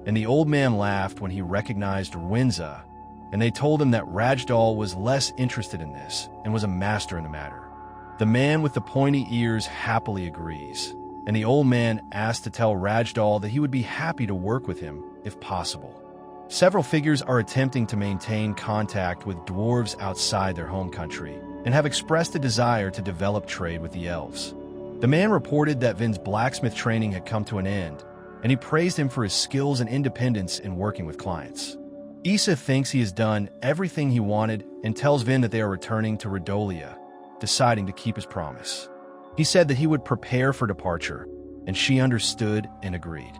Speaker 1: and the old man laughed when he recognized Rwinza, and they told him that Rajdal was less interested in this and was a master in the matter. The man with the pointy ears happily agrees, and the old man asked to tell Rajdal that he would be happy to work with him if possible. Several figures are attempting to maintain contact with dwarves outside their home country and have expressed a desire to develop trade with the elves. The man reported that Vin's blacksmith training had come to an end, and he praised him for his skills and independence in working with clients. Aesa thinks he has done everything he wanted and tells Vin that they are returning to Rhodolia, deciding to keep his promise. He said that he would prepare for departure, and she understood and agreed.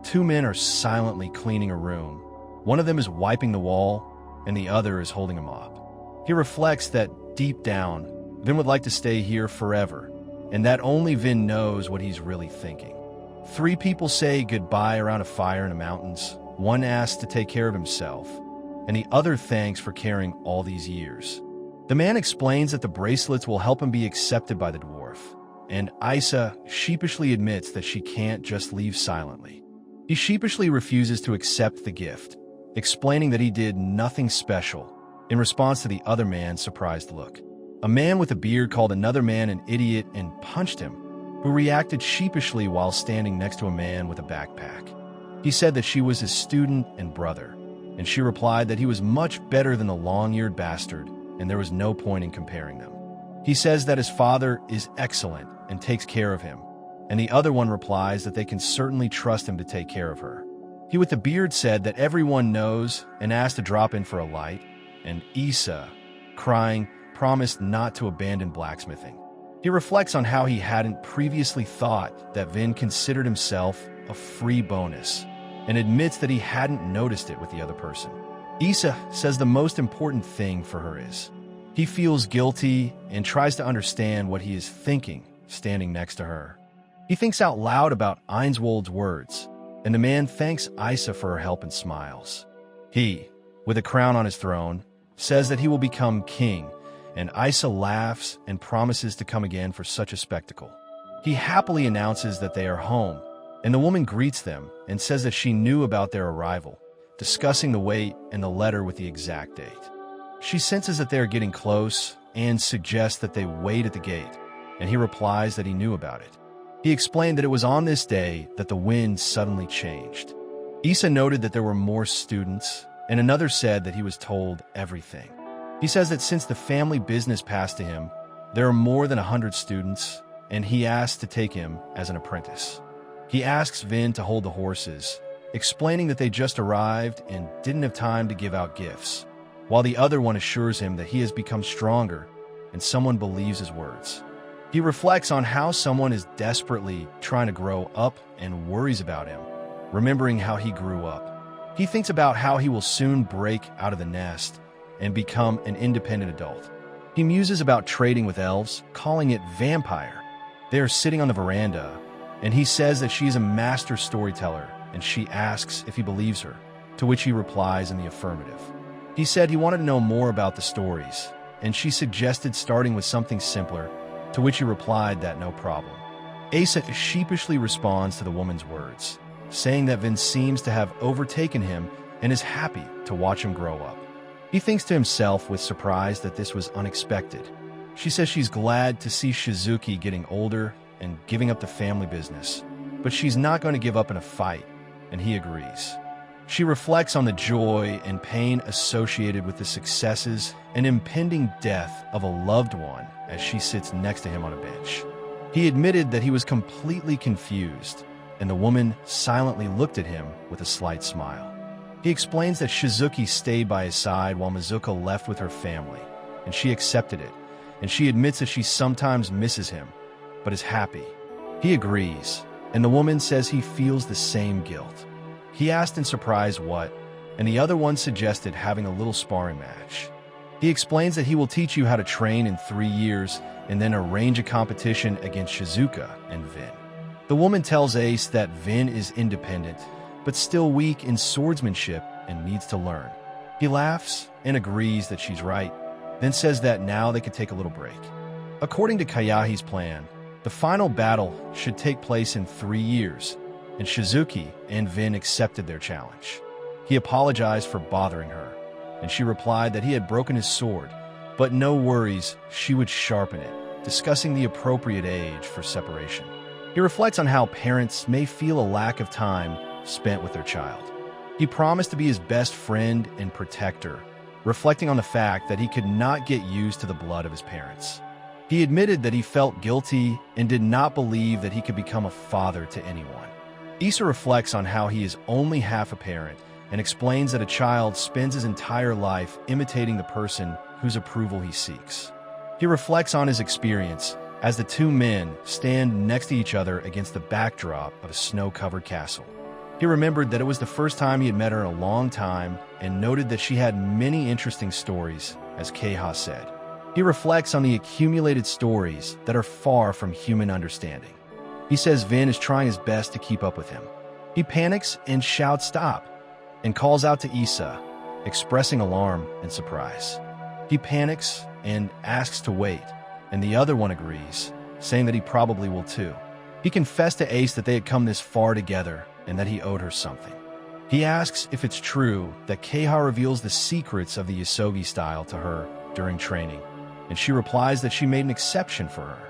Speaker 1: Two men are silently cleaning a room, One of them is wiping the wall, and the other is holding a mop. He reflects that, deep down, Vin would like to stay here forever, and that only Vin knows what he's really thinking. 3 people say goodbye around a fire in the mountains. One asks to take care of himself, and the other thanks for caring all these years. The man explains that the bracelets will help him be accepted by the dwarf, and Aesa sheepishly admits that she can't just leave silently. He sheepishly refuses to accept the gift, explaining that he did nothing special, in response to the other man's surprised look. A man with a beard called another man an idiot and punched him, who reacted sheepishly while standing next to a man with a backpack. He said that she was his student and brother, and she replied that he was much better than the long-eared bastard, and there was no point in comparing them. He says that his father is excellent and takes care of him, and the other one replies that they can certainly trust him to take care of her. He with the beard said that everyone knows and asked to drop in for a light, and Aesa, crying, promised not to abandon blacksmithing. He reflects on how he hadn't previously thought that Vin considered himself a free bonus, and admits that he hadn't noticed it with the other person. Aesa says the most important thing for her is, he feels guilty and tries to understand what he is thinking standing next to her. He thinks out loud about Ainswold's words, and the man thanks Aesa for her help and smiles. He, with a crown on his throne, says that he will become king, and Aesa laughs and promises to come again for such a spectacle. He happily announces that they are home, and the woman greets them and says that she knew about their arrival, discussing the weight and the letter with the exact date. She senses that they are getting close and suggests that they wait at the gate, and he replies that he knew about it. He explained that it was on this day that the wind suddenly changed. Aesa noted that there were more students, and another said that he was told everything. He says that since the family business passed to him, there are more than 100 students, and he asked to take him as an apprentice. He asks Vin to hold the horses, explaining that they just arrived and didn't have time to give out gifts, while the other one assures him that he has become stronger and someone believes his words. He reflects on how someone is desperately trying to grow up and worries about him, remembering how he grew up. He thinks about how he will soon break out of the nest and become an independent adult. He muses about trading with elves, calling it vampire. They are sitting on the veranda, and he says that she is a master storyteller, and she asks if he believes her, to which he replies in the affirmative. He said he wanted to know more about the stories, and she suggested starting with something simpler, to which he replied that no problem. Aesa sheepishly responds to the woman's words, saying that Vin seems to have overtaken him and is happy to watch him grow up. He thinks to himself with surprise that this was unexpected. She says she's glad to see Shizuki getting older and giving up the family business, but she's not going to give up in a fight, and he agrees. She reflects on the joy and pain associated with the successes and impending death of a loved one as she sits next to him on a bench. He admitted that he was completely confused, and the woman silently looked at him with a slight smile. He explains that Shizuki stayed by his side while Mizuka left with her family, and she accepted it, and she admits that she sometimes misses him, but is happy. He agrees, and the woman says he feels the same guilt. He asked in surprise what, and the other one suggested having a little sparring match. He explains that he will teach you how to train in 3 years and then arrange a competition against Shizuka and Vin. The woman tells Ace that Vin is independent, but still weak in swordsmanship and needs to learn. He laughs and agrees that she's right, then says that now they could take a little break. According to Kayahi's plan, the final battle should take place in 3 years, and Shizuki and Vin accepted their challenge. He apologized for bothering her, and she replied that he had broken his sword, but no worries, she would sharpen it, discussing the appropriate age for separation. He reflects on how parents may feel a lack of time spent with their child. He promised to be his best friend and protector, reflecting on the fact that he could not get used to the blood of his parents. He admitted that he felt guilty and did not believe that he could become a father to anyone. Aesa reflects on how he is only half a parent and explains that a child spends his entire life imitating the person whose approval he seeks. He reflects on his experience as the two men stand next to each other against the backdrop of a snow-covered castle. He remembered that it was the first time he had met her in a long time and noted that she had many interesting stories, as Keiha said. He reflects on the accumulated stories that are far from human understanding. He says Vin is trying his best to keep up with him. He panics and shouts stop, and calls out to Aesa, expressing alarm and surprise. He panics and asks to wait, and the other one agrees, saying that he probably will too. He confessed to Ace that they had come this far together and that he owed her something. He asks if it's true that Keiha reveals the secrets of the Yasogi style to her during training, and she replies that she made an exception for her.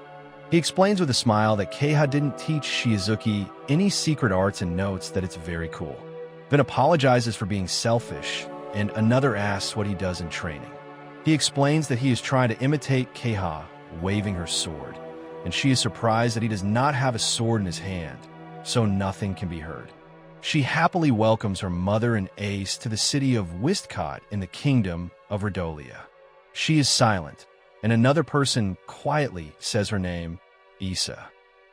Speaker 1: He explains with a smile that Keiha didn't teach Shizuki any secret arts and notes that it's very cool. Then apologizes for being selfish, and another asks what he does in training. He explains that he is trying to imitate Keiha, waving her sword, and she is surprised that he does not have a sword in his hand, so nothing can be heard. She happily welcomes her mother and Ace to the city of Wistcott in the kingdom of Redolia. She is silent, and another person quietly says her name, Aesa.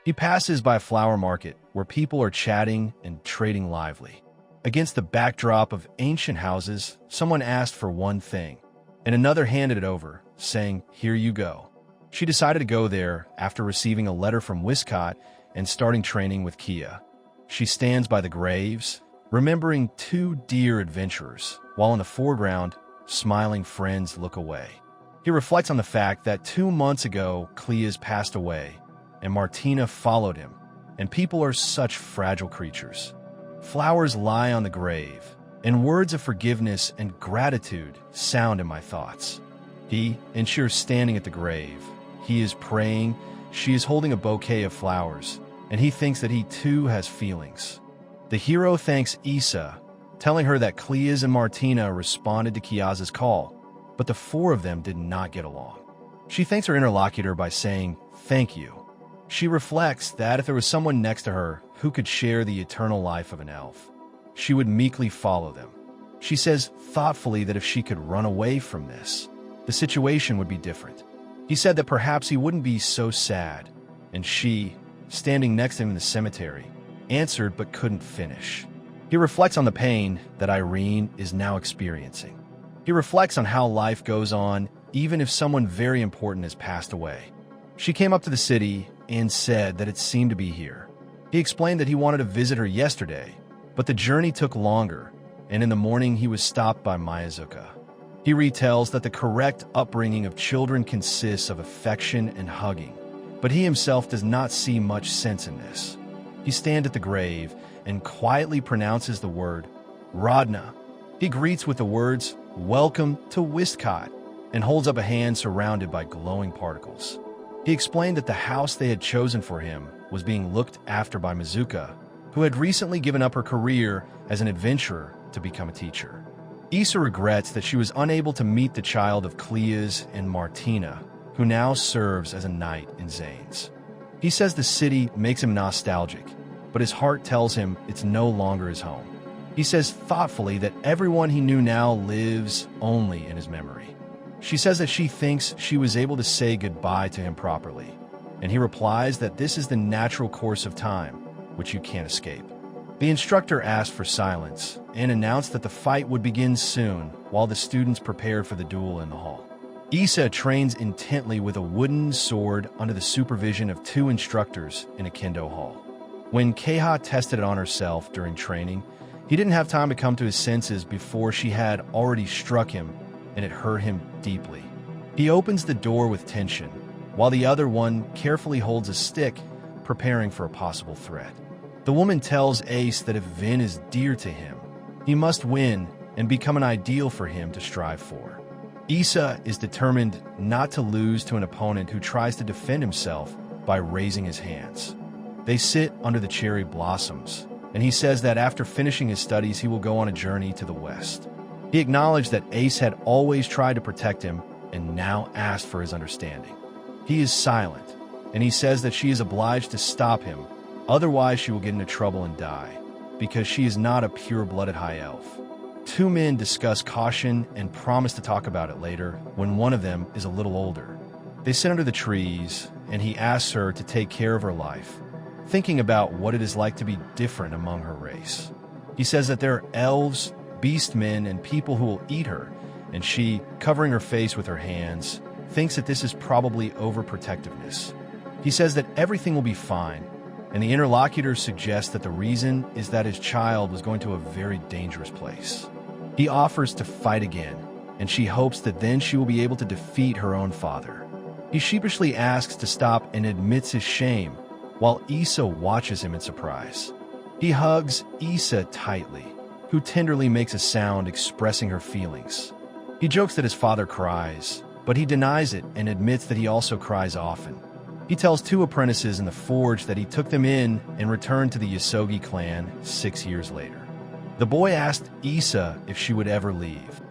Speaker 1: He passes by a flower market where people are chatting and trading lively. Against the backdrop of ancient houses, someone asked for one thing, and another handed it over, saying, "Here you go." She decided to go there after receiving a letter from Wistcott and starting training with Kia. She stands by the graves, remembering two dear adventurers, while in the foreground, smiling friends look away. He reflects on the fact that 2 months ago, Clea's passed away, and Martina followed him, and people are such fragile creatures. Flowers lie on the grave, and words of forgiveness and gratitude sound in my thoughts. He ensures standing at the grave. He is praying, she is holding a bouquet of flowers, and he thinks that he too has feelings. The hero thanks Aesa, telling her that Cleas and Martina responded to Kiaza's call, but the four of them did not get along. She thanks her interlocutor by saying, "Thank you." She reflects that if there was someone next to her who could share the eternal life of an elf, she would meekly follow them. She says thoughtfully that if she could run away from this, the situation would be different. He said that perhaps he wouldn't be so sad, and she, standing next to him in the cemetery, answered but couldn't finish. He reflects on the pain that Irene is now experiencing. He reflects on how life goes on even if someone very important has passed away. She came up to the city and said that it seemed to be here. He explained that he wanted to visit her yesterday, but the journey took longer, and in the morning he was stopped by Miyazuka. He retells that the correct upbringing of children consists of affection and hugging, but he himself does not see much sense in this. He stands at the grave and quietly pronounces the word, Radna. He greets with the words, "Welcome to Wistcott," and holds up a hand surrounded by glowing particles. He explained that the house they had chosen for him was being looked after by Mizuka, who had recently given up her career as an adventurer to become a teacher. Aesa regrets that she was unable to meet the child of Cleas and Martina, who now serves as a knight in Zane's. He says the city makes him nostalgic, but his heart tells him it's no longer his home. He says thoughtfully that everyone he knew now lives only in his memory. She says that she thinks she was able to say goodbye to him properly, and he replies that this is the natural course of time, which you can't escape. The instructor asked for silence and announced that the fight would begin soon while the students prepared for the duel in the hall. Aesa trains intently with a wooden sword under the supervision of 2 instructors in a kendo hall. When Keiha tested it on herself during training, he didn't have time to come to his senses before she had already struck him, and it hurt him deeply. He opens the door with tension, while the other one carefully holds a stick, preparing for a possible threat. The woman tells Ace that if Vin is dear to him, he must win and become an ideal for him to strive for. Aesa is determined not to lose to an opponent who tries to defend himself by raising his hands. They sit under the cherry blossoms, and he says that after finishing his studies he will go on a journey to the west. He acknowledged that Ace had always tried to protect him and now asked for his understanding. He is silent, and he says that she is obliged to stop him, otherwise she will get into trouble and die, because she is not a pure-blooded high elf. 2 men discuss caution and promise to talk about it later when one of them is a little older. They sit under the trees, and he asks her to take care of her life, thinking about what it is like to be different among her race. He says that there are elves, beastmen, and people who will eat her, and she, covering her face with her hands, thinks that this is probably overprotectiveness. He says that everything will be fine, and the interlocutor suggests that the reason is that his child was going to a very dangerous place. He offers to fight again, and she hopes that then she will be able to defeat her own father. He sheepishly asks to stop and admits his shame, while Aesa watches him in surprise. He hugs Aesa tightly, who tenderly makes a sound expressing her feelings. He jokes that his father cries, but he denies it and admits that he also cries often. He tells two apprentices in the forge that he took them in and returned to the Yasoghi clan 6 years later. The boy asked Aesa if she would ever leave.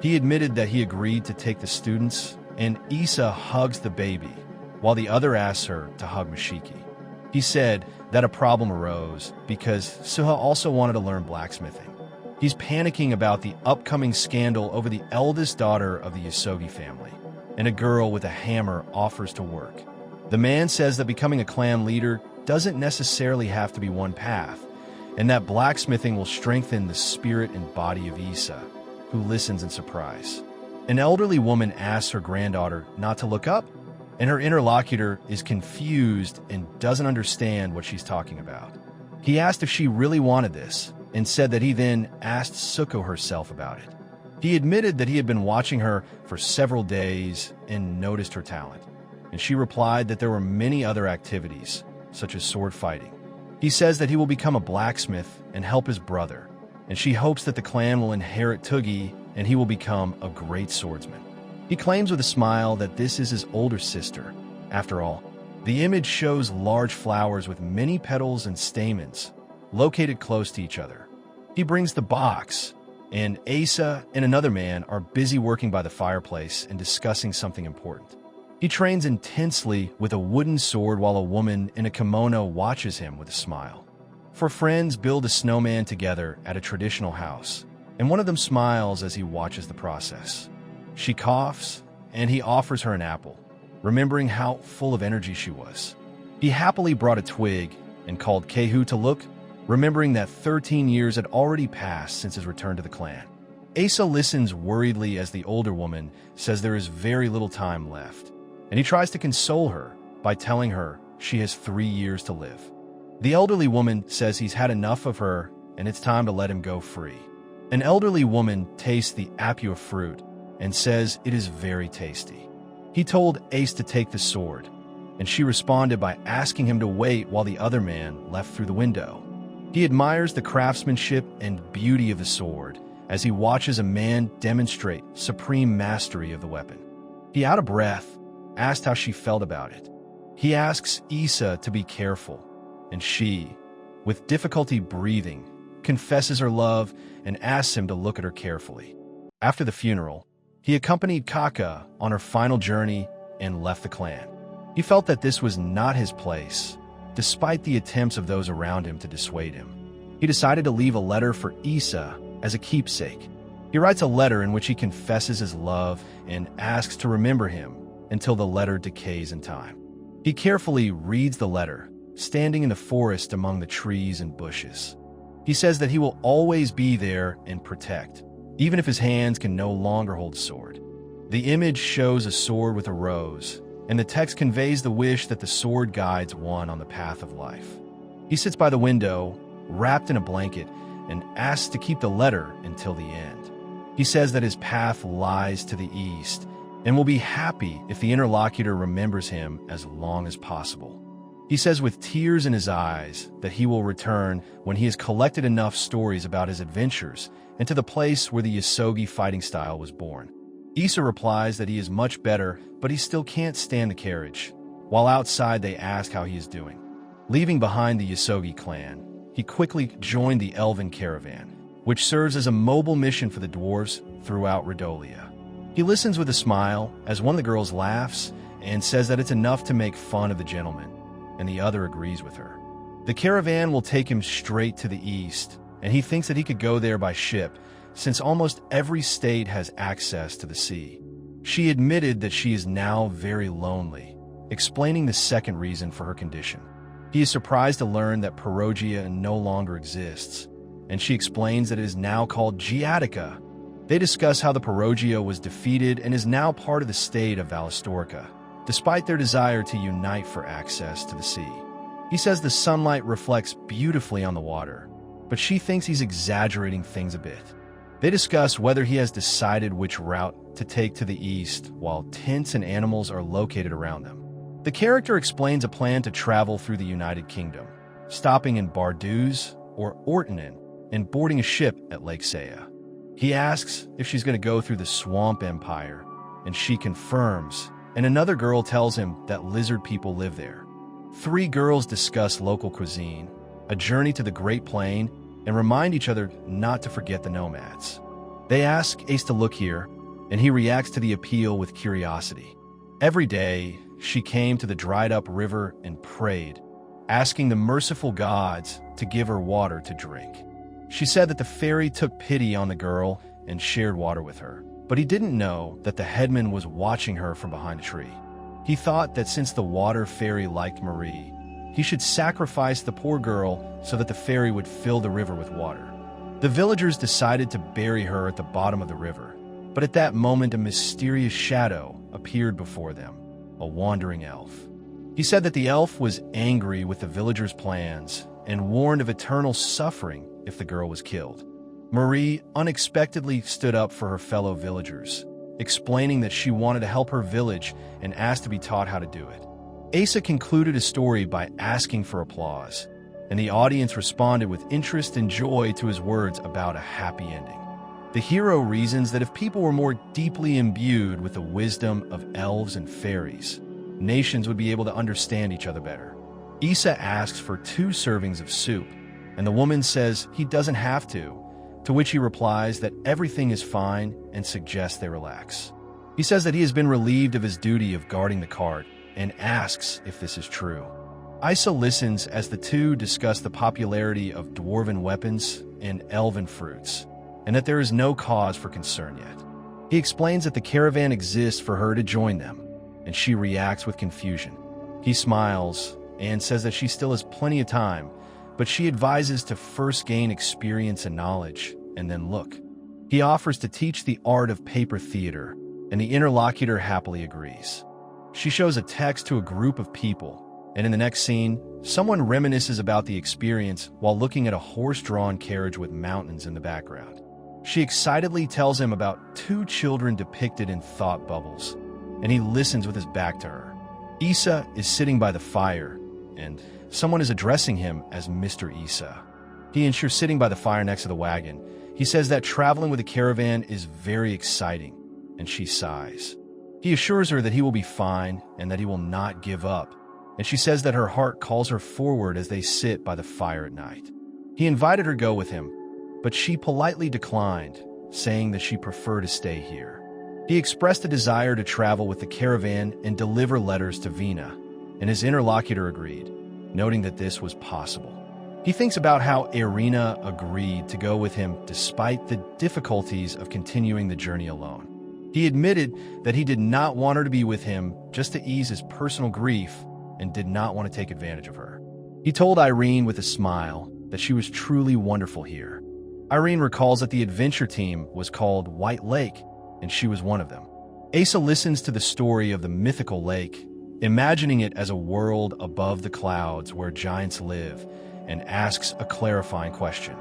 Speaker 1: He admitted that he agreed to take the students, and Aesa hugs the baby, while the other asks her to hug Mashiki. He said that a problem arose because Suha also wanted to learn blacksmithing. He's panicking about the upcoming scandal over the eldest daughter of the Yasoghi family, and a girl with a hammer offers to work. The man says that becoming a clan leader doesn't necessarily have to be one path, and that blacksmithing will strengthen the spirit and body of Aesa, who listens in surprise. An elderly woman asks her granddaughter not to look up, and her interlocutor is confused and doesn't understand what she's talking about. He asked if she really wanted this, and said that he then asked Suko herself about it. He admitted that he had been watching her for several days and noticed her talent, and she replied that there were many other activities, such as sword fighting. He says that he will become a blacksmith and help his brother, and she hopes that the clan will inherit Tugi and he will become a great swordsman. He claims with a smile that this is his older sister. After all, the image shows large flowers with many petals and stamens, located close to each other. He brings the box, and Aesa and another man are busy working by the fireplace and discussing something important. He trains intensely with a wooden sword while a woman in a kimono watches him with a smile. Four friends build a snowman together at a traditional house, and one of them smiles as he watches the process. She coughs, and he offers her an apple, remembering how full of energy she was. He happily brought a twig and called Kehu to look, remembering that 13 years had already passed since his return to the clan. Aesa listens worriedly as the older woman says there is very little time left, and he tries to console her by telling her she has 3 years to live. The elderly woman says he's had enough of her and it's time to let him go free. An elderly woman tastes the apua fruit and says it is very tasty. He told Ace to take the sword, and she responded by asking him to wait while the other man left through the window. He admires the craftsmanship and beauty of the sword as he watches a man demonstrate supreme mastery of the weapon. He, out of breath, asked how she felt about it. He asks Aesa to be careful, and she, with difficulty breathing, confesses her love and asks him to look at her carefully. After the funeral, he accompanied Kaka on her final journey and left the clan. He felt that this was not his place, despite the attempts of those around him to dissuade him. He decided to leave a letter for Aesa as a keepsake. He writes a letter in which he confesses his love and asks to remember him until the letter decays in time. He carefully reads the letter, standing in the forest among the trees and bushes. He says that he will always be there and protect, even if his hands can no longer hold a sword. The image shows a sword with a rose, and the text conveys the wish that the sword guides one on the path of life. He sits by the window, wrapped in a blanket, and asks to keep the letter until the end. He says that his path lies to the east, and will be happy if the interlocutor remembers him as long as possible. He says with tears in his eyes that he will return when he has collected enough stories about his adventures and to the place where the Yasoghi fighting style was born. Aesa replies that he is much better, but he still can't stand the carriage. While outside, they ask how he is doing. Leaving behind the Yasoghi clan, he quickly joined the Elven caravan, which serves as a mobile mission for the dwarves throughout Redolia. He listens with a smile as one of the girls laughs and says that it's enough to make fun of the gentleman, and the other agrees with her. The caravan will take him straight to the east, and he thinks that he could go there by ship, since almost every state has access to the sea. She admitted that she is now very lonely, explaining the second reason for her condition. He is surprised to learn that Perogia no longer exists, and she explains that it is now called Giatica. They discuss how the Perogia was defeated and is now part of the state of Vallistorica, despite their desire to unite for access to the sea. He says the sunlight reflects beautifully on the water, but she thinks he's exaggerating things a bit. They discuss whether he has decided which route to take to the east, while tents and animals are located around them. The character explains a plan to travel through the United Kingdom, stopping in Barduz or Ortonin and boarding a ship at Lake Saya. He asks if she's going to go through the Swamp Empire, and she confirms, and another girl tells him that lizard people live there. 3 girls discuss local cuisine, a journey to the Great Plain, and remind each other not to forget the nomads. They ask Ace to look here, and he reacts to the appeal with curiosity. Every day, she came to the dried-up river and prayed, asking the merciful gods to give her water to drink. She said that the fairy took pity on the girl and shared water with her, but he didn't know that the headman was watching her from behind a tree. He thought that since the water fairy liked Marie, he should sacrifice the poor girl so that the fairy would fill the river with water. The villagers decided to bury her at the bottom of the river, but at that moment a mysterious shadow appeared before them, a wandering elf. He said that the elf was angry with the villagers' plans and warned of eternal suffering if the girl was killed. Marie unexpectedly stood up for her fellow villagers, explaining that she wanted to help her village and asked to be taught how to do it. Aesa concluded his story by asking for applause, and the audience responded with interest and joy to his words about a happy ending. The hero reasons that if people were more deeply imbued with the wisdom of elves and fairies, nations would be able to understand each other better. Aesa asks for 2 servings of soup, and the woman says he doesn't have to which he replies that everything is fine and suggests they relax. He says that he has been relieved of his duty of guarding the cart and asks if this is true. Aesa listens as the 2 discuss the popularity of dwarven weapons and elven fruits, and that there is no cause for concern yet. He explains that the caravan exists for her to join them, and she reacts with confusion. He smiles and says that she still has plenty of time, but she advises to first gain experience and knowledge, and then look. He offers to teach the art of paper theater, and the interlocutor happily agrees. She shows a text to a group of people, and in the next scene, someone reminisces about the experience while looking at a horse-drawn carriage with mountains in the background. She excitedly tells him about 2 children depicted in thought bubbles, and he listens with his back to her. Aesa is sitting by the fire, and someone is addressing him as Mr. Aesa. He ensures sitting by the fire next to the wagon. He says that traveling with a caravan is very exciting, and she sighs. He assures her that he will be fine and that he will not give up, and she says that her heart calls her forward as they sit by the fire at night. He invited her to go with him, but she politely declined, saying that she preferred to stay here. He expressed a desire to travel with the caravan and deliver letters to Vina, and his interlocutor agreed, noting that this was possible. He thinks about how Irina agreed to go with him despite the difficulties of continuing the journey alone. He admitted that he did not want her to be with him just to ease his personal grief and did not want to take advantage of her. He told Irene with a smile that she was truly wonderful here. Irene recalls that the adventure team was called White Lake, and she was one of them. Aesa listens to the story of the mythical lake, imagining it as a world above the clouds where giants live, and asks a clarifying question.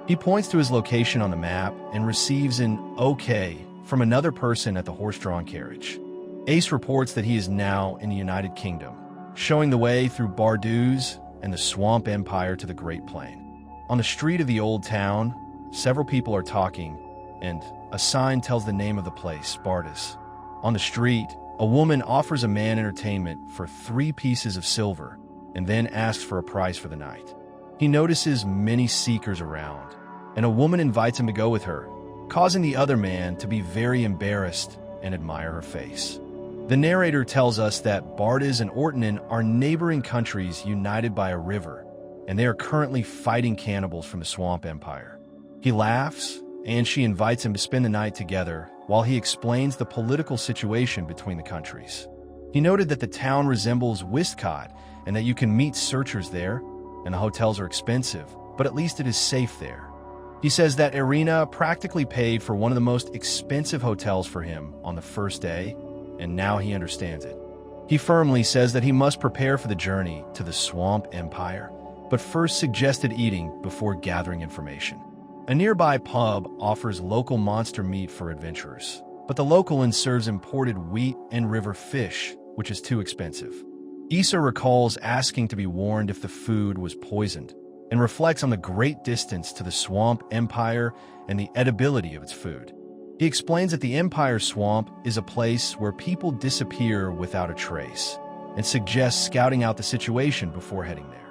Speaker 1: He points to his location on the map and receives an okay from another person at the horse-drawn carriage. Ace reports that he is now in the United Kingdom, showing the way through Barduz and the Swamp Empire to the Great Plain. On the street of the old town, several people are talking, and a sign tells the name of the place, Barduz. On the street, a woman offers a man entertainment for 3 pieces of silver and then asks for a price for the night. He notices many seekers around, and a woman invites him to go with her, causing the other man to be very embarrassed and admire her face. The narrator tells us that Barduz and Ortonin are neighboring countries united by a river, and they are currently fighting cannibals from the Swamp Empire. He laughs, and she invites him to spend the night together while he explains the political situation between the countries. He noted that the town resembles Wistcott and that you can meet searchers there, and the hotels are expensive, but at least it is safe there. He says that Irina practically paid for one of the most expensive hotels for him on the first day, and now he understands it. He firmly says that he must prepare for the journey to the Swamp Empire, but first suggested eating before gathering information. A nearby pub offers local monster meat for adventurers, but the local inn serves imported wheat and river fish, which is too expensive. Aesa recalls asking to be warned if the food was poisoned, and reflects on the great distance to the Swamp Empire and the edibility of its food. He explains that the Empire Swamp is a place where people disappear without a trace, and suggests scouting out the situation before heading there.